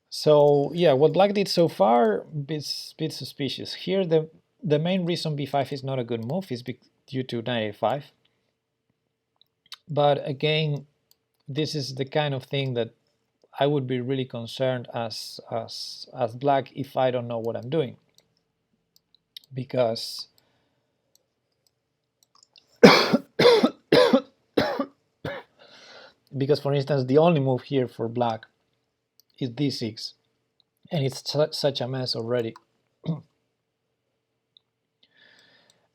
So yeah, what black did so far is a bit suspicious. Here the main reason b5 is not a good move is due to knight a5. But again, this is the kind of thing that I would be really concerned as black if I don't know what I'm doing. Because for instance, the only move here for black is d6, and it's such a mess already.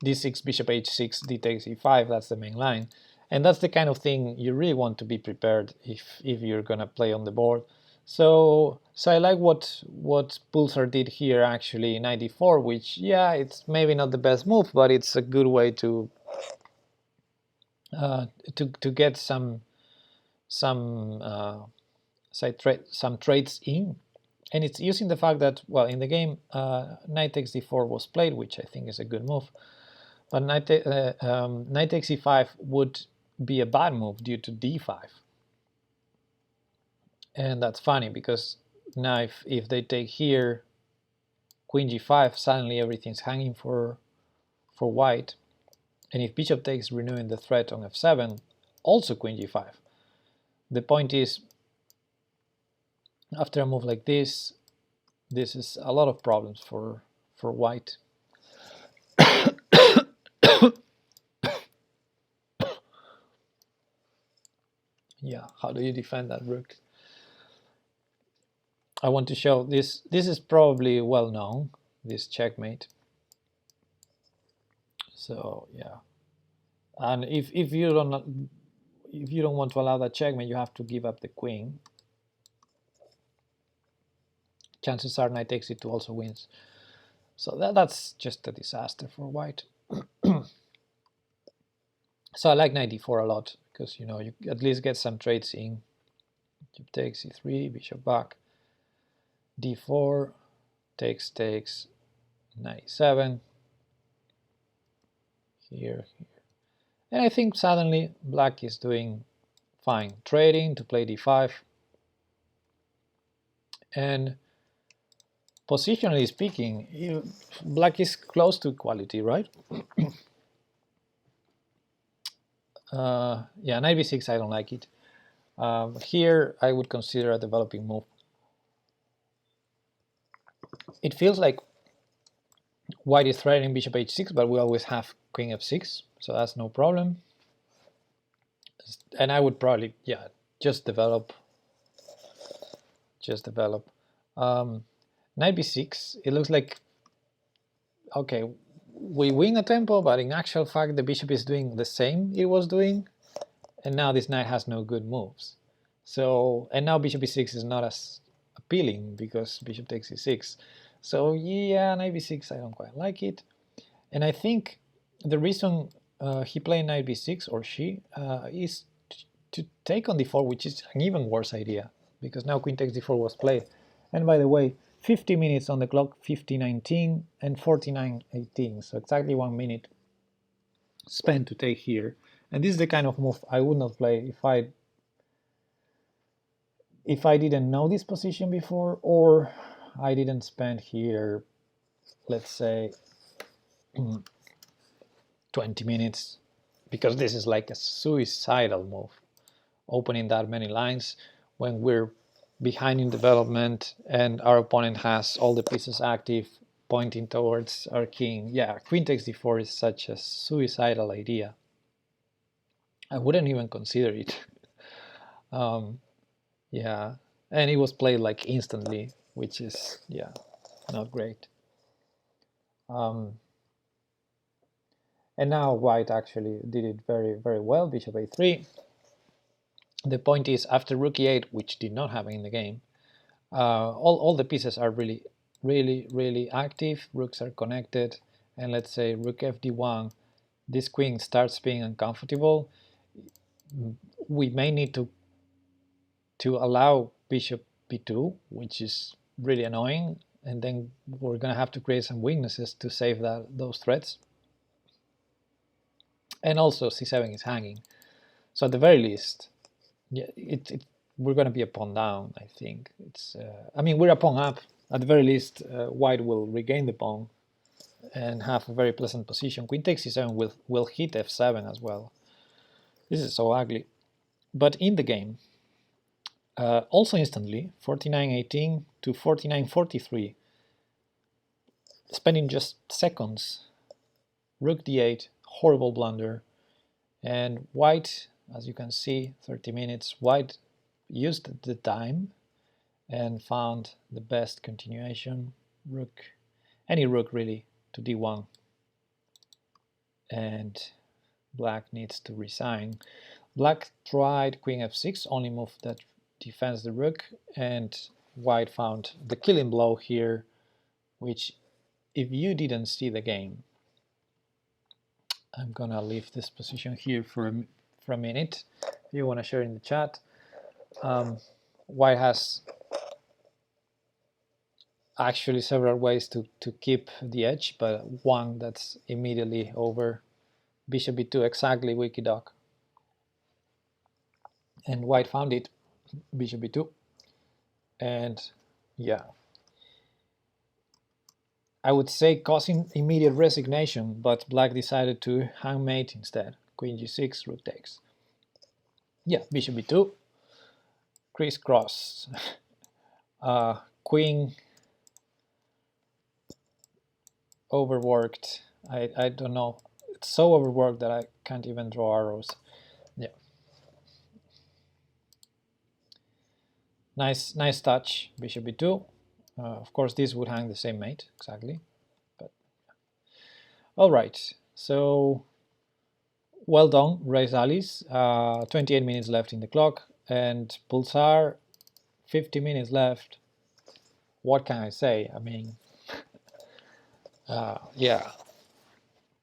d6, bishop h6, d takes e5, that's the main line. And that's the kind of thing you really want to be prepared if you're gonna play on the board. So I like what Pulsar did here, actually, knight d4, which, yeah, it's maybe not the best move, but it's a good way to get some trades in. And it's using the fact that, well, in the game, knight takes d4 was played, which I think is a good move. But knight takes e5 would be a bad move due to d5. And that's funny, because now if they take here, queen g5, suddenly everything's hanging for white. And if bishop takes, renewing the threat on f7, also queen g5. The point is, after a move like this is a lot of problems for white. Yeah, how do you defend that rook? I want to show this. This is probably well known, this checkmate. So yeah, and if you don't want to allow that checkmate, you have to give up the queen. Chances are knight takes it2 also wins. So that's just a disaster for white. So I like knight d4 a lot, because you at least get some trades in. Bishop takes e3, bishop back, d4, takes, knight e7, here. And I think suddenly black is doing fine. Trading to play d5. And positionally speaking, black is close to equality, right? Yeah, knight b6, I don't like it. Here I would consider a developing move. It feels like white is threatening bishop h6, but we always have queen f6, so that's no problem. And I would probably, yeah, just develop. Knight b6, it looks like, okay, we win a tempo, but in actual fact the bishop is doing the same it was doing, and now this knight has no good moves. So, and now bishop b6 is not as appealing because bishop takes e6. So yeah, knight b6, I don't quite like it. And I think the reason he played knight b6, or she, is to take on d4, which is an even worse idea, because now queen takes d4 was played. And by the way, 50 minutes on the clock, 50:19 and 49:18, so exactly 1 minute spent to take here. And this is the kind of move I would not play if I didn't know this position before, or I didn't spend here, let's say, 20 minutes, because this is like a suicidal move, opening that many lines when we're behind in development and our opponent has all the pieces active pointing towards our king. Yeah, queen takes d4 is such a suicidal idea. I wouldn't even consider it. Yeah, and it was played like instantly, which is, yeah, not great. And now white actually did it very, very well, bishop a3. The point is, after rook e8, which did not happen in the game, all the pieces are really, really, really active, rooks are connected, and let's say rook fd1, this queen starts being uncomfortable. We may need to allow bishop b2, which is really annoying, and then we're going to have to create some weaknesses to save those threats. and also c7 is hanging. So at the very least, yeah, we're going to be a pawn down. I think it's. I mean, we're a pawn up. At the very least, white will regain the pawn and have a very pleasant position. Queen takes c7 will hit f7 as well. This is so ugly. But in the game, also instantly, 49-18 to 49-43, spending just seconds, rook d8, horrible blunder, and white, as you can see, 30 minutes, white used the time and found the best continuation, rook, any rook really, to d1, and black needs to resign. Black tried queen f6, only move that defends the rook, and white found the killing blow here, which if you didn't see the game, I'm gonna leave this position here for a minute. If you want to share in the chat, white has actually several ways to keep the edge, but one that's immediately over. Bishop b2, exactly, wikidog. And white found it, bishop b2. And yeah, I would say causing immediate resignation, but black decided to hang mate instead. Queen g6, rook takes. Yeah, bishop b2, crisscross. Queen overworked. I don't know. It's so overworked that I can't even draw arrows. Yeah. Nice touch, bishop b2. Of course, this would hang the same mate, exactly. But all right, so well done, Ryzalis. 28 minutes left in the clock, and Pulsar, 50 minutes left. What can I say? I mean, yeah,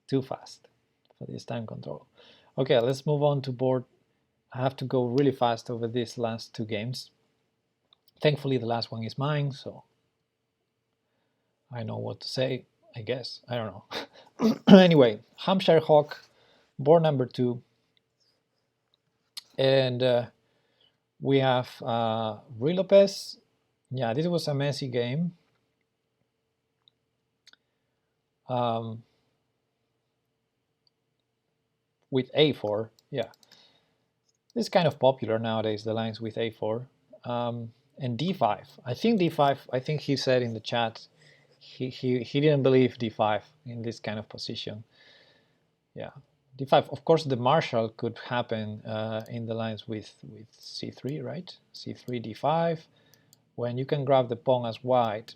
too fast for this time control. Okay, let's move on to board. I have to go really fast over these last two games. Thankfully, the last one is mine, so I know what to say, I guess. I don't know. Anyway, HampshireHawk, board number 2. And we have Ruy Lopez. Yeah, this was a messy game. With a4, yeah. This is kind of popular nowadays, the lines with a4. And d5. I think d5, I think he said in the chat, he didn't believe d5 in this kind of position. Yeah, d5. Of course, the Marshall could happen in the lines with c3, right? c3, d5, when you can grab the pawn as white.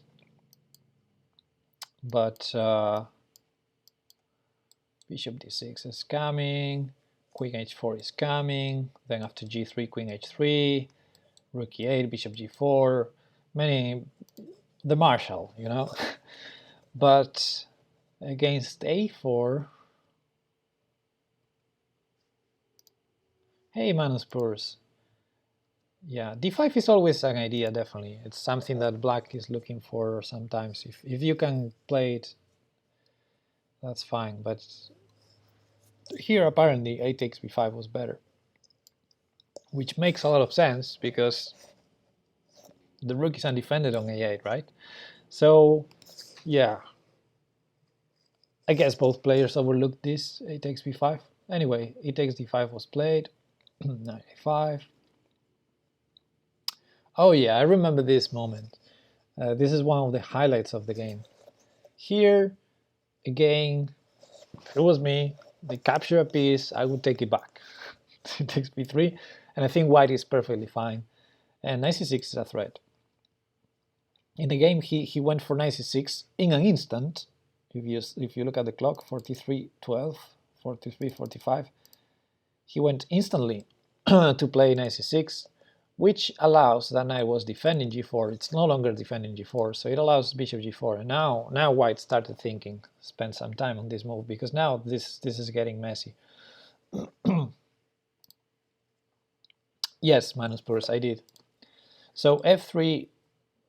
But bishop d6 is coming, queen h4 is coming, then after g3, queen h3, rook e8, bishop g4, the Marshall, you know. But against a4, hey Manus Purs, yeah, d5 is always an idea, definitely. It's something that black is looking for sometimes. If you can play it, that's fine, but here apparently a takes b5 was better, which makes a lot of sense because the rook is undefended on a8, right? So yeah, I guess both players overlooked this, a takes b5. Anyway, a takes d5 was played, knight a5. Oh yeah, I remember this moment. This is one of the highlights of the game. Here, again, if it was me, they capture a piece, I would take it back. It takes b3, and I think white is perfectly fine. And knight c6 is a threat. In the game, he went for knight c6 in an instant. If you look at the clock, 43:12, 43:45, he went instantly to play knight c6, which allows that knight was defending g4. It's no longer defending g4, so it allows bishop g4. And now white started thinking, spend some time on this move, because now this is getting messy. Yes, Manus Purs, I did. So f3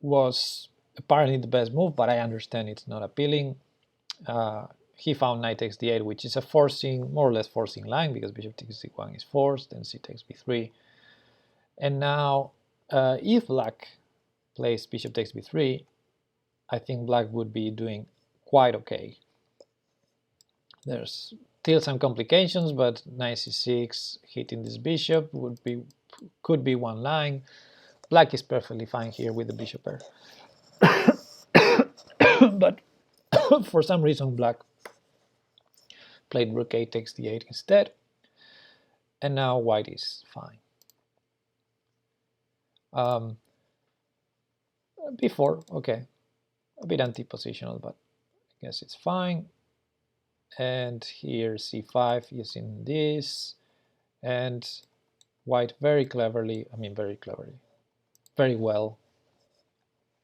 was apparently the best move, but I understand it's not appealing. he found knight takes d8, which is a forcing, more or less forcing line, because bishop takes c1 is forced, then c takes b3. And now, if black plays bishop takes b3, I think black would be doing quite okay. There's still some complications, but knight c6 hitting this bishop could be one line. Black is perfectly fine here with the bishop pair. But for some reason black played rook 8 takes d8 instead, and now white is fine. Before, okay, a bit anti-positional, but I guess it's fine. And here c5 using this, and white very cleverly, very well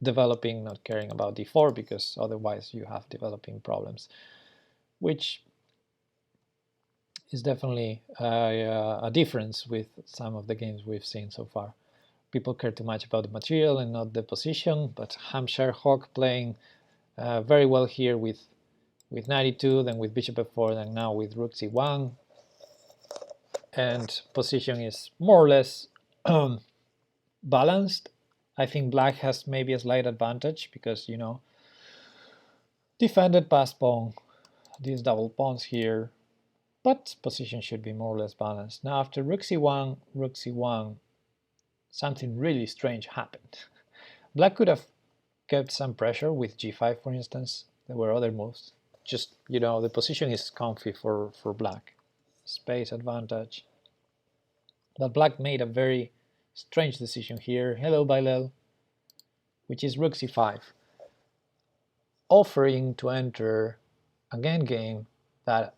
developing, not caring about d4, because otherwise you have developing problems, which is definitely a difference with some of the games we've seen so far. People care too much about the material and not the position, but HampshireHawk playing very well here with 92, then with bishop f4, then now with rook c1, and position is more or less balanced. I think black has maybe a slight advantage because, you know, defended pass pawn, these double pawns here, but position should be more or less balanced. Now after rook c1, something really strange happened. Black could have kept some pressure with g5, for instance. There were other moves. Just, you know, the position is comfy for black. Space advantage. But black made a very strange decision here. Hello, Bailel. Which is rook c5. Offering to enter a game that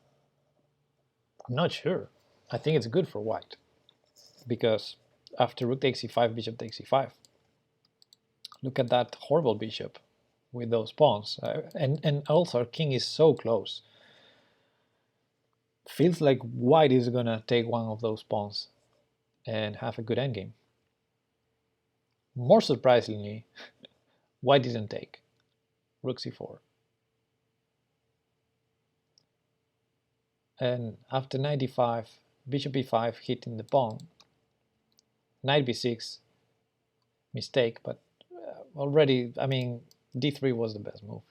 I'm not sure. I think it's good for white. Because after rook takes c5, bishop takes c5. Look at that horrible bishop with those pawns. And also our king is so close. Feels like white is gonna take one of those pawns and have a good endgame. More surprisingly, white didn't take. Rook c4. And after knight d5, bishop e5 hitting the pawn. Knight b6, mistake, but already, I mean, d3 was the best move.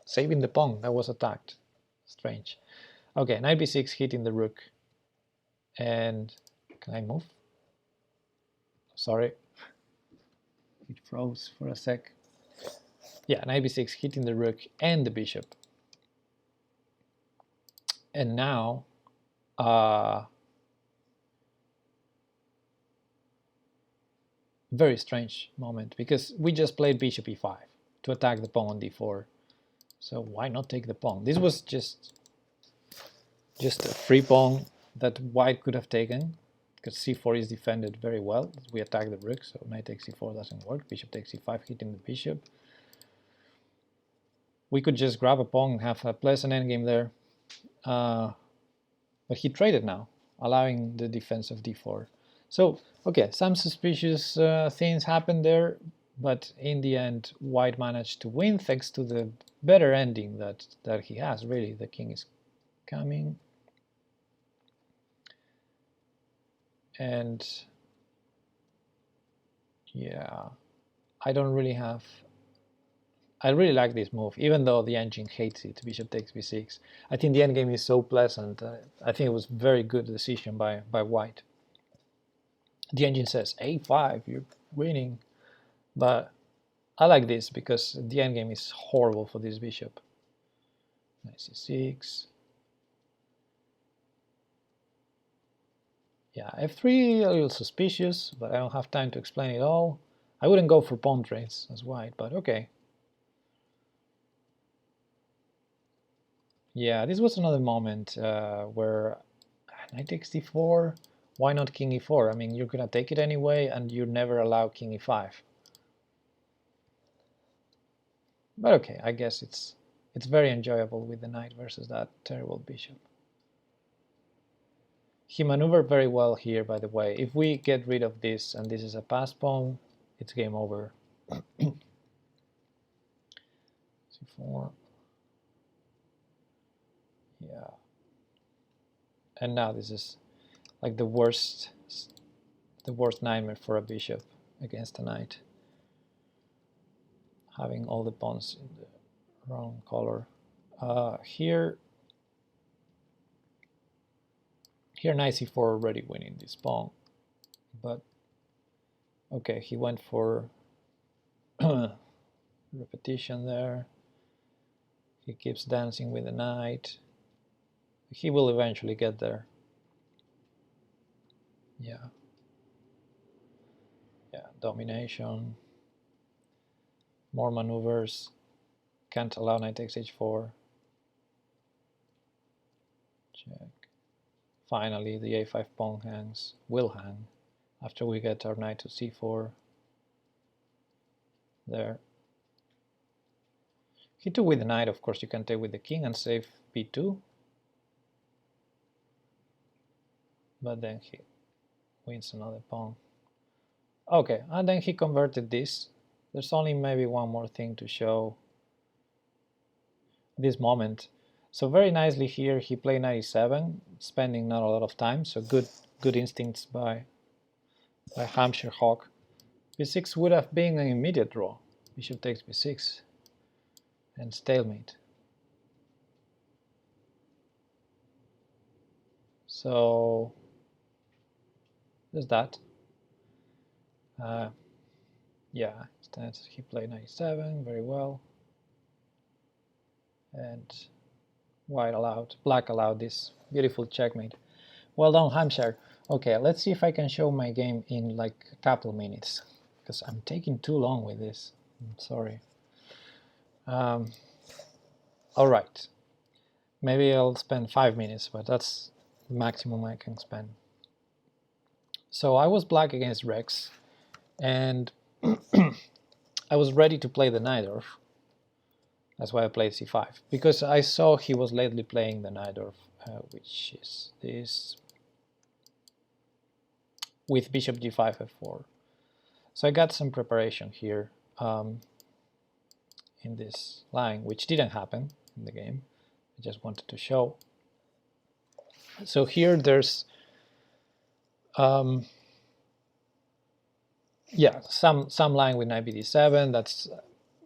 Saving the pawn that was attacked. Strange. Okay, knight b6 hitting the rook. And can I move? Sorry. It froze for a sec. Yeah, knight b6 hitting the rook and the bishop. And now very strange moment, because we just played bishop e5 to attack the pawn on d4. So why not take the pawn? This was just a free pawn that white could have taken, because c4 is defended very well. We attack the rook, so knight takes c4 doesn't work. Bishop takes c5 hitting the bishop. We could just grab a pawn and have a pleasant endgame there. But he traded now, allowing the defense of d4. So, okay, some suspicious things happened there, but in the end, white managed to win thanks to the better ending that he has, really. The king is coming. And yeah, I really like this move, even though the engine hates it. Bishop takes b6. I think the endgame is so pleasant. I think it was a very good decision by white. The engine says a5, you're winning. But I like this because the endgame is horrible for this bishop. Knight c6. Yeah, f3 a little suspicious, but I don't have time to explain it all. I wouldn't go for pawn trades as white, but okay. Yeah, this was another moment where knight takes d4. Why not king e4? I mean, you're gonna take it anyway, and you never allow king e5. But okay, I guess it's very enjoyable with the knight versus that terrible bishop. He maneuvered very well here, by the way. If we get rid of this, and this is a pass pawn, it's game over. c4. Yeah. And now this is like the worst nightmare for a bishop against a knight. Having all the pawns in the wrong color. Here knight c4 already winning this pawn, but okay, he went for repetition there. He keeps dancing with the knight. He will eventually get there. Yeah, domination. More maneuvers. Can't allow knight takes h4. Check. Finally, the a5 pawn will hang after we get our knight to c4. There. He took with the knight, of course you can take with the king and save b2. But then he wins another pawn. Okay, and then he converted this. There's only maybe one more thing to show this moment. So very nicely here he played 97, spending not a lot of time, so good instincts by HampshireHawk. b6 would have been an immediate draw. Bishop takes b6 and stalemate. So there's that. Yeah, instead he played 97 very well, and black allowed this beautiful checkmate. Well done, Hampshire. Okay, let's see if I can show my game in like a couple of minutes, because I'm taking too long with this. I'm sorry. All right, maybe I'll spend 5 minutes, but that's the maximum I can spend. So I was black against Rex, and I was ready to play the Najdorf. That's why I played c5, because I saw he was lately playing the Najdorf, which is this with bishop g5 f4. So I got some preparation here in this line, which didn't happen in the game. I just wanted to show. So here there's yeah, some line with knight bd7. That's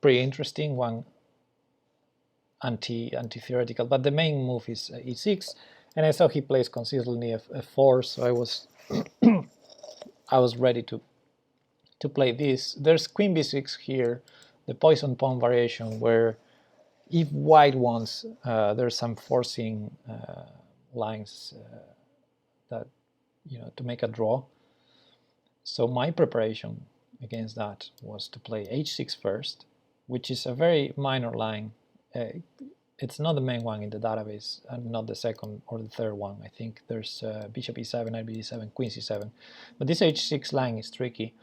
pretty interesting, one anti-theoretical, but the main move is e6, and I saw he plays consistently f4, so I was I was ready to play this. There's queen b6 here, the poison pawn variation, where if white wants, there's some forcing lines that, you know, to make a draw. So my preparation against that was to play h6 first, which is a very minor line. It's not the main one in the database, and not the second or the third one. I think there's bishop e7, knight b7, queen c7, but this h6 line is tricky.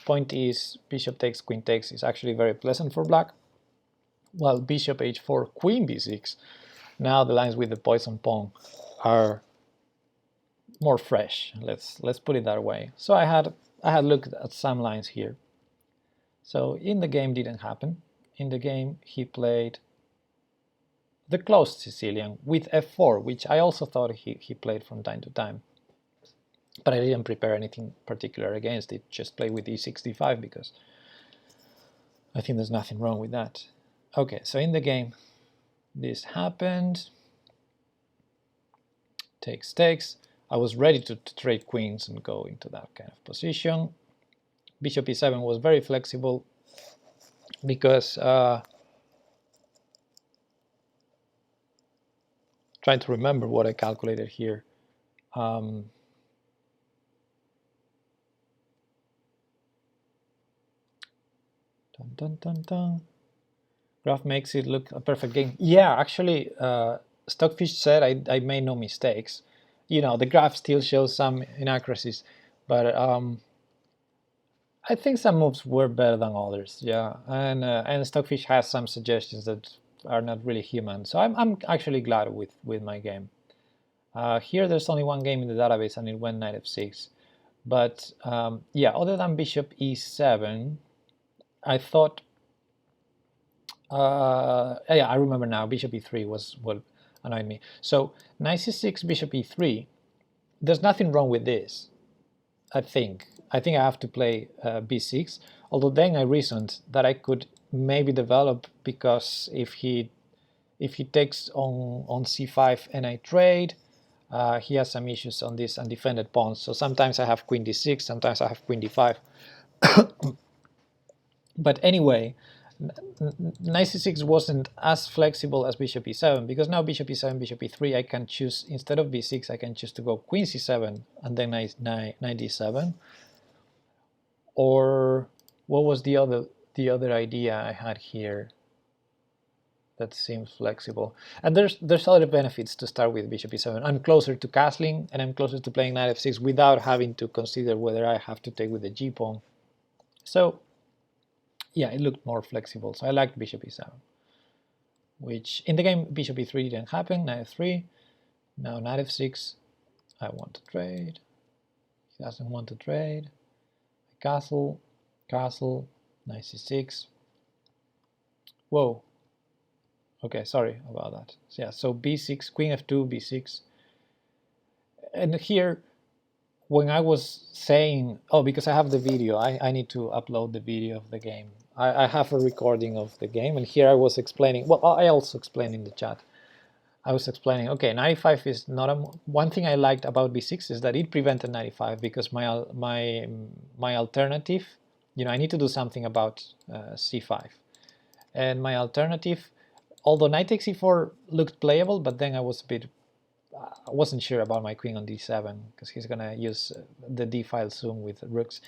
Point is, bishop takes, queen takes is actually very pleasant for black, while bishop h4, queen b6, now the lines with the poison pawn are more fresh. Let's put it that way. So I had looked at some lines here. So in the game didn't happen. In the game he played the closed Sicilian with f4, which I also thought he played from time to time. But I didn't prepare anything particular against it, just play with e6, d5, because I think there's nothing wrong with that. Okay, so in the game this happened. Takes, takes. I was ready to trade queens and go into that kind of position. Bishop e7 was very flexible, because trying to remember what I calculated here. Dun, dun, dun, dun. Graph makes it look a perfect game. Yeah, actually, Stockfish said I made no mistakes. You know, the graph still shows some inaccuracies, but I think some moves were better than others. Yeah, and Stockfish has some suggestions that are not really human. So I'm actually glad with my game. Here there's only one game in the database, and it went knight f6. But yeah, other than bishop e7, I thought. Yeah, I remember now. Bishop e3 was annoyed me. So knight c6, bishop e3. There's nothing wrong with this, I think. I think I have to play b6, although then I reasoned that I could maybe develop, because if he takes on c5 and I trade, he has some issues on this undefended pawns. So sometimes I have queen d6, sometimes I have queen d5. But anyway, knight c6 wasn't as flexible as bishop e7, because now bishop e7, bishop e3, I can choose, instead of b6, I can choose to go queen c7 and then knight d7. Or what was the other idea I had here that seems flexible? And there's other benefits to start with bishop e7. I'm closer to castling, and I'm closer to playing knight f6 without having to consider whether I have to take with the g pawn. So yeah, it looked more flexible, so I liked bishop e7. Which in the game bishop e3 didn't happen. Knight f3, now knight f6. I want to trade. He doesn't want to trade. Castle, castle, knight c6. Whoa. Okay, sorry about that. So yeah, so b6, queen f2, b6. And here, when I was saying, oh, because I have the video, I need to upload the video of the game. I have a recording of the game, and here I was explaining, well, I also explained in the chat. I was explaining, okay, 95 is not a... One thing I liked about b6 is that it prevented 95, because my alternative, you know, I need to do something about c5. And my alternative, although knight takes e4 looked playable, but then I was a bit... I wasn't sure about my queen on d7, because he's going to use the d file soon with rooks.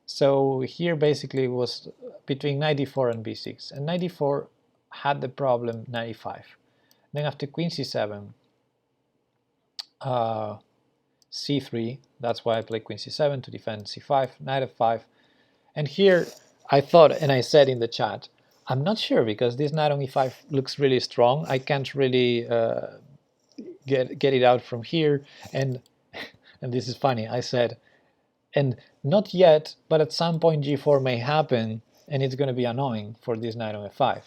So here basically it was between knight d4 and b6. And knight d4 had the problem knight e5. Then after queen c7, c3, that's why I play queen c7 to defend c5, knight f5. And here I thought, and I said in the chat, I'm not sure, because this knight on e5 looks really strong. I can't really get it out from here. And this is funny, I said, and not yet, but at some point g4 may happen, and it's going to be annoying for this knight on f5.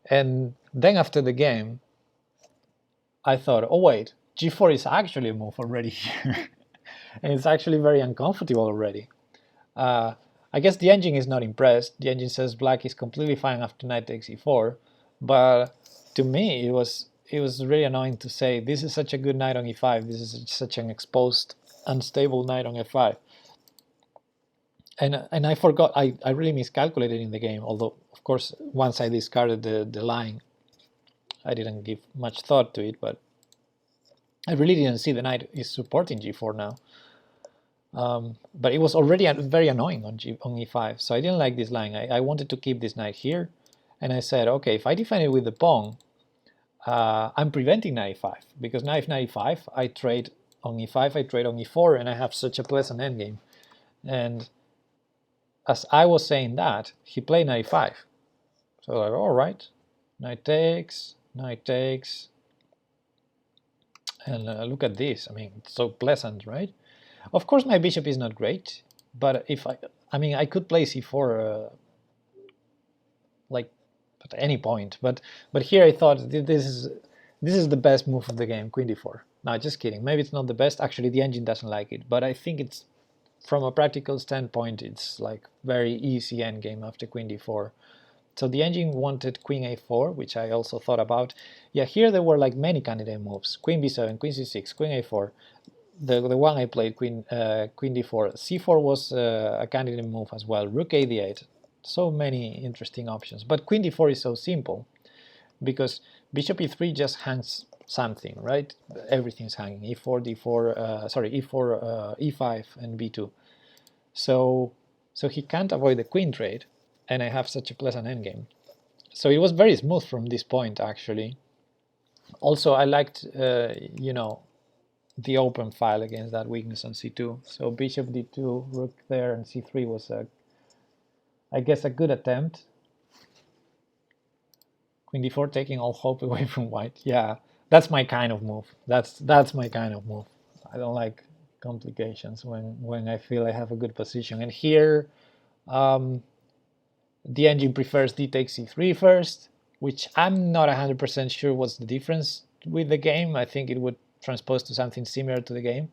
And then after the game, I thought, oh wait, g4 is actually a move already here. And it's actually very uncomfortable already. I guess the engine is not impressed. The engine says black is completely fine after knight takes e4, but to me it was really annoying to say, this is such a good knight on e5, this is such an exposed, unstable knight on f5. And I forgot, I really miscalculated in the game, although of course once I discarded the line, I didn't give much thought to it, but I really didn't see the knight is supporting g4 now. But it was already very annoying on e5, so I didn't like this line. I wanted to keep this knight here, and I said, okay, if I defend it with the pawn, I'm preventing knight e5, because now if knight e5, I trade on e5, I trade on e4, and I have such a pleasant endgame. And as I was saying that, he played knight e5. So like, all right, knight takes, and look at this. I mean, it's so pleasant, right? Of course, my bishop is not great, but if I mean, I could play c4 like at any point, but here I thought this is the best move of the game, queen d4. No, just kidding. Maybe it's not the best. Actually, the engine doesn't like it, but I think it's, from a practical standpoint, it's like very easy endgame after queen d4. So the engine wanted queen a4, which I also thought about. Yeah, here there were like many candidate moves: queen b7, queen c6, queen a4. The one I played, queen d4, c4 was a candidate move as well. Rook a d8. So many interesting options. But queen d4 is so simple, because bishop e3 just hangs something, right? Everything's hanging. e4, d4, sorry, e4, e5, and b2. So he can't avoid the queen trade, and I have such a pleasant endgame. So it was very smooth from this point, actually. Also, I liked, you know, the open file against that weakness on c2. So bishop d2, rook there, and c3 was, I guess, a good attempt. Queen d4 taking all hope away from white. Yeah, that's my kind of move. That's my kind of move. I don't like complications when I feel I have a good position. And here, the engine prefers d takes c3 first, which I'm not 100% sure what's the difference with the game. I think it would transpose to something similar to the game.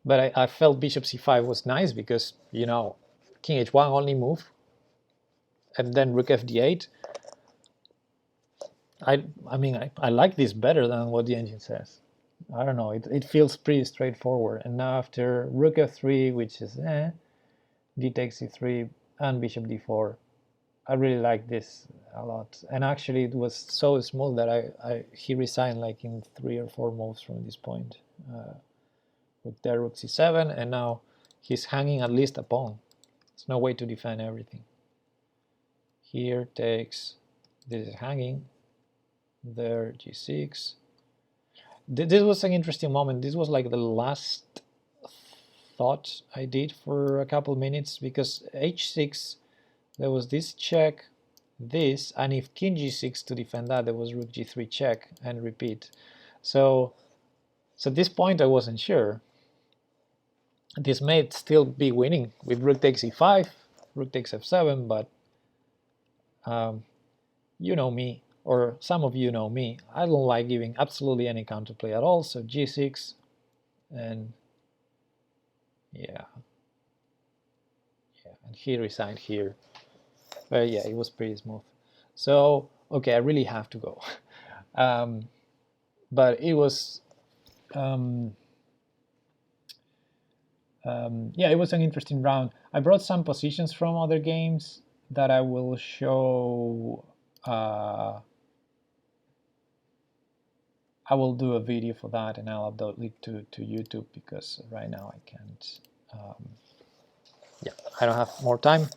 But I felt bishop c5 was nice because, you know, king h1 only move, and then rook fd8. I mean, I like this better than what the engine says. I don't know, it feels pretty straightforward. And now after rook f3, which is d takes c3 and bishop d4, I really like this a lot. And actually it was so smooth that he resigned like in 3 or 4 moves from this point. Rook there, rook c7, and now he's hanging at least a pawn. There's no way to defend everything. Here takes, this is hanging, there g6. This was an interesting moment. This was like the last thought I did for a couple minutes, because h6, there was this check, this, and if king g6 to defend that, there was rook g3 check and repeat. So at this point I wasn't sure. This may still be winning with rook takes e5, rook takes f7, but you know me, or some of you know me, I don't like giving absolutely any counterplay at all. So g6, and yeah, and he resigned here. But yeah, it was pretty smooth. So okay, I really have to go. But it was yeah, it was an interesting round. I brought some positions from other games that I will show. I will do a video for that, and I'll upload it to YouTube, because right now I can't. Yeah, I don't have more time.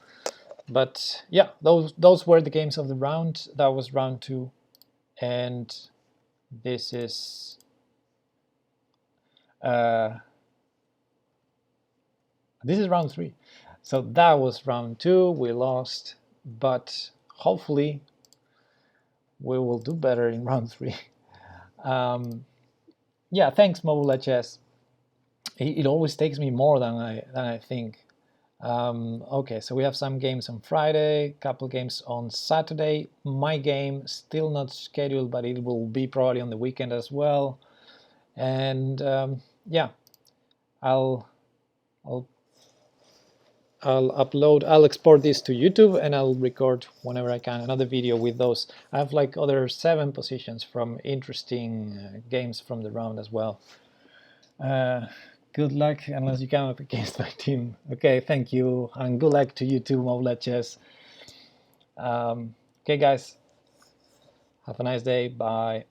But yeah, those were the games of the round. That was round 2, and this is round 3. So that was round 2. We lost, but hopefully we will do better in round 3. Yeah, thanks, Mobile Chess. It always takes me more than I think. Okay, so we have some games on Friday, couple games on Saturday. My game still not scheduled, but it will be probably on the weekend as well. And yeah, I'll upload, I'll export this to YouTube, and I'll record whenever I can another video with those. I have like other 7 positions from interesting games from the round as well. Good luck, unless you come up against my team. Okay, thank you, and good luck to you too, Mobile Chess. Okay, guys, have a nice day. Bye.